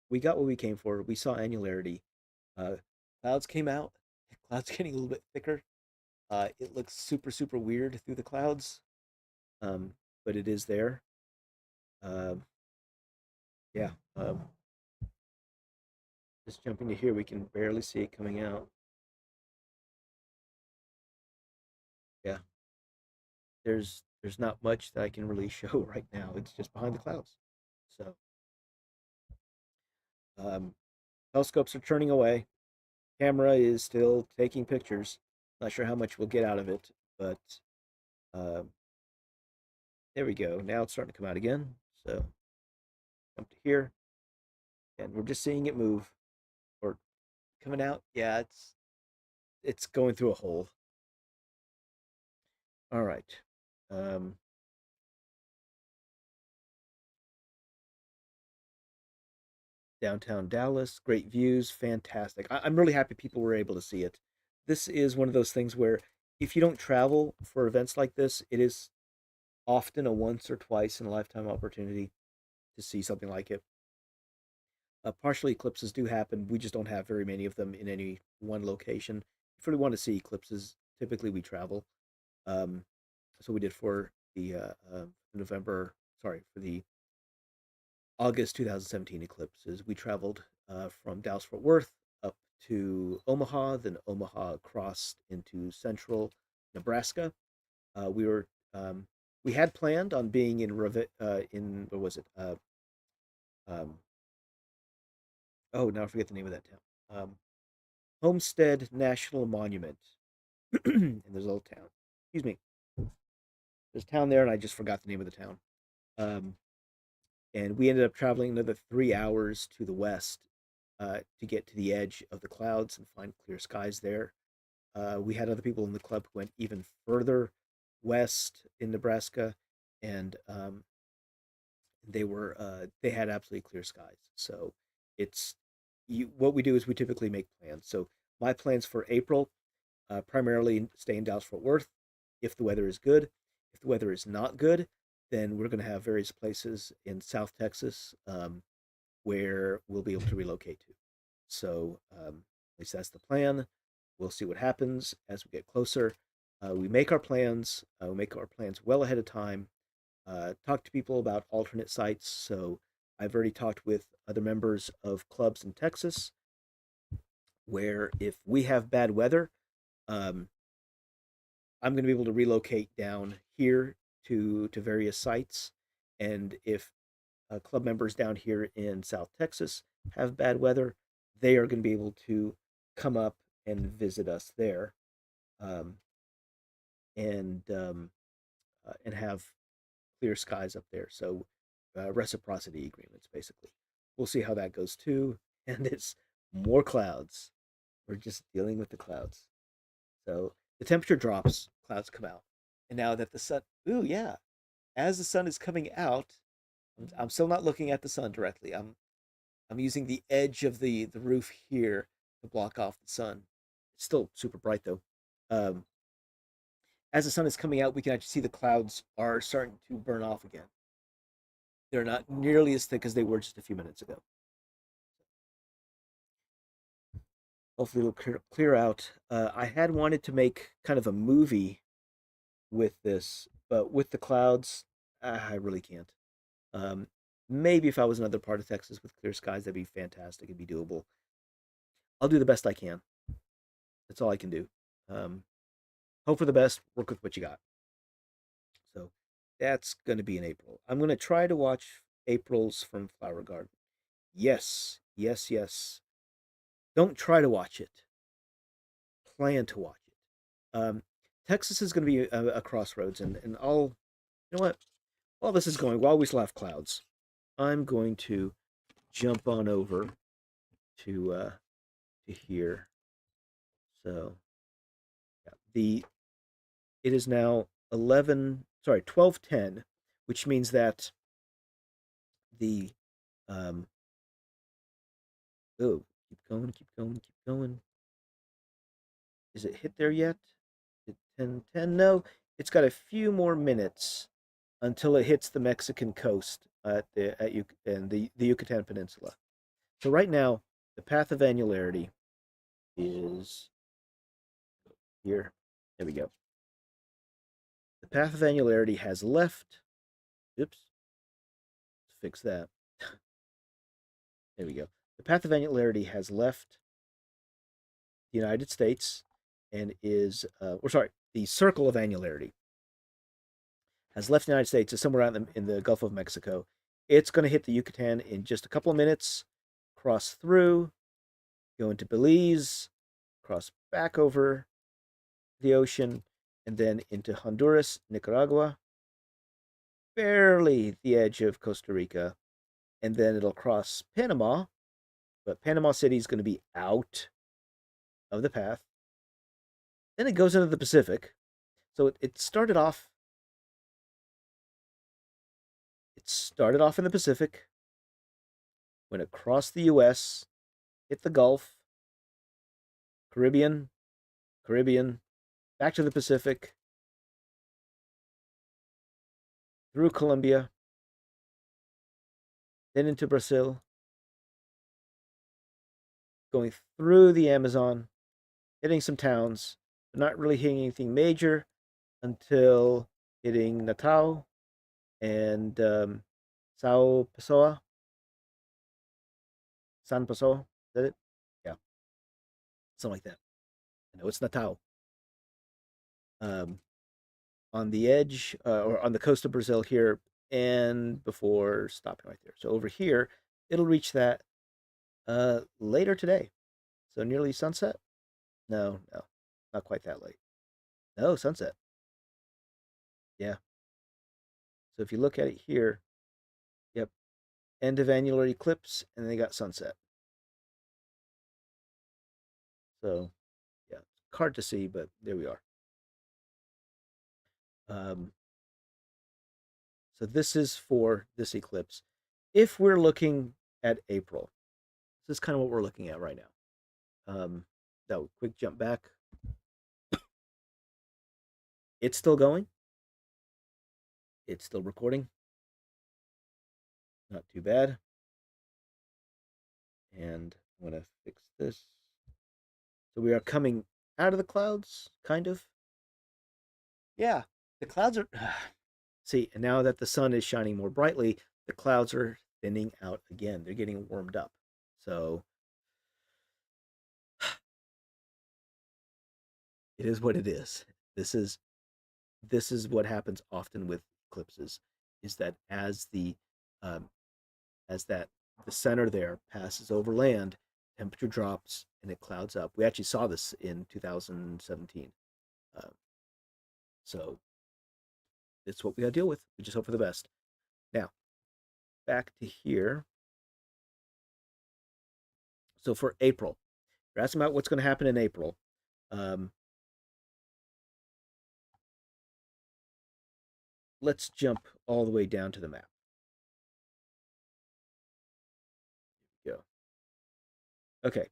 we got what we came for. We saw annularity. Uh, Clouds came out. Clouds getting a little bit thicker. It looks super, super weird through the clouds, um, but it is there. Um, yeah. Just jumping to here, we can barely see it coming out. Yeah. There's not much that I can really show right now. It's just behind the clouds. So um, telescopes are turning away. Camera is still taking pictures. Not sure how much we'll get out of it, but um, there we go. Now it's starting to come out again. So jump to here, and we're just seeing it move or coming out. Yeah, it's going through a hole. All right. Um, Downtown Dallas, great views, fantastic. I'm really happy people were able to see it. This is one of those things where if you don't travel for events like this, it is often a once or twice in a lifetime opportunity to see something like it. Partial eclipses do happen. We just don't have very many of them in any one location. If we really want to see eclipses, typically we travel. Um, so we did for the November, sorry, for the August 2017 eclipses. We traveled from Dallas Fort Worth up to Omaha, then Omaha crossed into central Nebraska. We were we had planned on being in what was it? Um, oh, now I forget the name of that town. Homestead National Monument, and there's a little town. Excuse me. There's a town there, and I just forgot the name of the town. Um, and we ended up traveling another 3 hours to the west to get to the edge of the clouds and find clear skies there. We had other people in the club who went even further west in Nebraska, and they had absolutely clear skies. So it's what we do is we typically make plans. So my plans for April primarily stay in Dallas Fort Worth if the weather is good. If the weather is not good, then we're going to have various places in South Texas where we'll be able to relocate to. So at least that's the plan. We'll see what happens as we get closer. We make our plans. We make our plans well ahead of time. Talk to people about alternate sites. So I've already talked with other members of clubs in Texas where if we have bad weather, um, I'm going to be able to relocate down here to various sites, and if club members down here in South Texas have bad weather, they are going to be able to come up and visit us there, um, and have clear skies up there. So reciprocity agreements, basically. We'll see how that goes too. And it's more clouds. We're just dealing with the clouds. So the temperature drops, clouds come out. And now that the sun, ooh, yeah, as the sun is coming out, I'm still not looking at the sun directly. I'm using the edge of the roof here to block off the sun. It's still super bright though. Um, as the sun is coming out, we can actually see the clouds are starting to burn off again. They're not nearly as thick as they were just a few minutes ago. Hopefully, it'll clear out. I had wanted to make kind of a movie with this, but with the clouds, I really can't. Um, Maybe if I was in another part of Texas with clear skies, that'd be fantastic. It'd be doable. I'll do the best I can. That's all I can do. Um, Hope for the best. Work with what you got. So that's going to be in April. I'm going to try to watch April's from Flower Garden. Yes, yes, yes. Don't try to watch it. Plan to watch it. Texas is going to be a crossroads, and you know what? While this is going, while we still have clouds, I'm going to jump on over to here. So yeah, it is now 12:10, which means that the um oh, keep going, keep going, keep going. Is it hit there yet? 10:10? No, it's got a few more minutes until it hits the Mexican coast and the Yucatan Peninsula. So right now, the path of annularity is here. There we go. The path of annularity has left. Oops. Let's fix that. There we go. The path of annularity has left the United States and is, or sorry, the circle of annularity has left the United States, is somewhere out in the Gulf of Mexico. It's going to hit the Yucatan in just a couple of minutes, cross through, go into Belize, cross back over the ocean, and then into Honduras, Nicaragua, barely the edge of Costa Rica, and then it'll cross Panama, but Panama City is going to be out of the path. Then it goes into the Pacific. So it started off. It started off in the Pacific, went across the U.S., hit the Gulf, Caribbean, back to the Pacific, through Colombia, then into Brazil, going through the Amazon, hitting some towns, but not really hitting anything major until hitting Natal and Sao Pessoa, San Pessoa. Is that it? Yeah, something like that. I know it's Natal. Um, on the edge or on the coast of Brazil here, and before stopping right there. So over here, it'll reach that later today. So nearly sunset? No, no, not quite that late. No, sunset. Yeah. So if you look at it here, yep, end of annular eclipse, and then they got sunset. So yeah, hard to see, but there we are. Um, so this is for this eclipse. If we're looking at April, this is kind of what we're looking at right now. That quick jump back. It's still going. It's still recording. Not too bad. And I'm going to fix this. So we are coming out of the clouds, kind of. Yeah, the clouds are. See, and now that the sun is shining more brightly, the clouds are thinning out again. They're getting warmed up. So it is what it is. This is this is what happens often with eclipses, is that um, as that the center there passes over land, temperature drops and it clouds up. We actually saw this in 2017. Uh, so it's what we got to deal with. We just hope for the best. Now, back to here. So for April, you're asking about what's going to happen in April. Um, let's jump all the way down to the map. Go. Okay,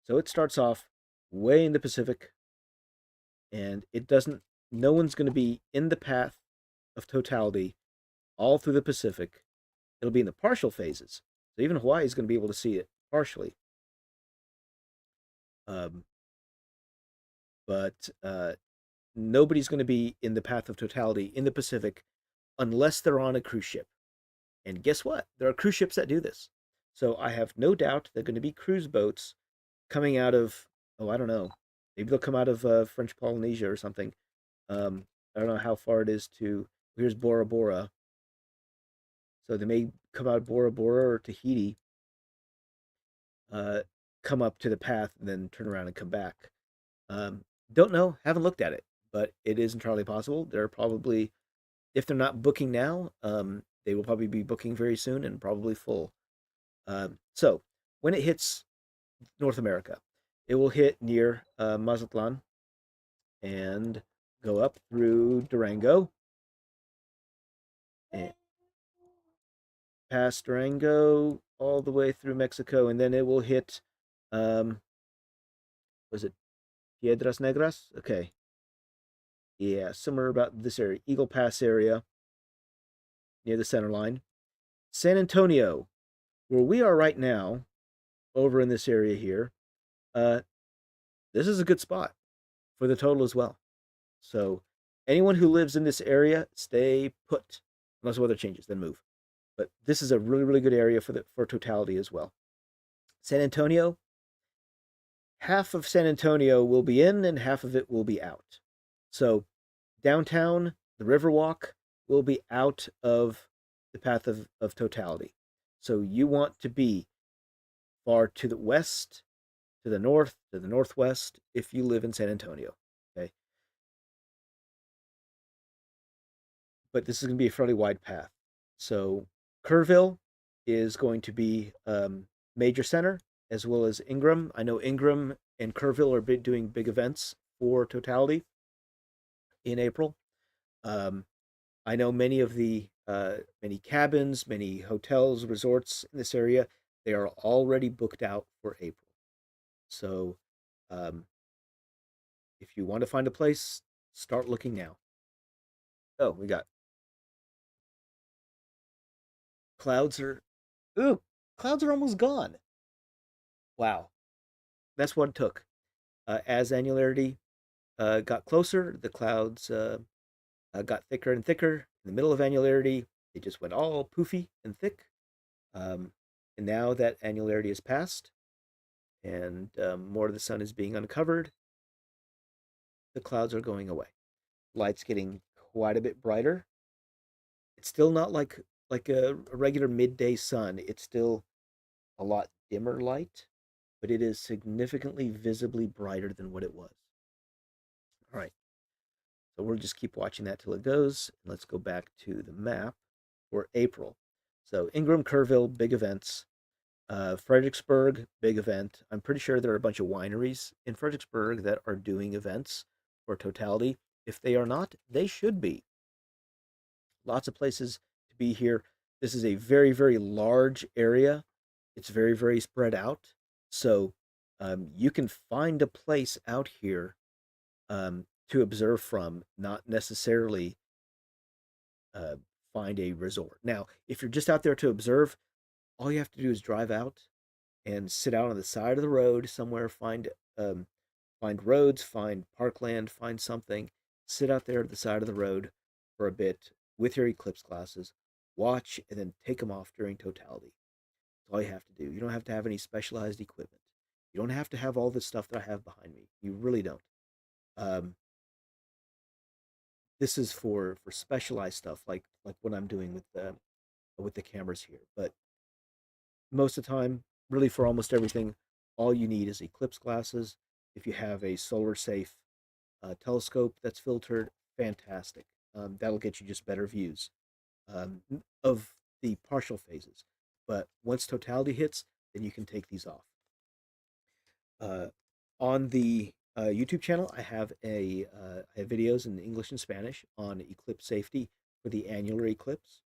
so it starts off way in the Pacific, and it doesn't. No one's going to be in the path of totality all through the Pacific. It'll be in the partial phases. So even Hawaii is going to be able to see it partially. Um, but nobody's going to be in the path of totality in the Pacific unless they're on a cruise ship. And guess what? There are cruise ships that do this. So I have no doubt there are going to be cruise boats coming out of, oh, I don't know. Maybe they'll come out of French Polynesia or something. I don't know how far it is to, here's Bora Bora. So they may come out of Bora Bora or Tahiti, uh, come up to the path and then turn around and come back. Don't know, haven't looked at it, but it is entirely possible. They're probably, if they're not booking now, they will probably be booking very soon and probably full. So when it hits North America, it will hit near Mazatlan and go up through Durango and past Durango all the way through Mexico, and then it will hit, um, was it Piedras Negras? Okay, yeah, somewhere about this area, Eagle Pass area near the center line. San Antonio, where we are right now, over in this area here, uh, this is a good spot for the total as well. So anyone who lives in this area, stay put. Unless weather changes, then move. But this is a really, really good area for totality as well. San Antonio, half of San Antonio will be in and half of it will be out. So downtown, the Riverwalk will be out of the path of totality. So you want to be far to the west, to the north, to the northwest if you live in San Antonio. Okay. But this is going to be a fairly wide path. So Kerrville is going to be major center as well as Ingram. I know Ingram and Kerrville are doing big events for totality in April. Um, I know many of the many cabins, many hotels, resorts in this area, they are already booked out for April. So um, if you want to find a place, start looking now. Oh, we got clouds are ooh, clouds are almost gone. Wow, that's what it took. As annularity got closer, the clouds got thicker and thicker. In the middle of annularity, they just went all poofy and thick. Um, and now that annularity is passed and more of the sun is being uncovered, the clouds are going away. Light's getting quite a bit brighter. It's still not like a regular midday sun. It's still a lot dimmer light, but it is significantly visibly brighter than what it was. All right, so we'll just keep watching that till it goes. Let's go back to the map for April. So Ingram, Kerrville, big events. Fredericksburg, big event. I'm pretty sure there are a bunch of wineries in Fredericksburg that are doing events for totality. If they are not, they should be. Lots of places to be here. This is a very, very large area. It's very, very spread out. So you can find a place out here to observe from, not necessarily uh, find a resort. Now, if you're just out there to observe, all you have to do is drive out and sit out on the side of the road somewhere, um, find roads, find parkland, find something, sit out there at the side of the road for a bit with your eclipse glasses, watch, and then take them off during totality. That's all you have to do. You don't have to have any specialized equipment. You don't have to have all the stuff that I have behind me. You really don't. Um, this is for specialized stuff like what I'm doing with the cameras here. But most of the time, really for almost everything, all you need is eclipse glasses. If you have a solar safe telescope that's filtered, fantastic. That'll get you just better views of the partial phases. But once totality hits, then you can take these off. Uh, on the YouTube channel, I have videos in English and Spanish on eclipse safety for the annular eclipse.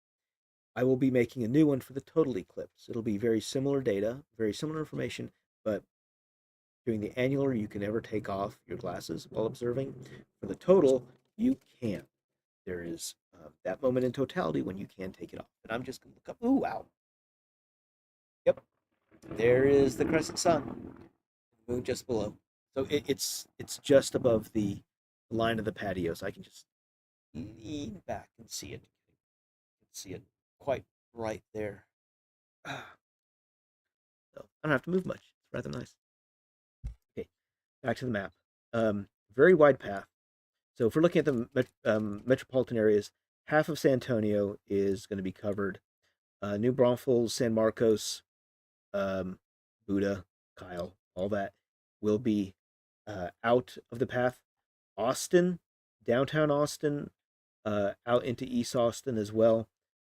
I will be making a new one for the total eclipse. It'll be very similar data, very similar information, but during the annular, you can never take off your glasses while observing. For the total, you can. There is that moment in totality when you can take it off. And I'm just going to look up. Ooh, wow. Yep. There is the crescent sun. Moon just below. So it's just above the line of the patio. So I can just lean back and see it. See it quite right there. So I don't have to move much. It's rather nice. Okay, back to the map. Very wide path. So if we're looking at the metropolitan areas, half of San Antonio is going to be covered. New Braunfels, San Marcos, um, Buda, Kyle, all that will be out of the path. Austin, downtown Austin, out into East Austin as well,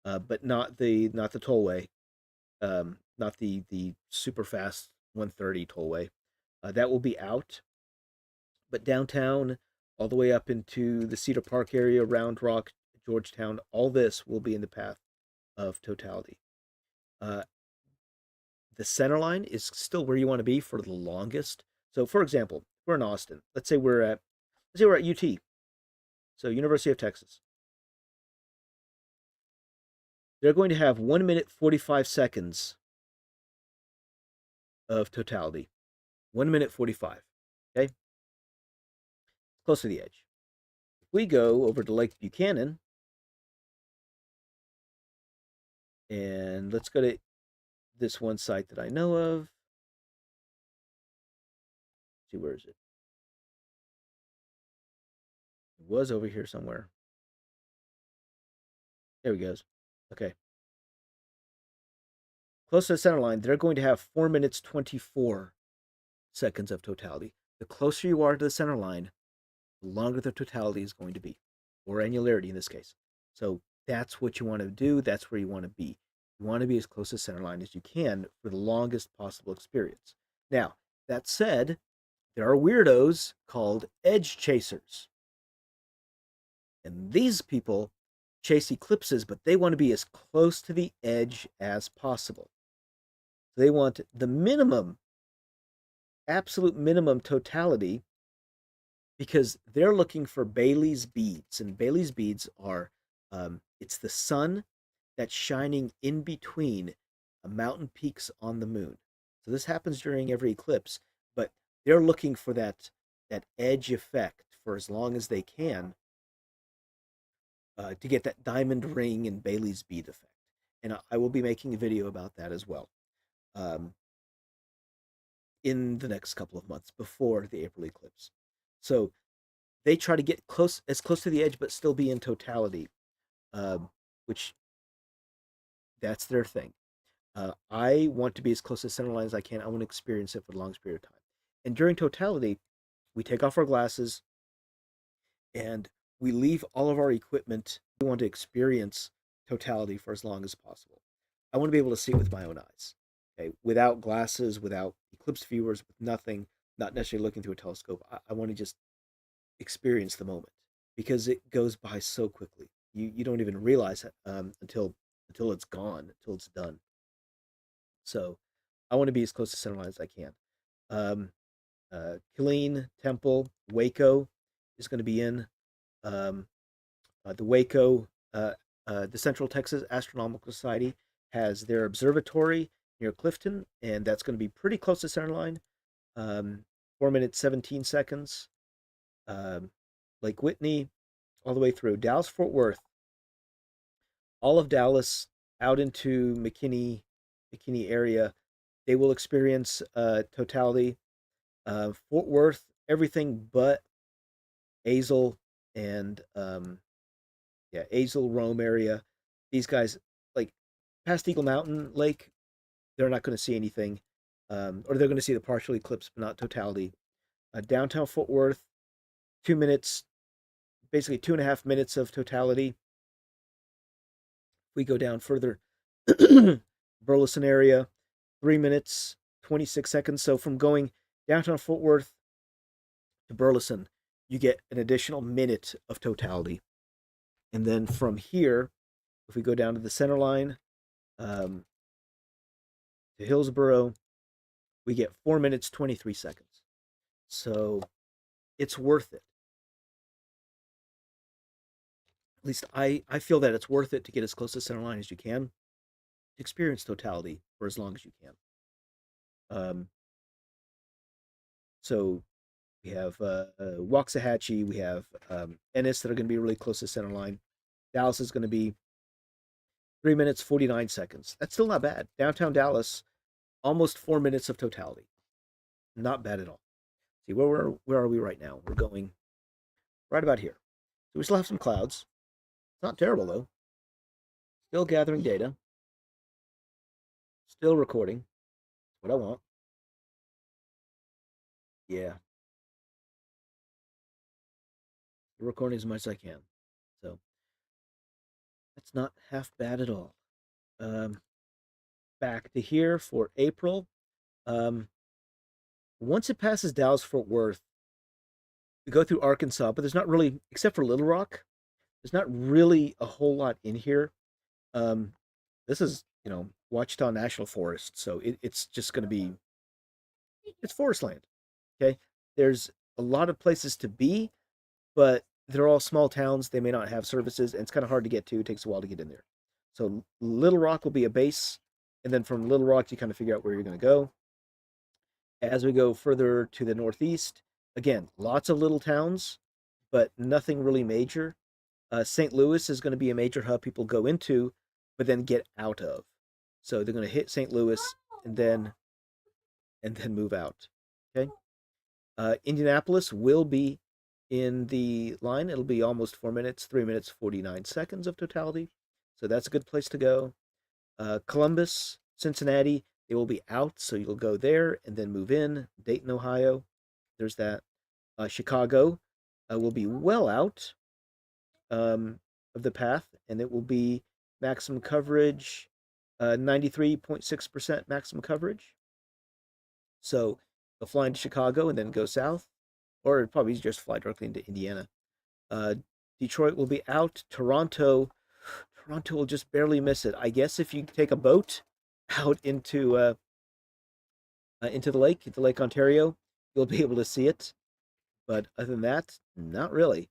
but not the tollway, not the super fast 130 tollway. That will be out, but downtown, all the way up into the Cedar Park area, Round Rock, Georgetown, all this will be in the path of totality. Uh, the center line is still where you want to be for the longest. So, for example, we're in Austin. Let's say we're at UT, so University of Texas. They're going to have 1 minute 45 seconds of totality. 1 minute 45. Okay, close to the edge. If we go over to Lake Buchanan, and let's go to this one site that I know of. Let's see, where is it? It was over here somewhere. There he goes. Okay. Close to the center line, they're going to have 4 minutes 24 seconds of totality. The closer you are to the center line, the longer the totality is going to be, or annularity in this case. So that's what you want to do. That's where you want to be. You want to be as close to the center line as you can for the longest possible experience. Now, that said, there are weirdos called edge chasers. And these people chase eclipses, but they want to be as close to the edge as possible. They want the minimum, absolute minimum totality because they're looking for Bailey's beads. And Bailey's beads are, it's the sun that's shining in between mountain peaks on the moon. So this happens during every eclipse, but they're looking for that edge effect for as long as they can to get that diamond ring and Bailey's bead effect. And I will be making a video about that as well um, in the next couple of months before the April eclipse. So they try to get as close to the edge, but still be in totality, which that's their thing. I want to be as close to the center line as I can. I want to experience it for the longest period of time. And during totality, we take off our glasses and we leave all of our equipment. We want to experience totality for as long as possible. I want to be able to see it with my own eyes, okay, without glasses, without eclipse viewers, with nothing, not necessarily looking through a telescope. I want to just experience the moment because it goes by so quickly. You don't even realize it until it's gone, until it's done. So I want to be as close to centerline as I can. Killeen, Temple, Waco is going to be in. Um, the Waco, the Central Texas Astronomical Society has their observatory near Clifton, and that's going to be pretty close to centerline. 4 minutes 17 seconds. Lake Whitney, all the way through Dallas Fort Worth, all of Dallas out into McKinney area. They will experience totality. Fort Worth, everything but Azle and yeah, Azle, Rome area. These guys, like past Eagle Mountain Lake, they're not going to see anything, or they're going to see the partial eclipse, but not totality. Downtown Fort Worth, 2 minutes, basically 2.5 minutes of totality. We go down further, Burleson area, 3 minutes, 26 seconds. So from going downtown Fort Worth to Burleson, you get an additional minute of totality. And then from here, if we go down to the center line, to Hillsboro, we get 4 minutes, 23 seconds. So it's worth it. At least I feel that it's worth it to get as close to center line as you can to experience totality for as long as you can. Um, so we have Waxahachie, we have Ennis that are going to be really close to center line. Dallas is going to be 3 minutes, 49 seconds. That's still not bad. Downtown Dallas, almost 4 minutes of totality. Not bad at all. See, where are we right now? We're going right about here. So we still have some clouds. It's not terrible though. Still gathering data. Still recording. What I want. Yeah. Recording as much as I can. So that's not half bad at all. Um, Back to here for April. Um, Once it passes Dallas Fort Worth, we go through Arkansas, but there's not really, except for Little Rock, there's not really a whole lot in here. Um, this is, Ouachita National Forest, so it's just going to be, it's forest land. Okay, there's a lot of places to be, but they're all small towns. They may not have services, and it's kind of hard to get to. It takes a while to get in there. So Little Rock will be a base, and then from Little Rock, you kind of figure out where you're going to go. As we go further to the northeast, again, lots of little towns, but nothing really major. St. Louis is going to be a major hub people go into, but then get out of. So they're going to hit St. Louis and then move out. Okay. Indianapolis will be in the line. It'll be almost 4 minutes, 3 minutes, 49 seconds of totality. So that's a good place to go. Columbus, Cincinnati, they will be out. So you'll go there and then move in. Dayton, Ohio, there's that. Chicago will be well out of the path, and it will be maximum coverage, 93.6% maximum coverage. So they'll fly into Chicago and then go south, or it'd probably just fly directly into Indiana. Uh, Detroit will be out. Toronto will just barely miss it. I guess if you take a boat out into the Lake Ontario, you'll be able to see it. But other than that, not really.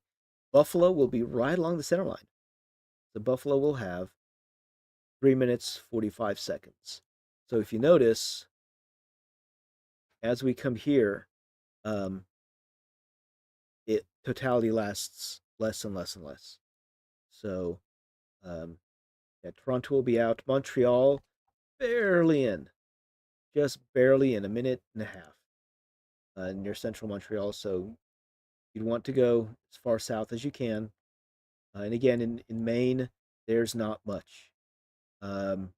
Buffalo will be right along the center line. The Buffalo will have 3 minutes 45 seconds. So if you notice, as we come here, um, it totality lasts less and less and less. So um, yeah, Toronto will be out. Montreal barely in, just barely in, a minute and a half near central Montreal. So you'd want to go as far south as you can. And again, in Maine, there's not much. Um,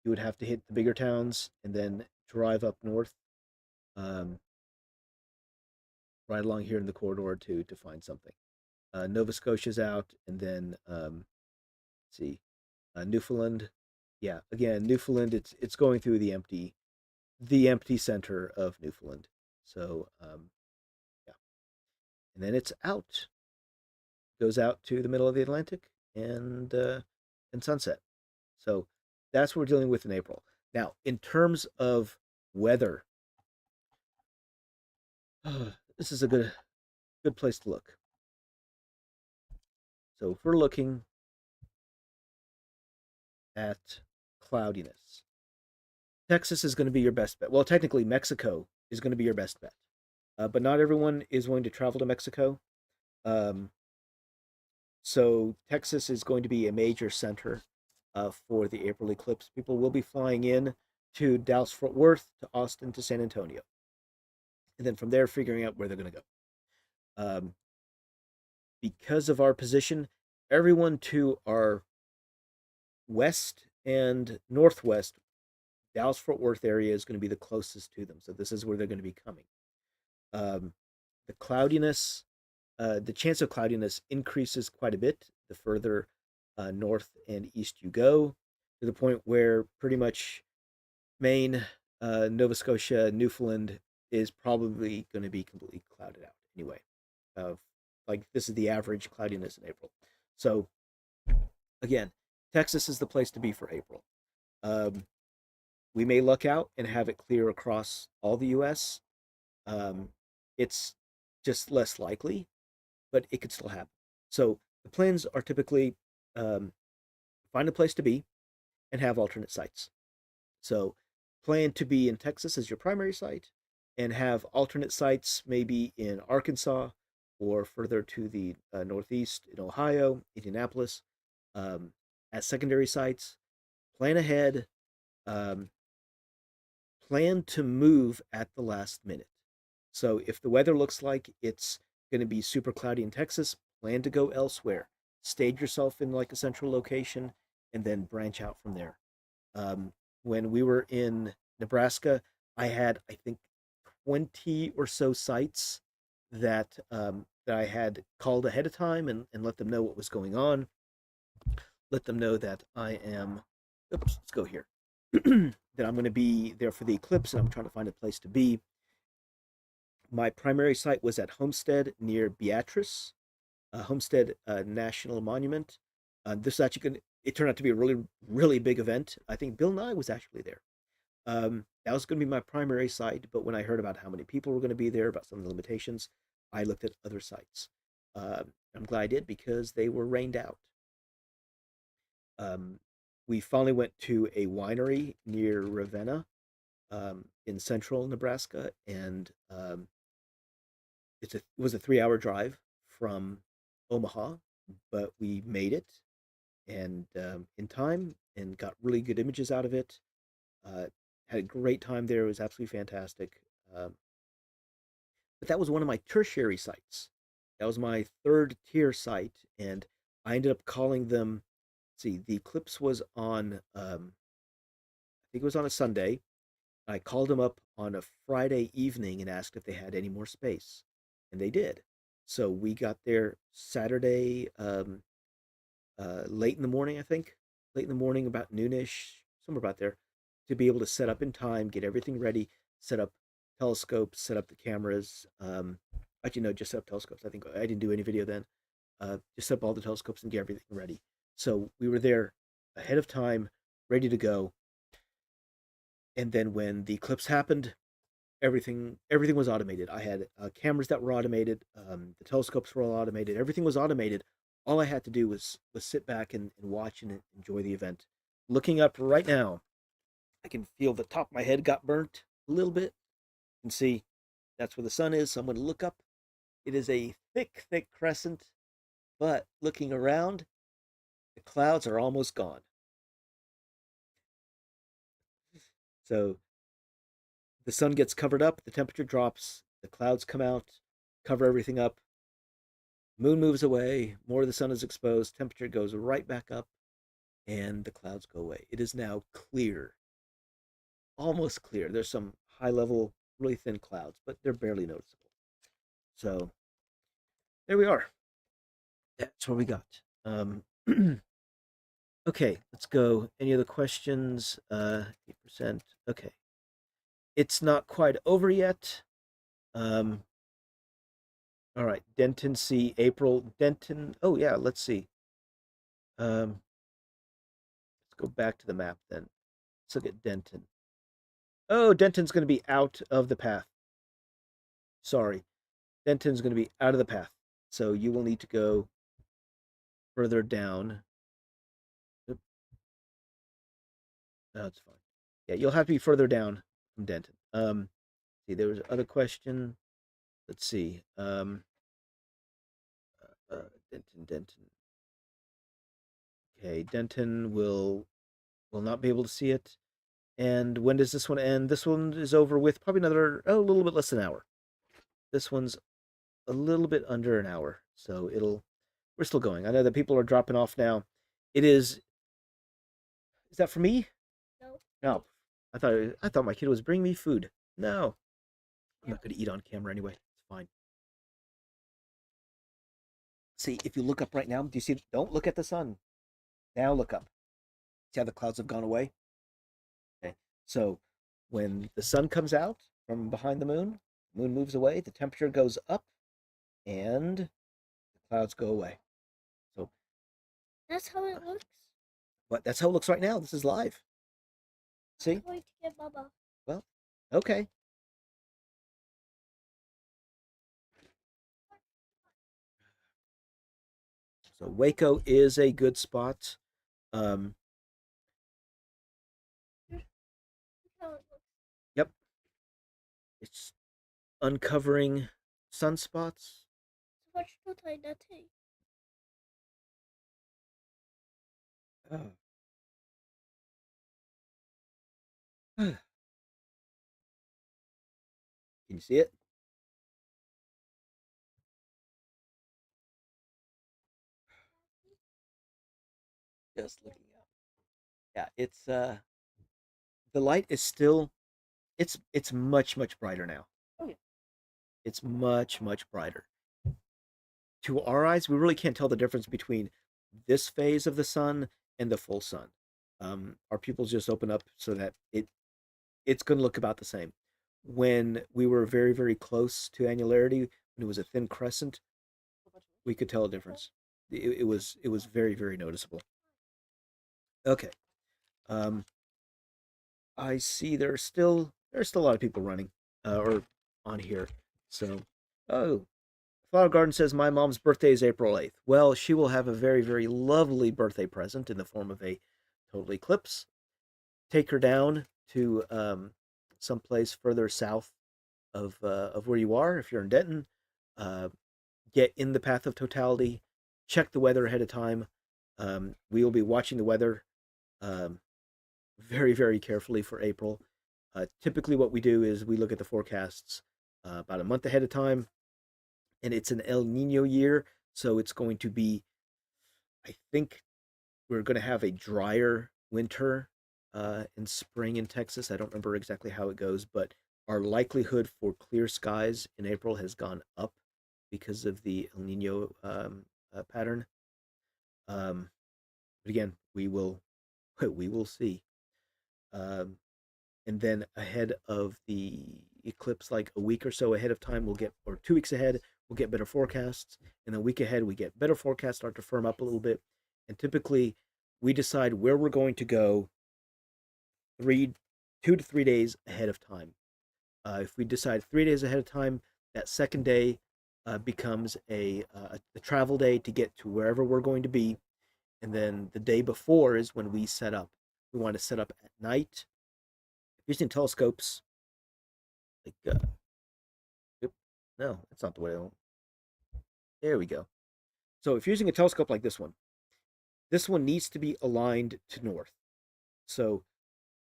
you would have to hit the bigger towns and then drive up north, um, right along here in the corridor to find something. Nova Scotia's out, and then let's see, Newfoundland. Yeah, again, Newfoundland. It's going through the empty center of Newfoundland. So yeah, and then it's out. Goes out to the middle of the Atlantic and sunset. So that's what we're dealing with in April. Now, in terms of weather, this is a good place to look. So if we're looking at cloudiness, Texas is going to be your best bet. Well, technically, Mexico is going to be your best bet, but not everyone is going to travel to Mexico. Um, so Texas is going to be a major center for the April eclipse. People will be flying in to Dallas Fort Worth, to Austin, to San Antonio, and then from there figuring out where they're going to go. Um, because of our position, everyone to our west and northwest, Dallas Fort Worth area is going to be the closest to them. So this is where they're going to be coming. Um, the cloudiness, the chance of cloudiness increases quite a bit the further north and east you go, to the point where pretty much Maine, Nova Scotia, Newfoundland is probably going to be completely clouded out anyway. Like this is the average cloudiness in April. So again, Texas is the place to be for April. Um, we may luck out and have it clear across all the U.S. Um, it's just less likely, but it could still happen. So the plans are typically um, find a place to be and have alternate sites. So plan to be in Texas as your primary site and have alternate sites maybe in Arkansas or further to the northeast in Ohio, Indianapolis, um, as secondary sites. Plan ahead. Um, Plan to move at the last minute. So if the weather looks like it's going to be super cloudy in Texas, plan to go elsewhere. Stage yourself in like a central location and then branch out from there. When we were in Nebraska, I had, I think, 20 or so sites that I had called ahead of time and let them know what was going on. Let them know that I am, oops, let's go here, that I'm going to be there for the eclipse and I'm trying to find a place to be. My primary site was at Homestead near Beatrice, Homestead National Monument. This actually it turned out to be a really, really big event. I think Bill Nye was actually there. That was going to be my primary site, but when I heard about how many people were going to be there, about some of the limitations, I looked at other sites. I'm glad I did because they were rained out. Um, we finally went to a winery near Ravenna in central Nebraska, and it was a 3 hour drive from Omaha, but we made it and in time and got really good images out of it. Uh, had a great time there. It was absolutely fantastic. But that was one of my tertiary sites. That was my third tier site, and I ended up calling them. See, the eclipse was on. I think it was on a Sunday. I called them up on a Friday evening and asked if they had any more space, and they did. So we got there Saturday, late in the morning, I think, late in the morning, about noonish, somewhere about there, to be able to set up in time, get everything ready, set up telescopes, set up the cameras. Actually, no, just set up telescopes. I think I didn't do any video then. Just set up all the telescopes and get everything ready. So we were there ahead of time, ready to go. And then when the eclipse happened, everything was automated. I had cameras that were automated. The telescopes were all automated. Everything was automated. All I had to do was sit back and watch and enjoy the event. Looking up right now, I can feel the top of my head got burnt a little bit. You can see that's where the sun is. So I'm going to look up. It is a thick, thick crescent, but looking around, the clouds are almost gone. So the sun gets covered up, the temperature drops, the clouds come out, cover everything up. Moon moves away, more of the sun is exposed, temperature goes right back up, and the clouds go away. It is now clear, almost clear. There's some high level, really thin clouds, but they're barely noticeable. So there we are. That's what we got. Okay, let's go. Any other questions? 8%. Okay. It's not quite over yet. All right, Denton C. April. Denton. Oh yeah, let's see. Let's go back to the map then. Let's look at Denton. Oh, Denton's going to be out of the path. Sorry. Denton's going to be out of the path. So you will need to go further down. Oop. No, it's fine. Yeah, you'll have to be further down from Denton. See, there was another question. Let's see. Denton. Okay, Denton will not be able to see it. And when does this one end? This one is over with probably another, a little bit less than an hour. This one's a little bit under an hour, so we're still going. I know that people are dropping off now. It is. Is that for me? No. No. I thought my kid was bringing me food. No, I'm not going to eat on camera anyway. It's fine. See, if you look up right now, do you see? Don't look at the sun. Now look up. See how the clouds have gone away? Okay. So when the sun comes out from behind the moon moves away, the temperature goes up, and the clouds go away. So, That's how it looks. but that's how it looks right now. This is live. I'm See? going to get Baba. Well, okay. So Waco is a good spot. Um, Look how it looks. yep, it's uncovering sunspots. Zobacz tutaj na tej. Oh. Can you see it? Just looking up. Yeah, it's the light is still it's much brighter now. Oh yeah. It's much brighter. To our eyes, we really can't tell the difference between this phase of the sun and the full sun. Our pupils just open up so that it's going to look about the same. When we were very close to annularity, when it was a thin crescent, we could tell a difference. It was very noticeable. Okay. Um, I see there's still a lot of people running or on here. So, oh, Flower Garden says my mom's birthday is April 8th. Well, she will have a very lovely birthday present in the form of a total eclipse. Take her down to someplace further south of where you are. If you're in Denton, uh, get in the path of totality. Check the weather ahead of time. We will be watching the weather um, very carefully for April. Typically, what we do is we look at the forecasts about a month ahead of time, and it's an El Nino year, so it's going to be. I think we're going to have a drier winter in spring in Texas. I don't remember exactly how it goes, but our likelihood for clear skies in April has gone up because of the El Nino pattern. But again, we will we will see. Um, and then ahead of the eclipse, like a week or so ahead of time, we'll get, or 2 weeks ahead, we'll get better forecasts. And a week ahead, we get better forecasts, start to firm up a little bit. And typically, we decide where we're going to go 2 to 3 days ahead of time. If we decide 3 days ahead of time, that second day becomes a travel day to get to wherever we're going to be. And then the day before is when we set up. We want to set up at night using telescopes. Like, no, that's not the way I want. There we go. So if you're using a telescope like this one needs to be aligned to north. So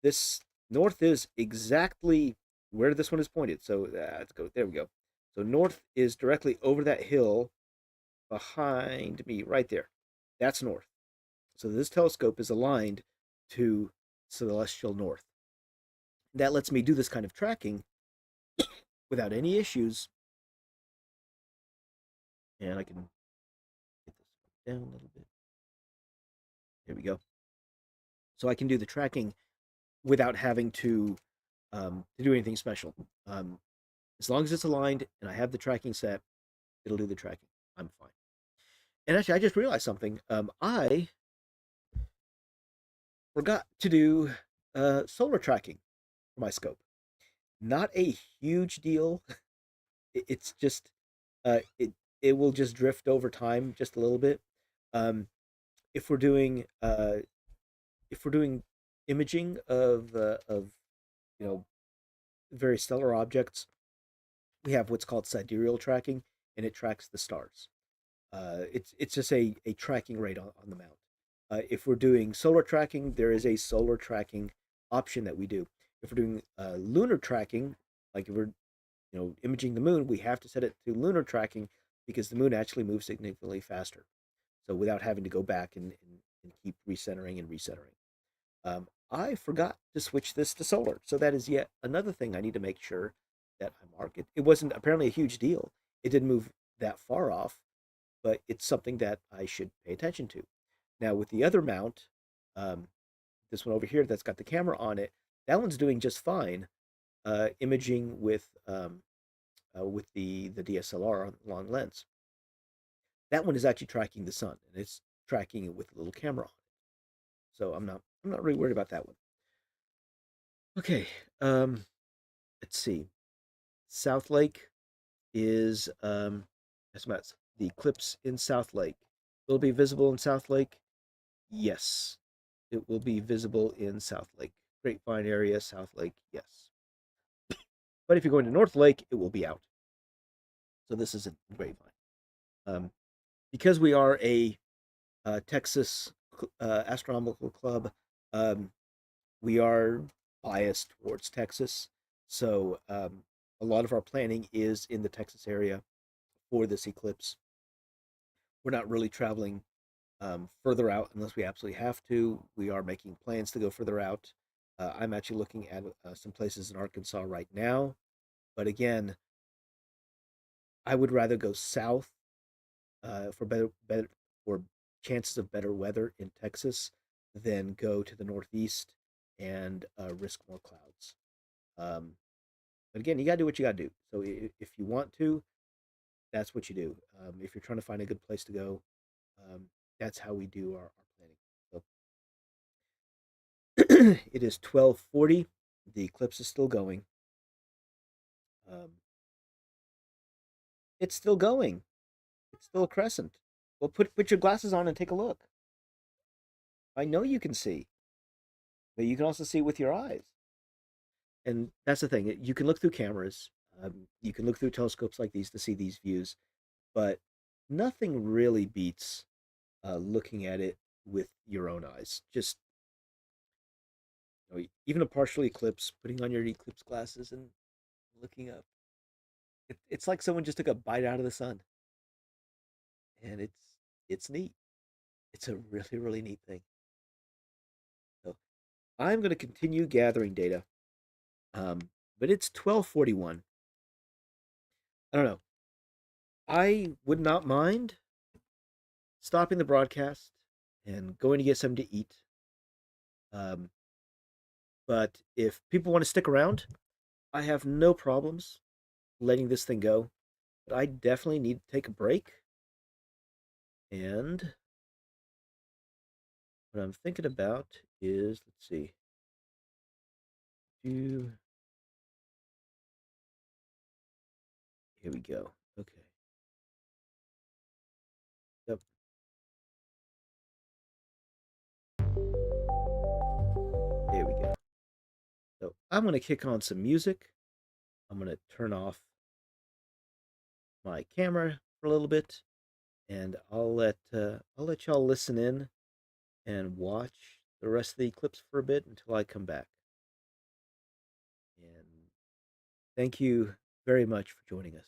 this north is exactly where this one is pointed. So let's go. There we go. So north is directly over that hill behind me, right there. That's north. So this telescope is aligned to celestial north. That lets me do this kind of tracking without any issues. And I can get this down a little bit. There we go. So I can do the tracking without having to do anything special. As long as it's aligned and I have the tracking set, it'll do the tracking. I'm fine. And actually, I just realized something. I forgot to do solar tracking for my scope. Not a huge deal. It's just it will just drift over time just a little bit. Um, if we're doing imaging of you know very stellar objects, we have what's called sidereal tracking, and it tracks the stars. It's just a tracking rate on the mount. If we're doing solar tracking, there is a solar tracking option that we do. If we're doing lunar tracking, like if we're imaging the moon, we have to set it to lunar tracking because the moon actually moves significantly faster. So without having to go back and keep recentering and recentering. I forgot to switch this to solar. So that is yet another thing I need to make sure that I mark. It wasn't apparently a huge deal. It didn't move that far off, but it's something that I should pay attention to. Now, with the other mount, um, this one over here that's got the camera on it, that one's doing just fine, imaging with the DSLR on long lens. That one is actually tracking the sun, and it's tracking it with a little camera on it. So I'm not really worried about that one. Okay, let's see. South Lake is that's the eclipse in South Lake. Will it be visible in South Lake? Yes, it will be visible in South Lake. Grapevine area, South Lake, yes. But if you're going to North Lake, it will be out. So this isn't Grapevine. Because we are a Texas astronomical club, we are biased towards Texas. So a lot of our planning is in the Texas area for this eclipse. We're not really traveling further out unless we absolutely have to. We are making plans to go further out. I'm actually looking at some places in Arkansas right now. But again, I would rather go south for better for chances of better weather in Texas than go to the Northeast and risk more clouds. But again, you got to do what you got to do. So if you want to, that's what you do. If you're trying to find a good place to go, that's how we do our planning. So it is 12:40. The eclipse is still going. It's still going. It's still a crescent. Well, put your glasses on and take a look. I know you can see, but you can also see with your eyes. And that's the thing. You can look through cameras. You can look through telescopes like these to see these views, but nothing really beats looking at it with your own eyes. Just even a partial eclipse, putting on your eclipse glasses and looking up. It's like someone just took a bite out of the sun, and it's neat. It's a really really neat thing. So I'm going to continue gathering data, but it's 12:41. I don't know. I would not mind stopping the broadcast and going to get something to eat. Um, but if people want to stick around, I have no problems letting this thing go. But I definitely need to take a break. And what I'm thinking about is, let's see. Here we go. Okay. Yep. There we go. So I'm going to kick on some music. I'm going to turn off my camera for a little bit, and I'll let y'all listen in and watch the rest of the eclipse for a bit until I come back. And thank you very much for joining us.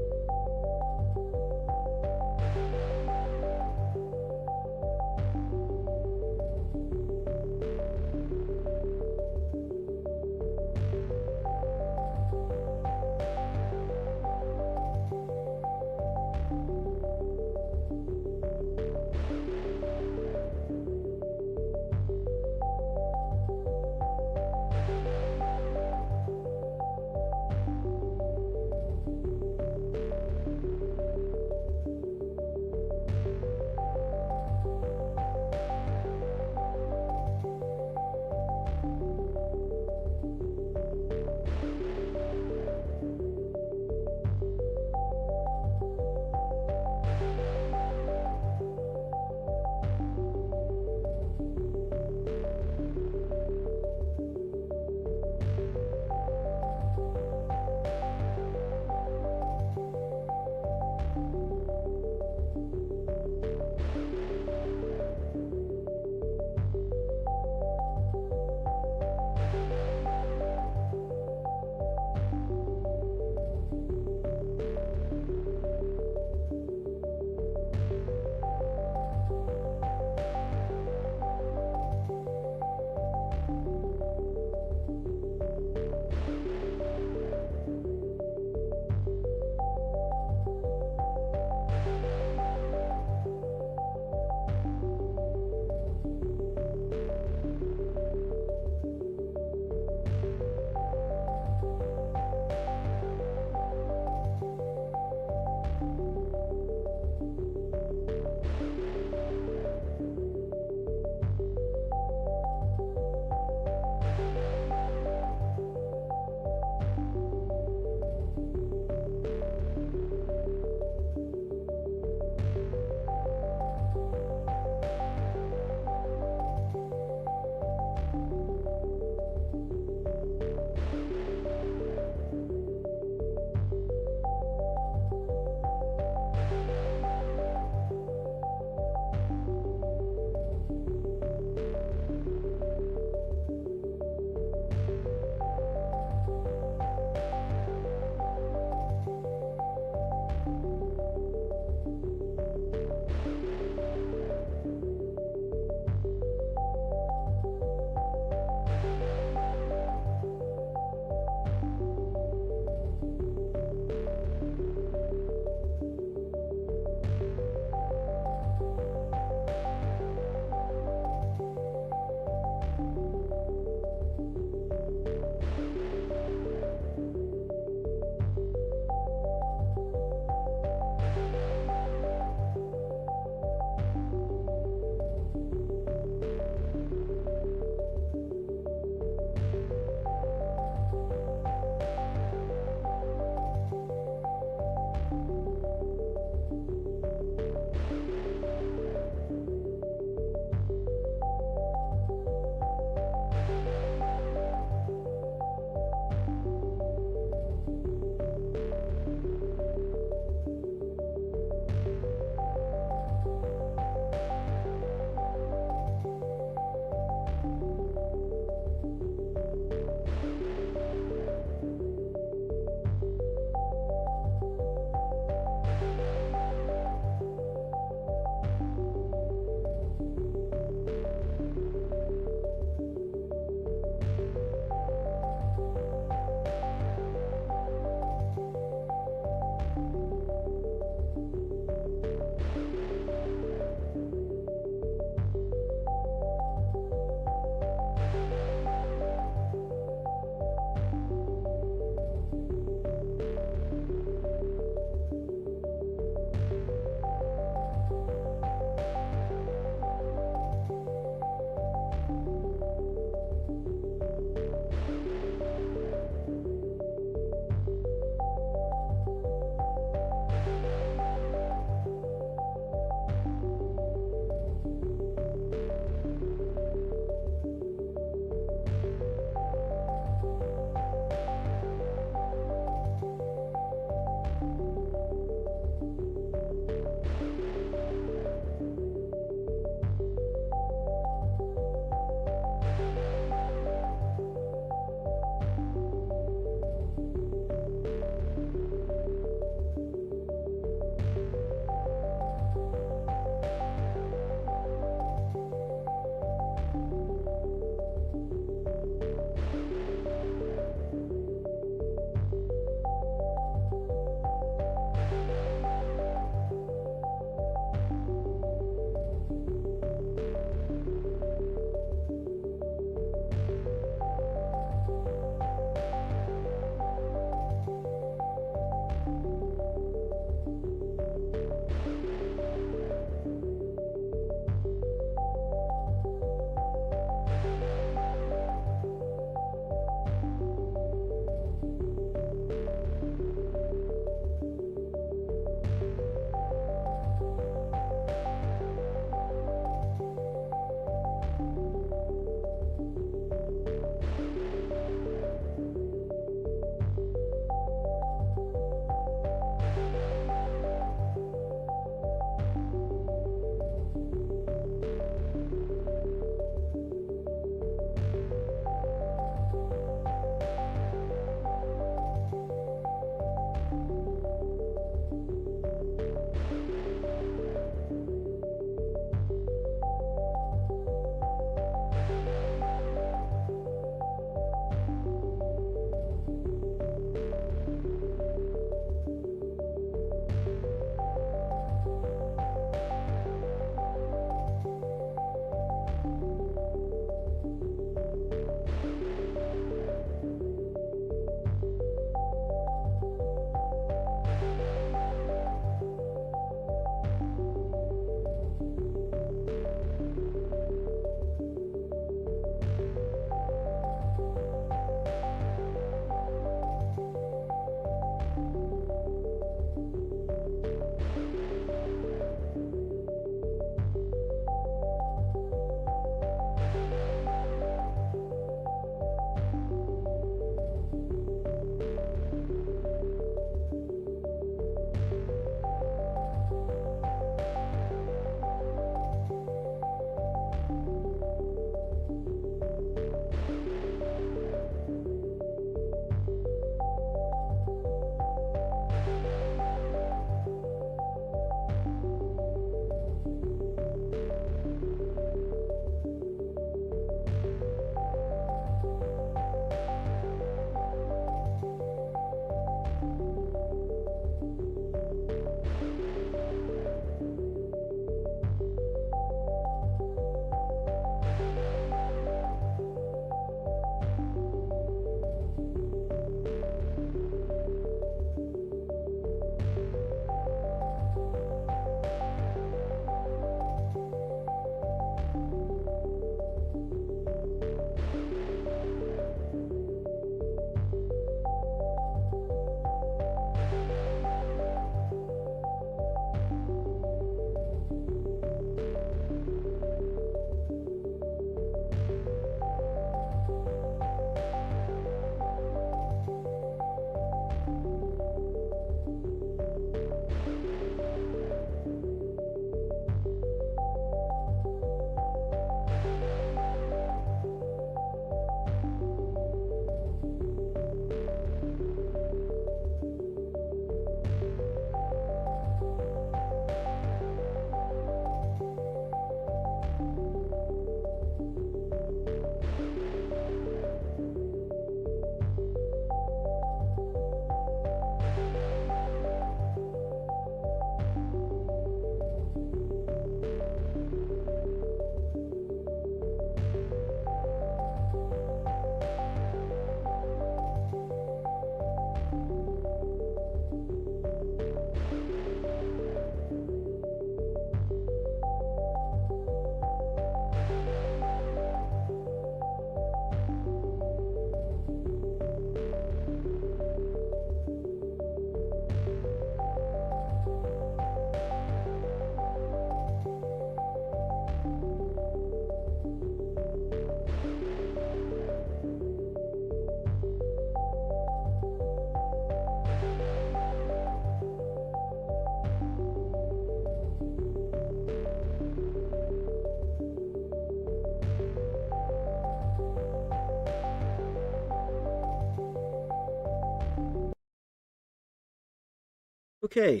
Okay,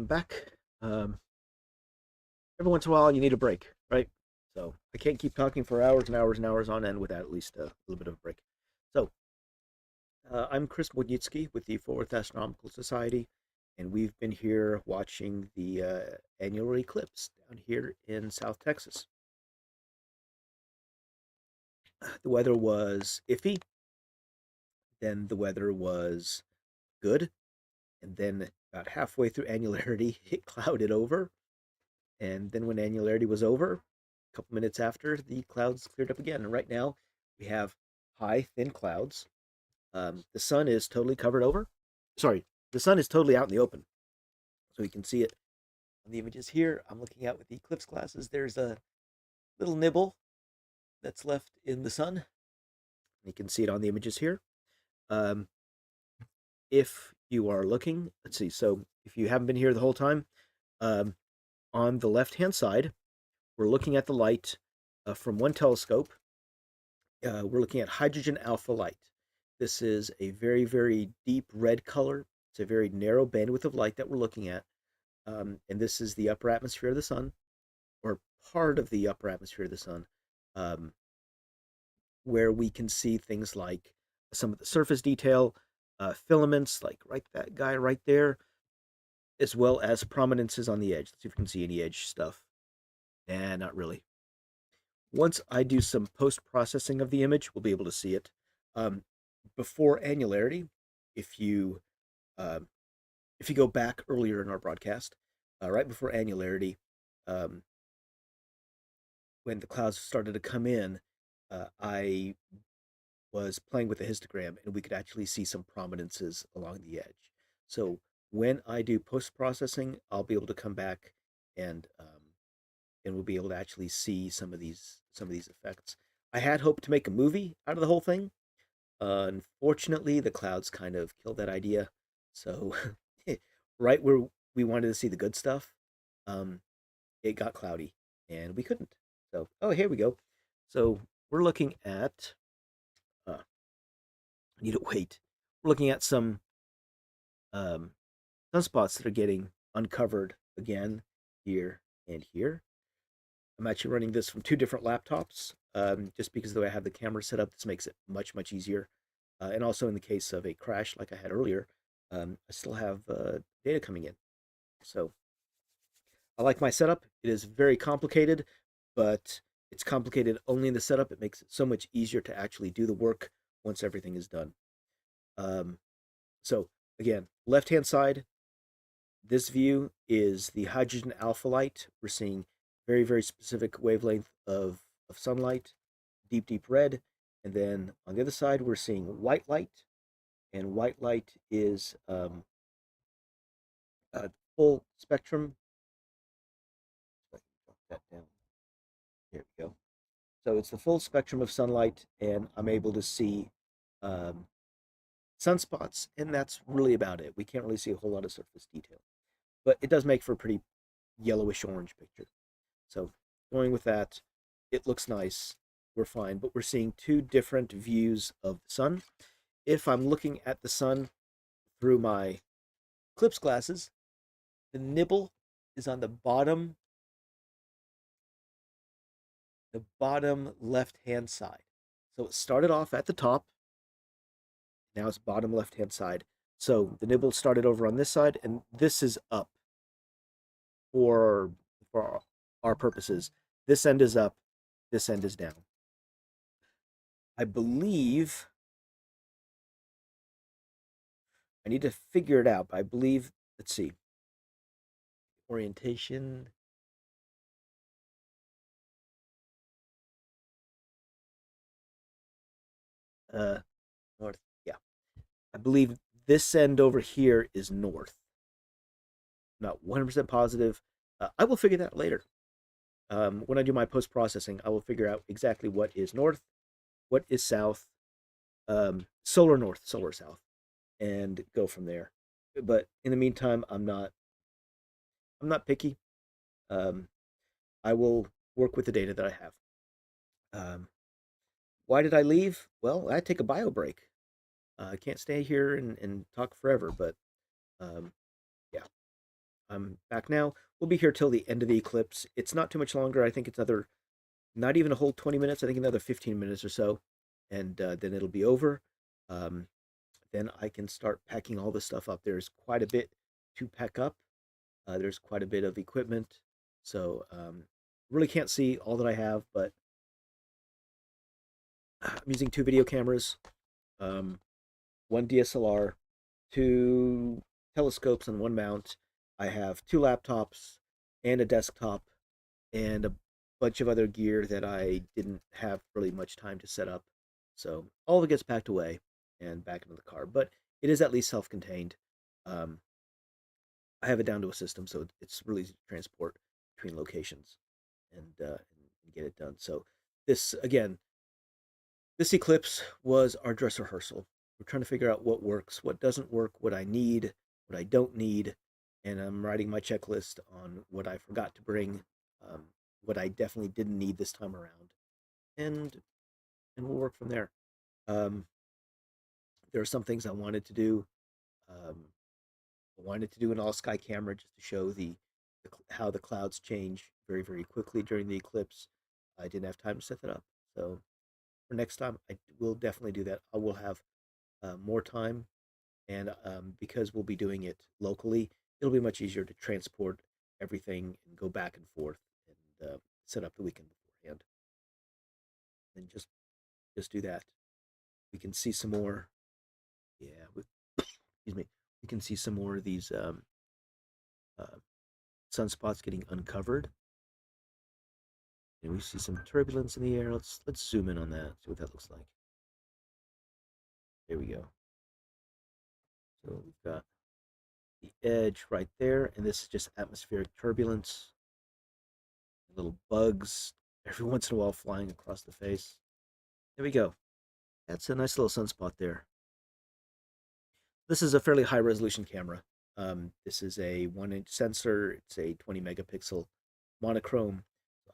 back. Every once in a while, you need a break, right? So I can't keep talking for hours and hours and hours on end without at least a little bit of a break. So I'm Chris Wojnicki with the Fort Worth Astronomical Society, and we've been here watching the annular eclipse down here in South Texas. The weather was iffy, then the weather was good, and then about halfway through annularity, it clouded over. And then when annularity was over, a couple minutes after, the clouds cleared up again. And right now, we have high, thin clouds. The sun is totally covered over. Sorry, the sun is totally out in the open. So you can see it on the images here. I'm looking out with the eclipse glasses. There's a little nibble that's left in the sun. You can see it on the images here. Um, if you are looking, let's see. So if you haven't been here the whole time, um, on the left-hand side, we're looking at the light from one telescope. We're looking at hydrogen alpha light. This is a very, very deep red color. It's a very narrow bandwidth of light that we're looking at. And this is the upper atmosphere of the sun, or part of the upper atmosphere of the sun, um, where we can see things like some of the surface detail, filaments, like that guy right there, as well as prominences on the edge. Let's see if we can see any edge stuff. Nah, not really. Once I do some post-processing of the image, we'll be able to see it. Before annularity, if you um, if you go back earlier in our broadcast, right before annularity, um, when the clouds started to come in, I was playing with the histogram, and we could actually see some prominences along the edge. So when I do post-processing, I'll be able to come back and we'll be able to actually see some of these effects. I had hoped to make a movie out of the whole thing. Unfortunately, the clouds kind of killed that idea. So right where we wanted to see the good stuff, um, it got cloudy, and we couldn't. So oh, here we go. So we're looking at. I need to wait. We're looking at some um, sunspots that are getting uncovered again here and here. I'm actually running this from two different laptops, just because the way I have the camera set up, this makes it much, much easier. And also in the case of a crash like I had earlier, I still have data coming in. So I like my setup. It is very complicated, but it's complicated only in the setup. It makes it so much easier to actually do the work once everything is done. Um, so again, left-hand side, this view is the hydrogen alpha light. We're seeing very, very specific wavelength of sunlight, deep, deep red. And then on the other side, we're seeing white light. And white light is a full spectrum. Drop that down. Here we go. So it's the full spectrum of sunlight, and I'm able to see um, sunspots, and that's really about it. We can't really see a whole lot of surface detail, but it does make for a pretty yellowish orange picture. So going with that, it looks nice. We're fine, but we're seeing two different views of the sun. If I'm looking at the sun through my Eclipse glasses, the nibble is on the bottom left-hand side. So it started off at the top, now it's bottom left-hand side. So the nibble started over on this side, and this is up for our purposes. This end is up, this end is down. I believe I need to figure it out. But I believe, let's see, orientation. Uh, North. Yeah, I believe this end over here is north. I'm not 100% positive. I will figure that out later. When I do my post processing, I will figure out exactly what is north, what is south, solar north, solar south, and go from there. But in the meantime, I'm not picky. Um, I will work with the data that I have. Why did I leave? Well, I had to take a bio break. I can't stay here and talk forever, but um, yeah. I'm back now. We'll be here till the end of the eclipse. It's not too much longer. I think it's another, not even a whole 20 minutes. I think another 15 minutes or so, and then it'll be over. Um, then I can start packing all the stuff up. There's quite a bit to pack up. There's quite a bit of equipment, so really can't see all that I have, but I'm using two video cameras, um, one DSLR, two telescopes, and one mount. I have two laptops and a desktop and a bunch of other gear that I didn't have really much time to set up. So all of it gets packed away and back into the car, but it is at least self-contained. Um, I have it down to a system, so it's really easy to transport between locations and get it done. So this again, this eclipse was our dress rehearsal. We're trying to figure out what works, what doesn't work, what I need, what I don't need, and I'm writing my checklist on what I forgot to bring, um, what I definitely didn't need this time around, and and we'll work from there. Um, there are some things I wanted to do. Um, I wanted to do an all sky camera just to show how the clouds change very quickly during the eclipse. I didn't have time to set that up, so for next time I will definitely do that. I will have more time, and because we'll be doing it locally, it'll be much easier to transport everything and go back and forth and set up the weekend beforehand, and just do that. We can see some more. Yeah, excuse me. We can see some more of these uh, sunspots getting uncovered, and we see some turbulence in the air. Let's zoom in on that. See what that looks like. There we go. So we've got the edge right there, and this is just atmospheric turbulence. Little bugs every once in a while flying across the face. There we go. That's a nice little sunspot there. This is a fairly high resolution camera. This is a 1 inch sensor. It's a 20 megapixel monochrome.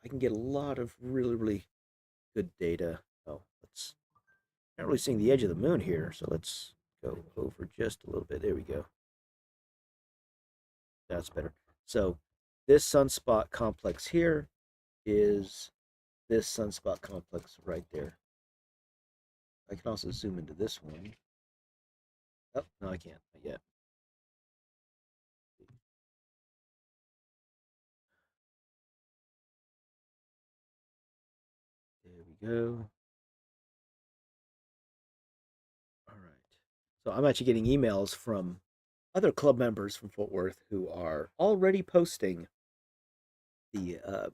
I can get a lot of really good data. Oh, let's not really seeing the edge of the moon here, so let's go over just a little bit. There we go. That's better. So this sunspot complex here is this sunspot complex right there. I can also zoom into this one. Oh, no, I can't. Not yet. There we go. All right. So I'm actually getting emails from other club members from Fort Worth who are already posting their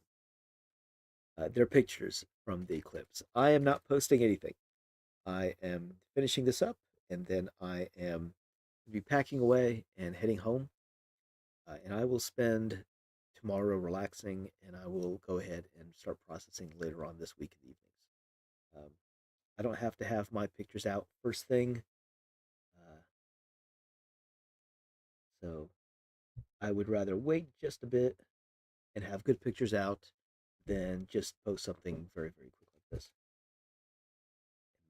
pictures from the eclipse. I am not posting anything. I am finishing this up, and then I am be packing away and heading home. And I will spend tomorrow relaxing, and I will go ahead and start processing later on this week in the evenings. Um, I don't have to have my pictures out first thing, uh, so I would rather wait just a bit and have good pictures out than just post something very quick like this.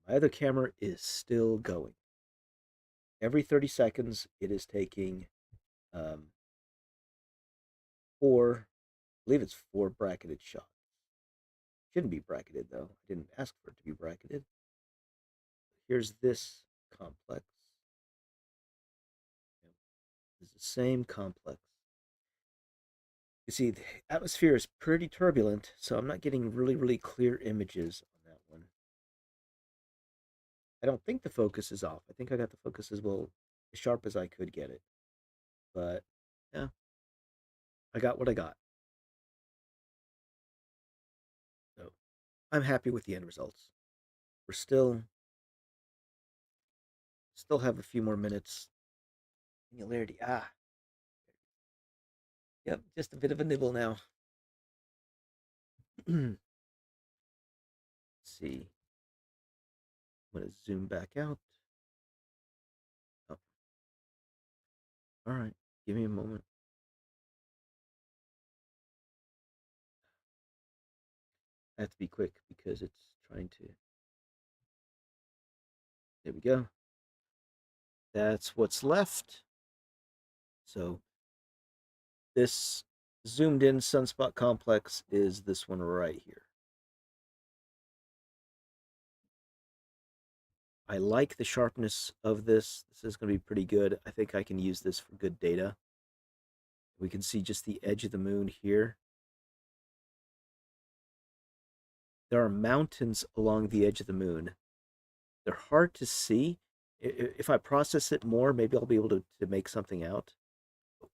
My other camera is still going. Every 30 seconds, it is taking um, four, I believe it's four bracketed shots. Shouldn't be bracketed though. I didn't ask for it to be bracketed. Here's this complex. It's the same complex. You see, the atmosphere is pretty turbulent, so I'm not getting really clear images on that one. I don't think the focus is off. I think I got the focus as well, as sharp as I could get it. But yeah, I got what I got. So I'm happy with the end results. We're still have a few more minutes. Annularity. Ah, yep, just a bit of a nibble now. Let's see. I'm gonna zoom back out. Oh, all right. Give me a moment. I have to be quick because it's trying to. There we go. That's what's left. So This zoomed in sunspot complex is this one right here. I like the sharpness of this. This is going to be pretty good. I think I can use this for good data. We can see just the edge of the moon here. There are mountains along the edge of the moon. They're hard to see. If I process it more, maybe I'll be able to make something out.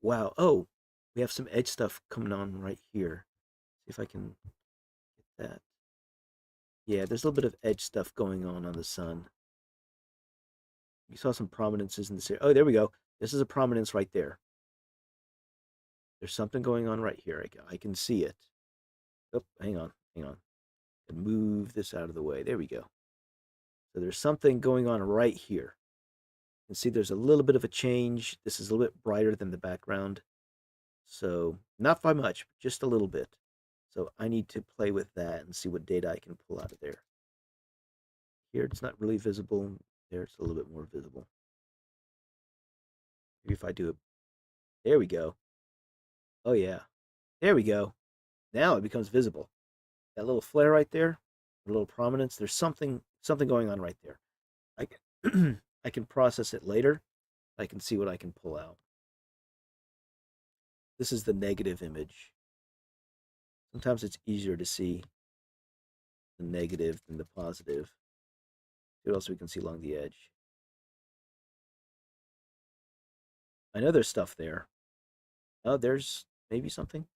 Wow. Oh, we have some edge stuff coming on right here. See if I can get that. Yeah, there's a little bit of edge stuff going on the sun. You saw some prominences in this area. Oh, there we go. This is a prominence right there. There's something going on right here. I can see it. Oh, hang on, hang on. And move this out of the way. There we go. So there's something going on right here. You can see there's a little bit of a change. This is a little bit brighter than the background. So not by much, just a little bit. So I need to play with that and see what data I can pull out of there. Here it's not really visible. There it's a little bit more visible. Maybe if I do it, there we go. Oh yeah, there we go. Now it becomes visible. That little flare right there, a little prominence. There's something going on right there. I can I can process it later. I can see what I can pull out. This is the negative image. Sometimes it's easier to see the negative than the positive. See what else we can see along the edge. I know there's stuff there. Oh, there's maybe something.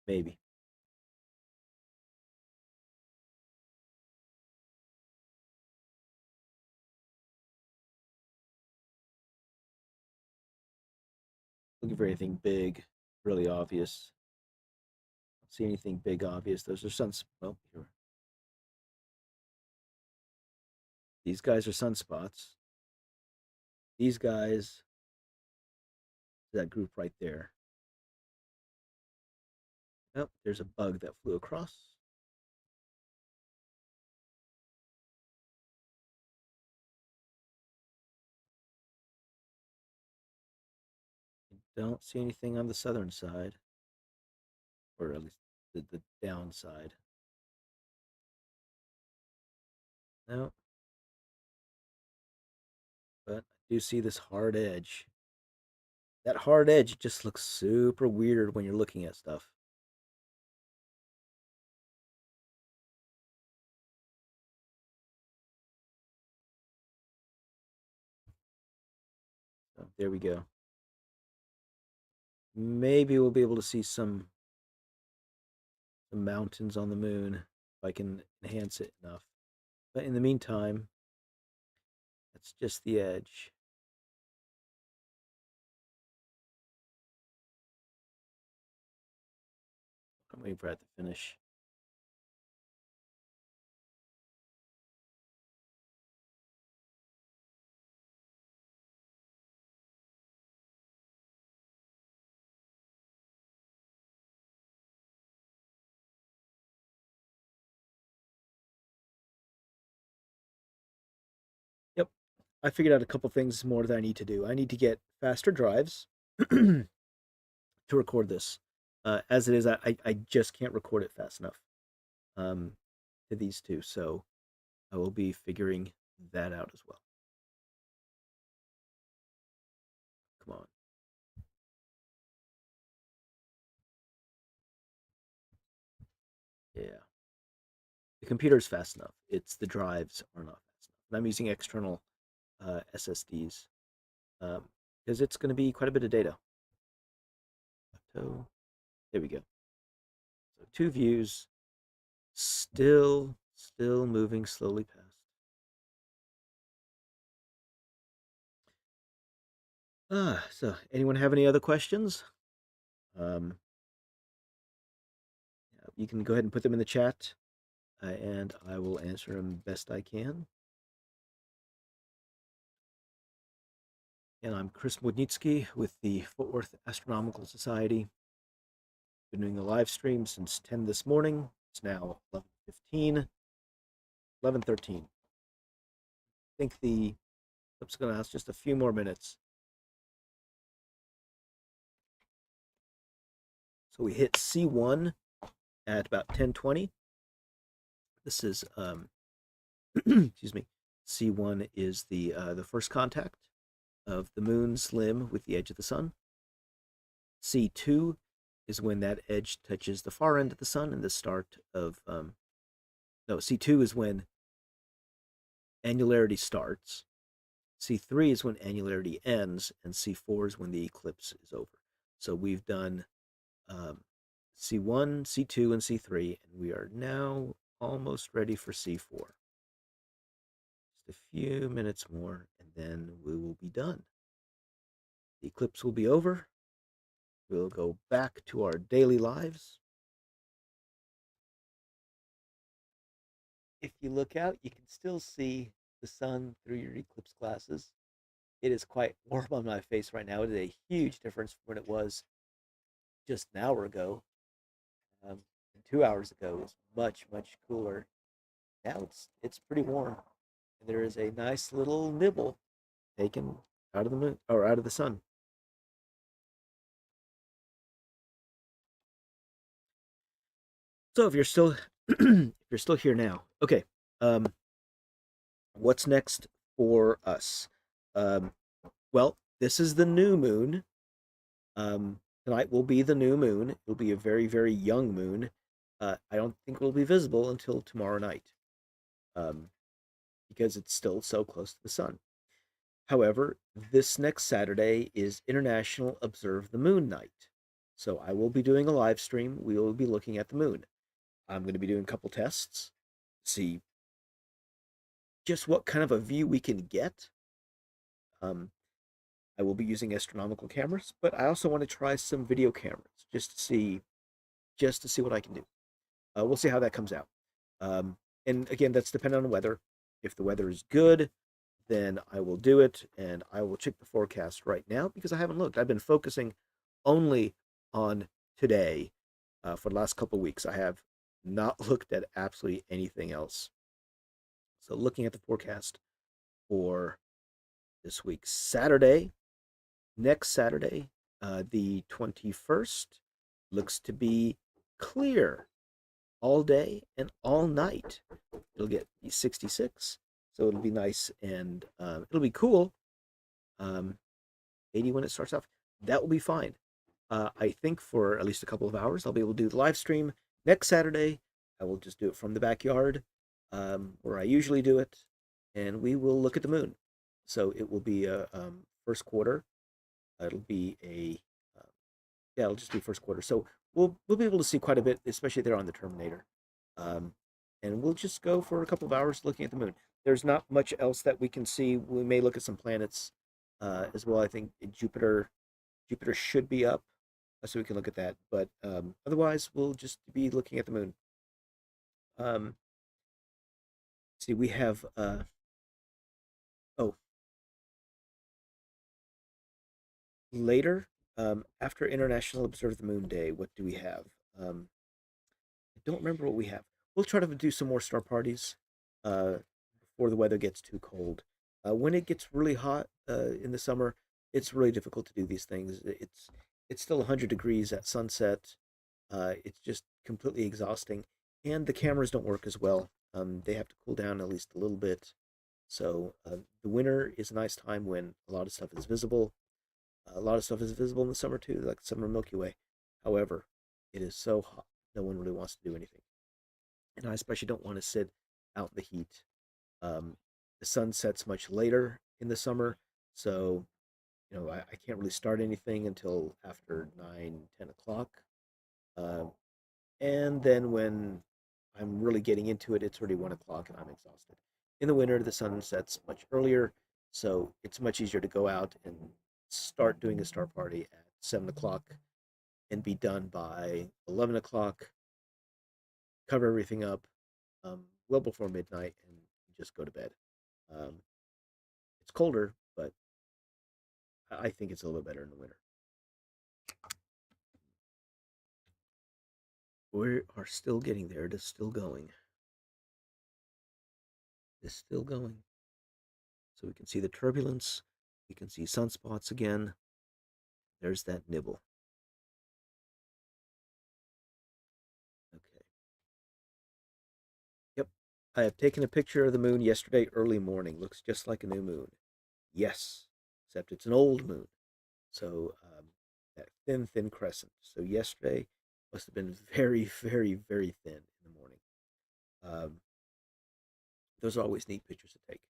Maybe. Looking for anything big, really obvious. Don't see anything big obvious. Those are suns. Well, here. These guys are sunspots. These guys, that group right there. Oh, there's a bug that flew across. Don't see anything on the southern side, or at least the downside. No, but I do see this hard edge. That hard edge just looks super weird when you're looking at stuff. So there we go. Maybe we'll be able to see some mountains on the moon if I can enhance it enough. But in the meantime, that's just the edge. I'm waiting for that to finish. Yep. I figured out a couple things more that I need to do. I need to get faster drives to record this. As it is, I just can't record it fast enough to these two. So I will be figuring that out as well. Come on. Yeah. The computer's fast enough. It's the drives are not fast enough. And I'm using external SSDs because it's going to be quite a bit of data. So there we go. So two views, still moving slowly past. So anyone have any other questions? Um, you can go ahead and put them in the chat, and I will answer them best I can. And I'm Chris Wodnitsky with the Fort Worth Astronomical Society. Been doing the live stream since 10 this morning. It's now 11:15, 11:13. I think the clip's going to last just a few more minutes. So we hit C1 at about 10:20. This is excuse me. C1 is the first contact of the moon's limb with the edge of the sun. C2 is when that edge touches the far end of the sun, and the start of no, C2 is when annularity starts. C3 is when annularity ends, and C4 is when the eclipse is over. So we've done C1, C2, and C3, and we are now almost ready for C4. Just a few minutes more, and then we will be done. The eclipse will be over. We'll go back to our daily lives. If you look out, you can still see the sun through your eclipse glasses. It is quite warm on my face right now. It is a huge difference from when it was just an hour ago. And 2 hours ago, it's much, much cooler. Now it's pretty warm. And there is a nice little nibble taken out of the moon or out of the sun. So if you're still if you're still here now, okay. What's next for us? Um, well, this is the new moon. Tonight will be the new moon. It'll be a very, very young moon. I don't think it'll be visible until tomorrow night, um, because it's still so close to the sun. However, this next Saturday is International Observe the Moon Night. So I will be doing a live stream. We will be looking at the moon. I'm going to be doing a couple tests, see just what kind of a view we can get. Um, I will be using astronomical cameras, but I also want to try some video cameras just to see what I can do. We'll see how that comes out. And again, that's dependent on the weather. If the weather is good, then I will do it, and I will check the forecast right now because I haven't looked. I've been focusing only on today for the last couple of weeks. I have not looked at absolutely anything else. So looking at the forecast for this week, next Saturday, the 21st, looks to be clear all day and all night. It'll get 66, so it'll be nice, and it'll be cool. 80 when it starts off. That will be fine. I think for at least a couple of hours, I'll be able to do the live stream next Saturday. I will just do it from the backyard, where I usually do it, and we will look at the moon. So it will be a first quarter. It'll be a yeah, it'll just be first quarter. So we'll be able to see quite a bit, especially there on the Terminator. Um, and we'll just go for a couple of hours looking at the moon. There's not much else that we can see. We may look at some planets as well. I think Jupiter should be up, so we can look at that. But otherwise, we'll just be looking at the moon. See, we have oh, later, after International Observe the Moon Day, what do we have? I don't remember what we have. We'll try to do some more star parties uh, before the weather gets too cold. When it gets really hot in the summer, it's really difficult to do these things. It's still 100 degrees at sunset. It's just completely exhausting, and the cameras don't work as well. They have to cool down at least a little bit. So the winter is a nice time when a lot of stuff is visible. A lot of stuff is visible in the summer too, like the summer Milky Way. However, it is so hot, no one really wants to do anything. And I especially don't want to sit out in the heat. Um, the sun sets much later in the summer, so I can't really start anything until after 9, 10 o'clock. Um, and then when I'm really getting into it, it's already 1 o'clock and I'm exhausted. In the winter, the sun sets much earlier, so it's much easier to go out and start doing a star party at 7 o'clock and be done by 11 o'clock. Cover everything up well before midnight and just go to bed. Um, it's colder, but I think it's a little bit better in the winter. We are still getting there. It is still going. It's still going. So we can see the turbulence. We can see sunspots again. There's that nibble. I have taken a picture of the moon yesterday early morning. Looks just like a new moon. Yes, except it's an old moon. So that thin crescent. So yesterday must have been very thin in the morning. Um, those are always neat pictures to take.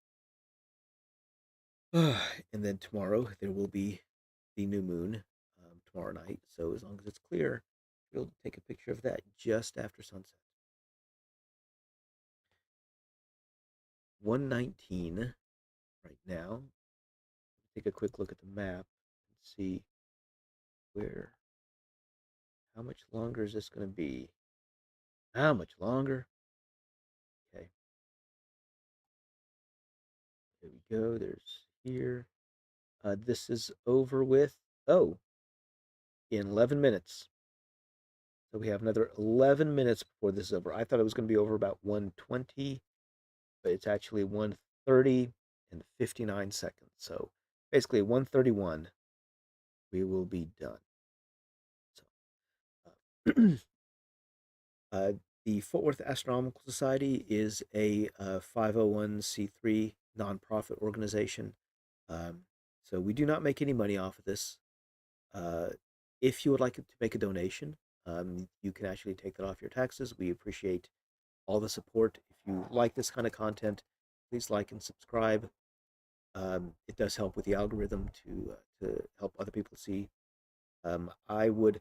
And then tomorrow there will be the new moon tomorrow night. So as long as it's clear, we'll take a picture of that just after sunset. 119 right now. Take a quick look at the map and see where, how much longer is this going to be? How much longer? Okay, there we go. There's here. This is over with. Oh, in 11 minutes. So we have another 11 minutes before this is over. I thought it was going to be over about 1:20, but it's actually 1:30 and 59 seconds. So basically 1:31, we will be done. So, uh, the Fort Worth Astronomical Society is a 501c3 nonprofit organization. Um, so we do not make any money off of this. Uh, if you would like to make a donation, you can actually take that off your taxes. We appreciate all the support. If you like this kind of content, please like and subscribe. It does help with the algorithm to help other people see. I would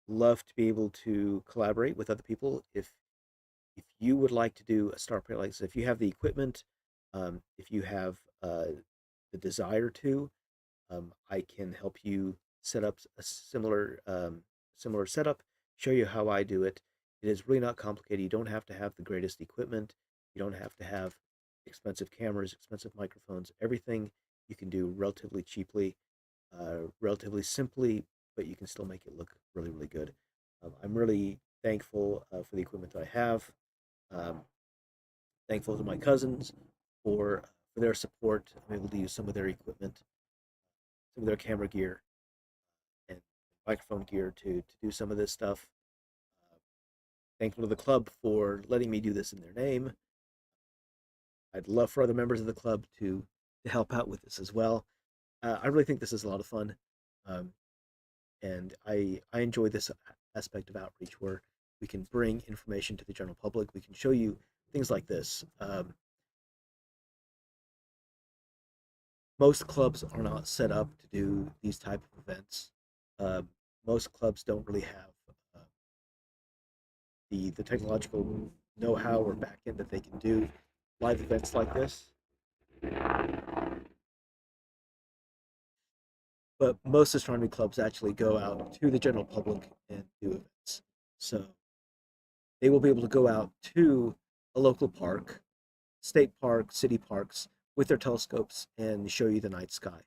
love to be able to collaborate with other people. If you would like to do a star parallel, like this, if you have the equipment, if you have the desire to, I can help you set up a similar setup, show you how I do it. It is really not complicated. You don't have to have the greatest equipment. You don't have to have expensive cameras, expensive microphones. Everything you can do relatively cheaply, relatively simply, but you can still make it look really good. I'm really thankful for the equipment that I have. Um, Thankful to my cousins for their support. I'm able to use some of their equipment, some of their camera gear, and microphone gear to do some of this stuff. Uh, Thankful to the club for letting me do this in their name. I'd love for other members of the club to help out with this as well. I really think this is a lot of fun, um, and I enjoy this aspect of outreach where we can bring information to the general public. We can show you things like this. Most clubs are not set up to do these type of events. Uh, Most clubs don't really have uh, the technological know-how or back end that they can do live events like this. But most astronomy clubs actually go out to the general public and do events. So they will be able to go out to a local park, state park, city parks with their telescopes and show you the night sky.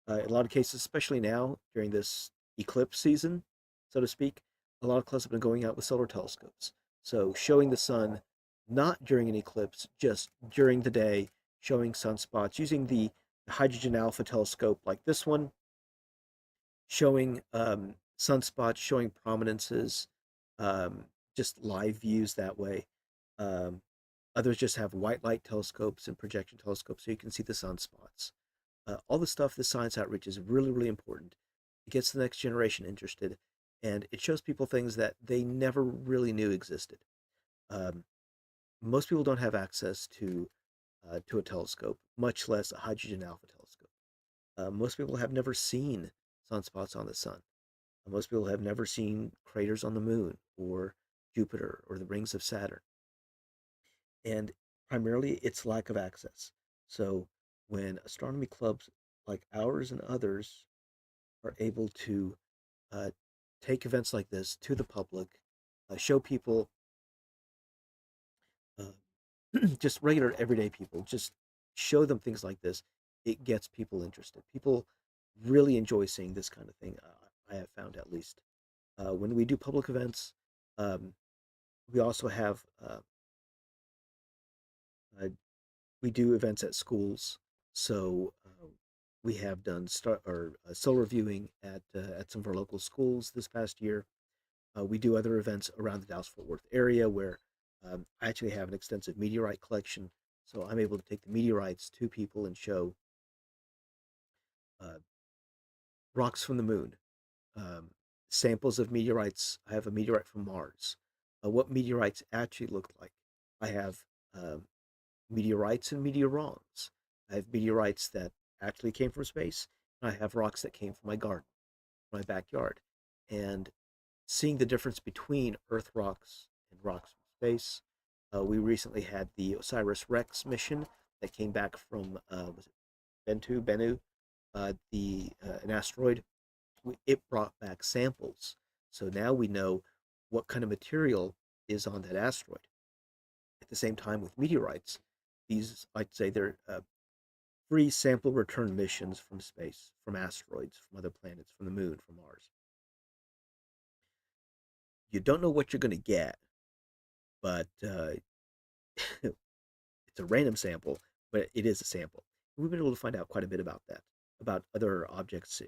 In a lot of cases, especially now during this eclipse season, so to speak, a lot of clubs have been going out with solar telescopes. So showing the sun not during an eclipse, just during the day, showing sunspots using the hydrogen alpha telescope like this one, showing sunspots, showing prominences, um, just live views that way. Um, Others just have white light telescopes and projection telescopes so you can see the sunspots. All the stuff, the science outreach is really important. It gets the next generation interested, and it shows people things that they never really knew existed. Um, Most people don't have access to a telescope, much less a hydrogen alpha telescope. Most people have never seen sunspots on the sun. Most people have never seen craters on the moon or Jupiter or the rings of Saturn. And primarily it's lack of access. So when astronomy clubs like ours and others are able to uh, take events like this to the public, show people, uh, just regular everyday people, just show them things like this, it gets people interested. People really enjoy seeing this kind of thing. I have found at least. When we do public events, um, we also have uh, we do events at schools. So we have done solar viewing at some of our local schools this past year. We do other events around the Dallas Fort Worth area where I actually have an extensive meteorite collection, so I'm able to take the meteorites to people and show uh, rocks from the moon, um, samples of meteorites. I have a meteorite from Mars. What meteorites actually look like. I have um, meteorites and meteorons. I have meteorites that actually came from space, and I have rocks that came from my garden, my backyard. And seeing the difference between Earth rocks and rocks from space, we recently had the OSIRIS-REx mission that came back from was it Bennu, an asteroid. It brought back samples, so now we know what kind of material is on that asteroid. At the same time, with meteorites, these I'd say they're free sample return missions from space, from asteroids, from other planets, from the moon, from Mars. You don't know what you're going to get, but it's a random sample, but it is a sample. We've been able to find out quite a bit about that, about other objects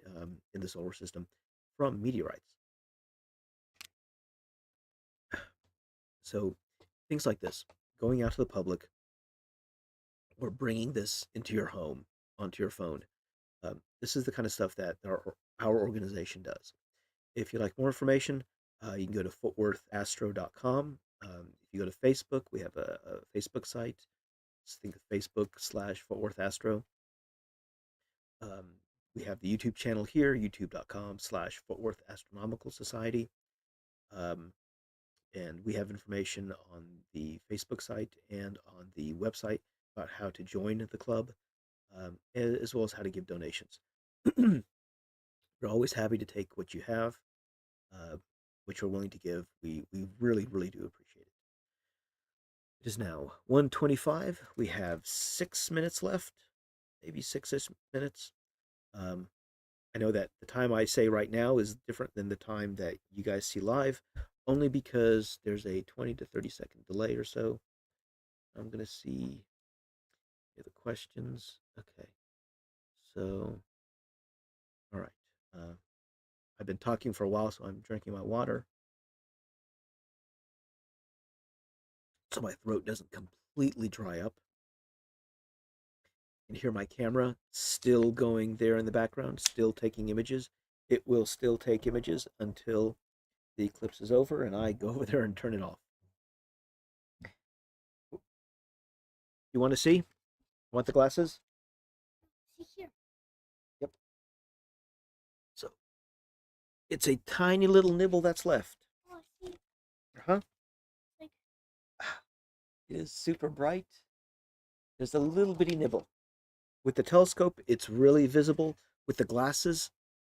in the solar system from meteorites. So things like this, going out to the public or bringing this into your home, onto your phone. This is the kind of stuff that our organization does. If you'd like more information, you can go to footworthastro.com. If you go to Facebook, we have a Facebook site. Just think of Facebook/FootworthAstro. Um, we have the YouTube channel here, youtube.com/Footworth Astronomical Society. Um, and we have information on the Facebook site and on the website about how to join the club, as well as how to give donations. We're always happy to take what you have, uh, what you're willing to give. We really, really do appreciate it. It is now 1:25. We have 6 minutes left, maybe 6-ish minutes. Um, I know that the time I say right now is different than the time that you guys see live, only because there's a 20 to 30-second delay or so. I'm going to see the questions. Okay. So, all right. Uh, I've been talking for a while, so I'm drinking my water, so my throat doesn't completely dry up. You can hear my camera still going there in the background, still taking images. It will still take images until the eclipse is over and I go over there and turn it off. You want to see? Want the glasses? See here. Yep. So it's a tiny little nibble that's left. Oh, I see. Huh? Like, It is super bright. There's a little bitty nibble. With the telescope, it's really visible. With the glasses,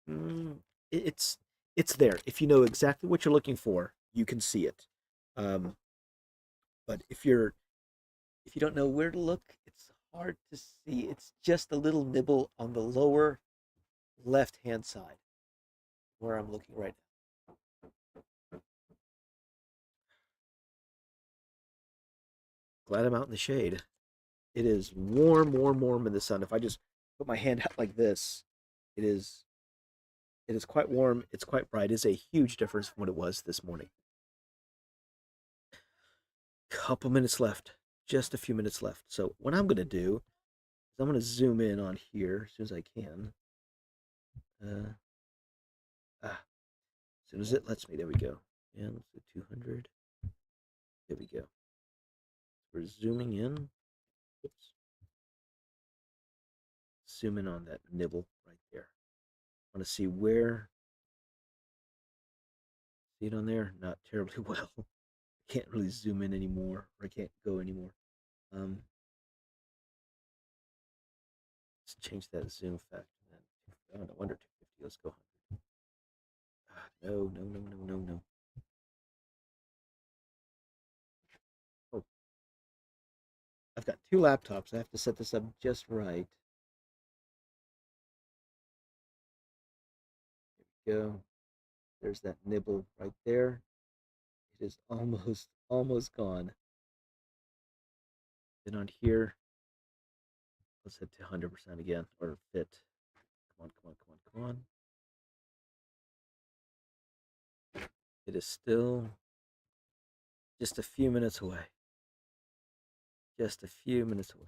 mm, it's it's there. If you know exactly what you're looking for, you can see it. Um, but if you don't know where to look, it's hard to see. It's just a little nibble on the lower left hand side where I'm looking right now. Glad I'm out in the shade. It is warm, warm, warm in the sun. If I just put my hand out like this, it is quite warm. It's quite bright. It's a huge difference from what it was this morning. Couple minutes left. Just a few minutes left. So what I'm going to do is I'm going to zoom in on here as soon as I can. As soon as it lets me. There we go. And let's do 200. There we go. We're zooming in. Oops. Zoom in on that nibble right there. I want to see where. See it on there? Not terribly well. I can't really zoom in anymore, or I can't go anymore. Um, let's change that zoom factor. Oh, no wonder 250. Let's go 100. No, no, no, no, no, no. Oh, I've got two laptops. I have to set this up just right. There we go. There's that nibble right there. It is almost gone. Then on here, let's hit to 100% again, or fit. Come on, come on, come on, come on. It is still Just a few minutes away. Just a few minutes away.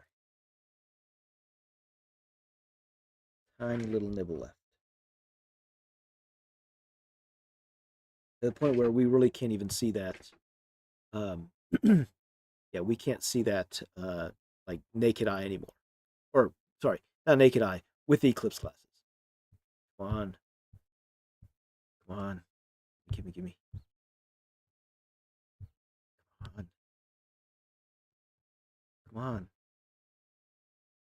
Tiny little nibble left. To the point where we really can't even see that. Um, yeah, we can't see that like naked eye anymore. Or sorry, not naked eye with the eclipse glasses. Come on, come on, gimme. Come on, come on.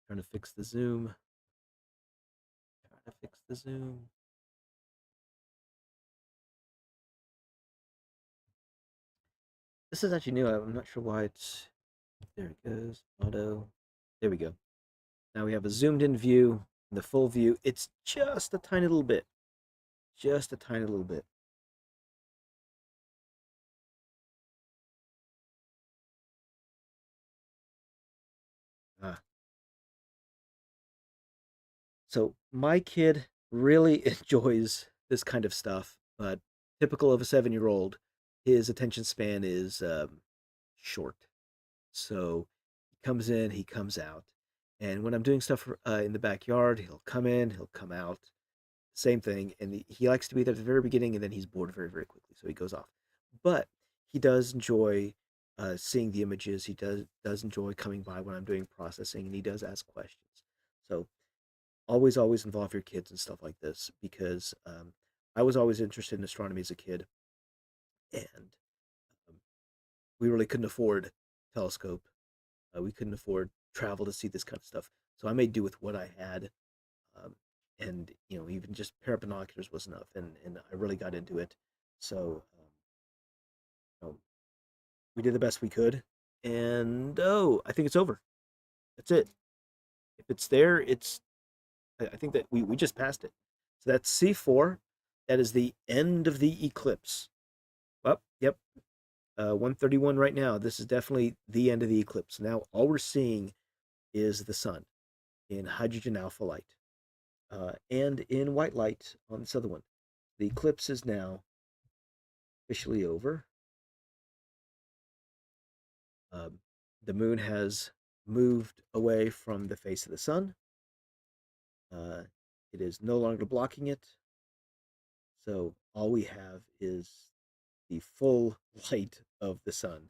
Trying to fix the zoom. Trying to fix the zoom. This is actually new. I'm not sure why it's. There it goes. Auto. There we go. Now we have a zoomed in view, the full view. It's just a tiny little bit. Just a tiny little bit. Ah. So my kid really enjoys this kind of stuff, but typical of a 7-year old, his attention span is short. So he comes in, he comes out. And when I'm doing stuff in the backyard, he'll come in, he'll come out. Same thing. And he likes to be there at the very beginning, and then he's bored very, very quickly. So he goes off. But he does enjoy seeing the images. He does enjoy coming by when I'm doing processing, and he does ask questions. So always involve your kids and stuff like this because I was always interested in astronomy as a kid, and um, we really couldn't afford telescope. We couldn't afford travel to see this kind of stuff, so I made do with what I had, um, and even just a pair of binoculars was enough, and I really got into it. So you know, we did the best we could, and oh, I think it's over. That's it. If it's there, it's I think that we just passed it. So that's C4. That is the end of the eclipse. Well, yep, 131 right now. This is definitely the end of the eclipse. Now all we're seeing is the sun in hydrogen alpha light and in white light on this other one. The eclipse is now officially over. Um, the moon has moved away from the face of the sun. Uh, it is no longer blocking it. So all we have is the full light of the sun.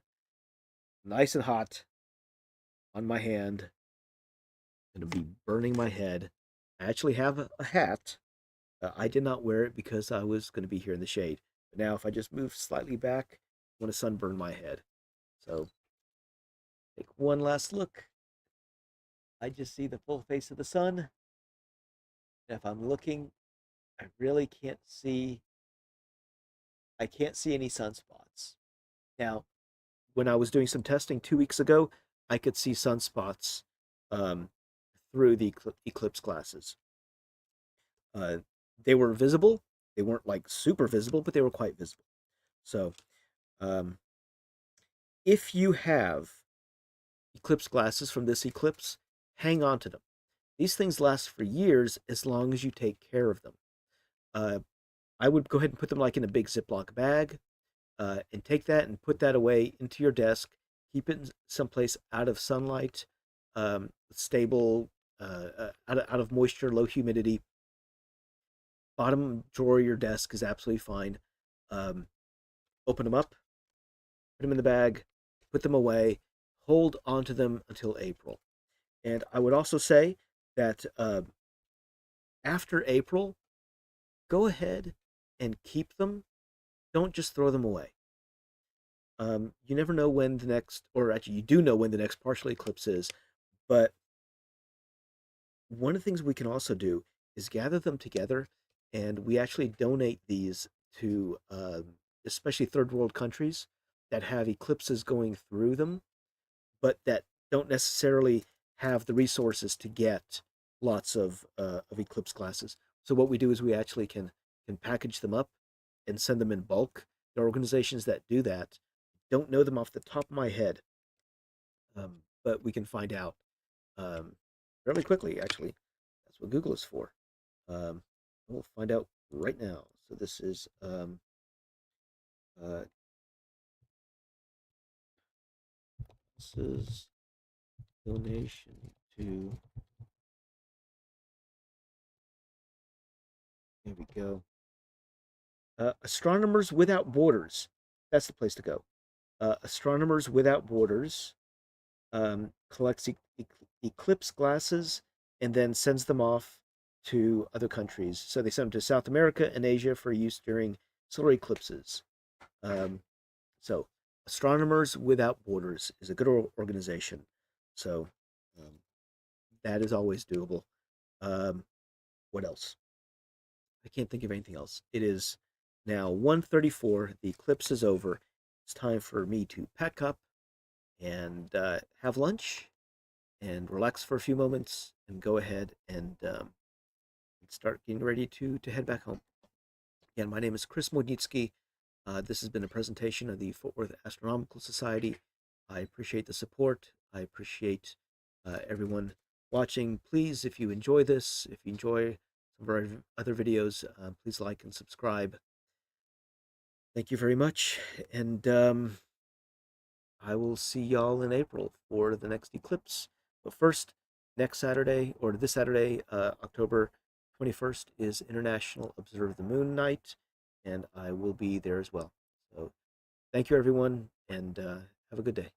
Nice and hot on my hand. Gonna be burning my head. I actually have a hat. I did not wear it because I was going to be here in the shade. But now, if I just move slightly back, I want to sunburn my head. So, take one last look. I just see the full face of the sun. And if I'm looking, I really can't see. I can't see any sunspots. Now, when I was doing some testing 2 weeks ago, I could see sunspots um, through the eclipse glasses. Uh, they were visible. They weren't like super visible, but they were quite visible. So, um, if you have eclipse glasses from this eclipse, hang on to them. These things last for years as long as you take care of them. Uh, I would go ahead and put them like in a big Ziploc bag and take that and put that away into your desk. Keep it someplace out of sunlight, stable, out of moisture, low humidity. Bottom drawer of your desk is absolutely fine. Um, Open them up, put them in the bag, put them away, hold onto them until April. And I would also say that after April, go ahead and keep them. Don't just throw them away. You never know when the next, or actually, you do know when the next partial eclipse is. But one of the things we can also do is gather them together, and we actually donate these to especially third world countries that have eclipses going through them, but that don't necessarily have the resources to get lots of eclipse glasses. So what we do is we actually can package them up and send them in bulk. There are organizations that do that. Don't know them off the top of my head, but we can find out um, fairly quickly. Actually, that's what Google is for. Um, we'll find out right now. So this is uh, This donation to. There we go. Astronomers Without Borders. That's the place to go. Astronomers Without Borders collects eclipse glasses and then sends them off to other countries. So they send them to South America and Asia for use during solar eclipses. Um, so Astronomers Without Borders is a good organization. So um, that is always doable. Um, what else? I can't think of anything else. It is now 1:34. The eclipse is over. It's time for me to pack up and have lunch and relax for a few moments and go ahead and start getting ready to head back home. Again, my name is Chris Modnitsky. This has been a presentation of the Fort Worth Astronomical Society. I appreciate the support. I appreciate everyone watching. Please, if you enjoy this, if you enjoy some of our other videos, please like and subscribe. Thank you very much. And I will see y'all in April for the next eclipse. But first, next Saturday, or this Saturday, October 21st, is International Observe the Moon Night, and I will be there as well. So thank you, everyone, and have a good day.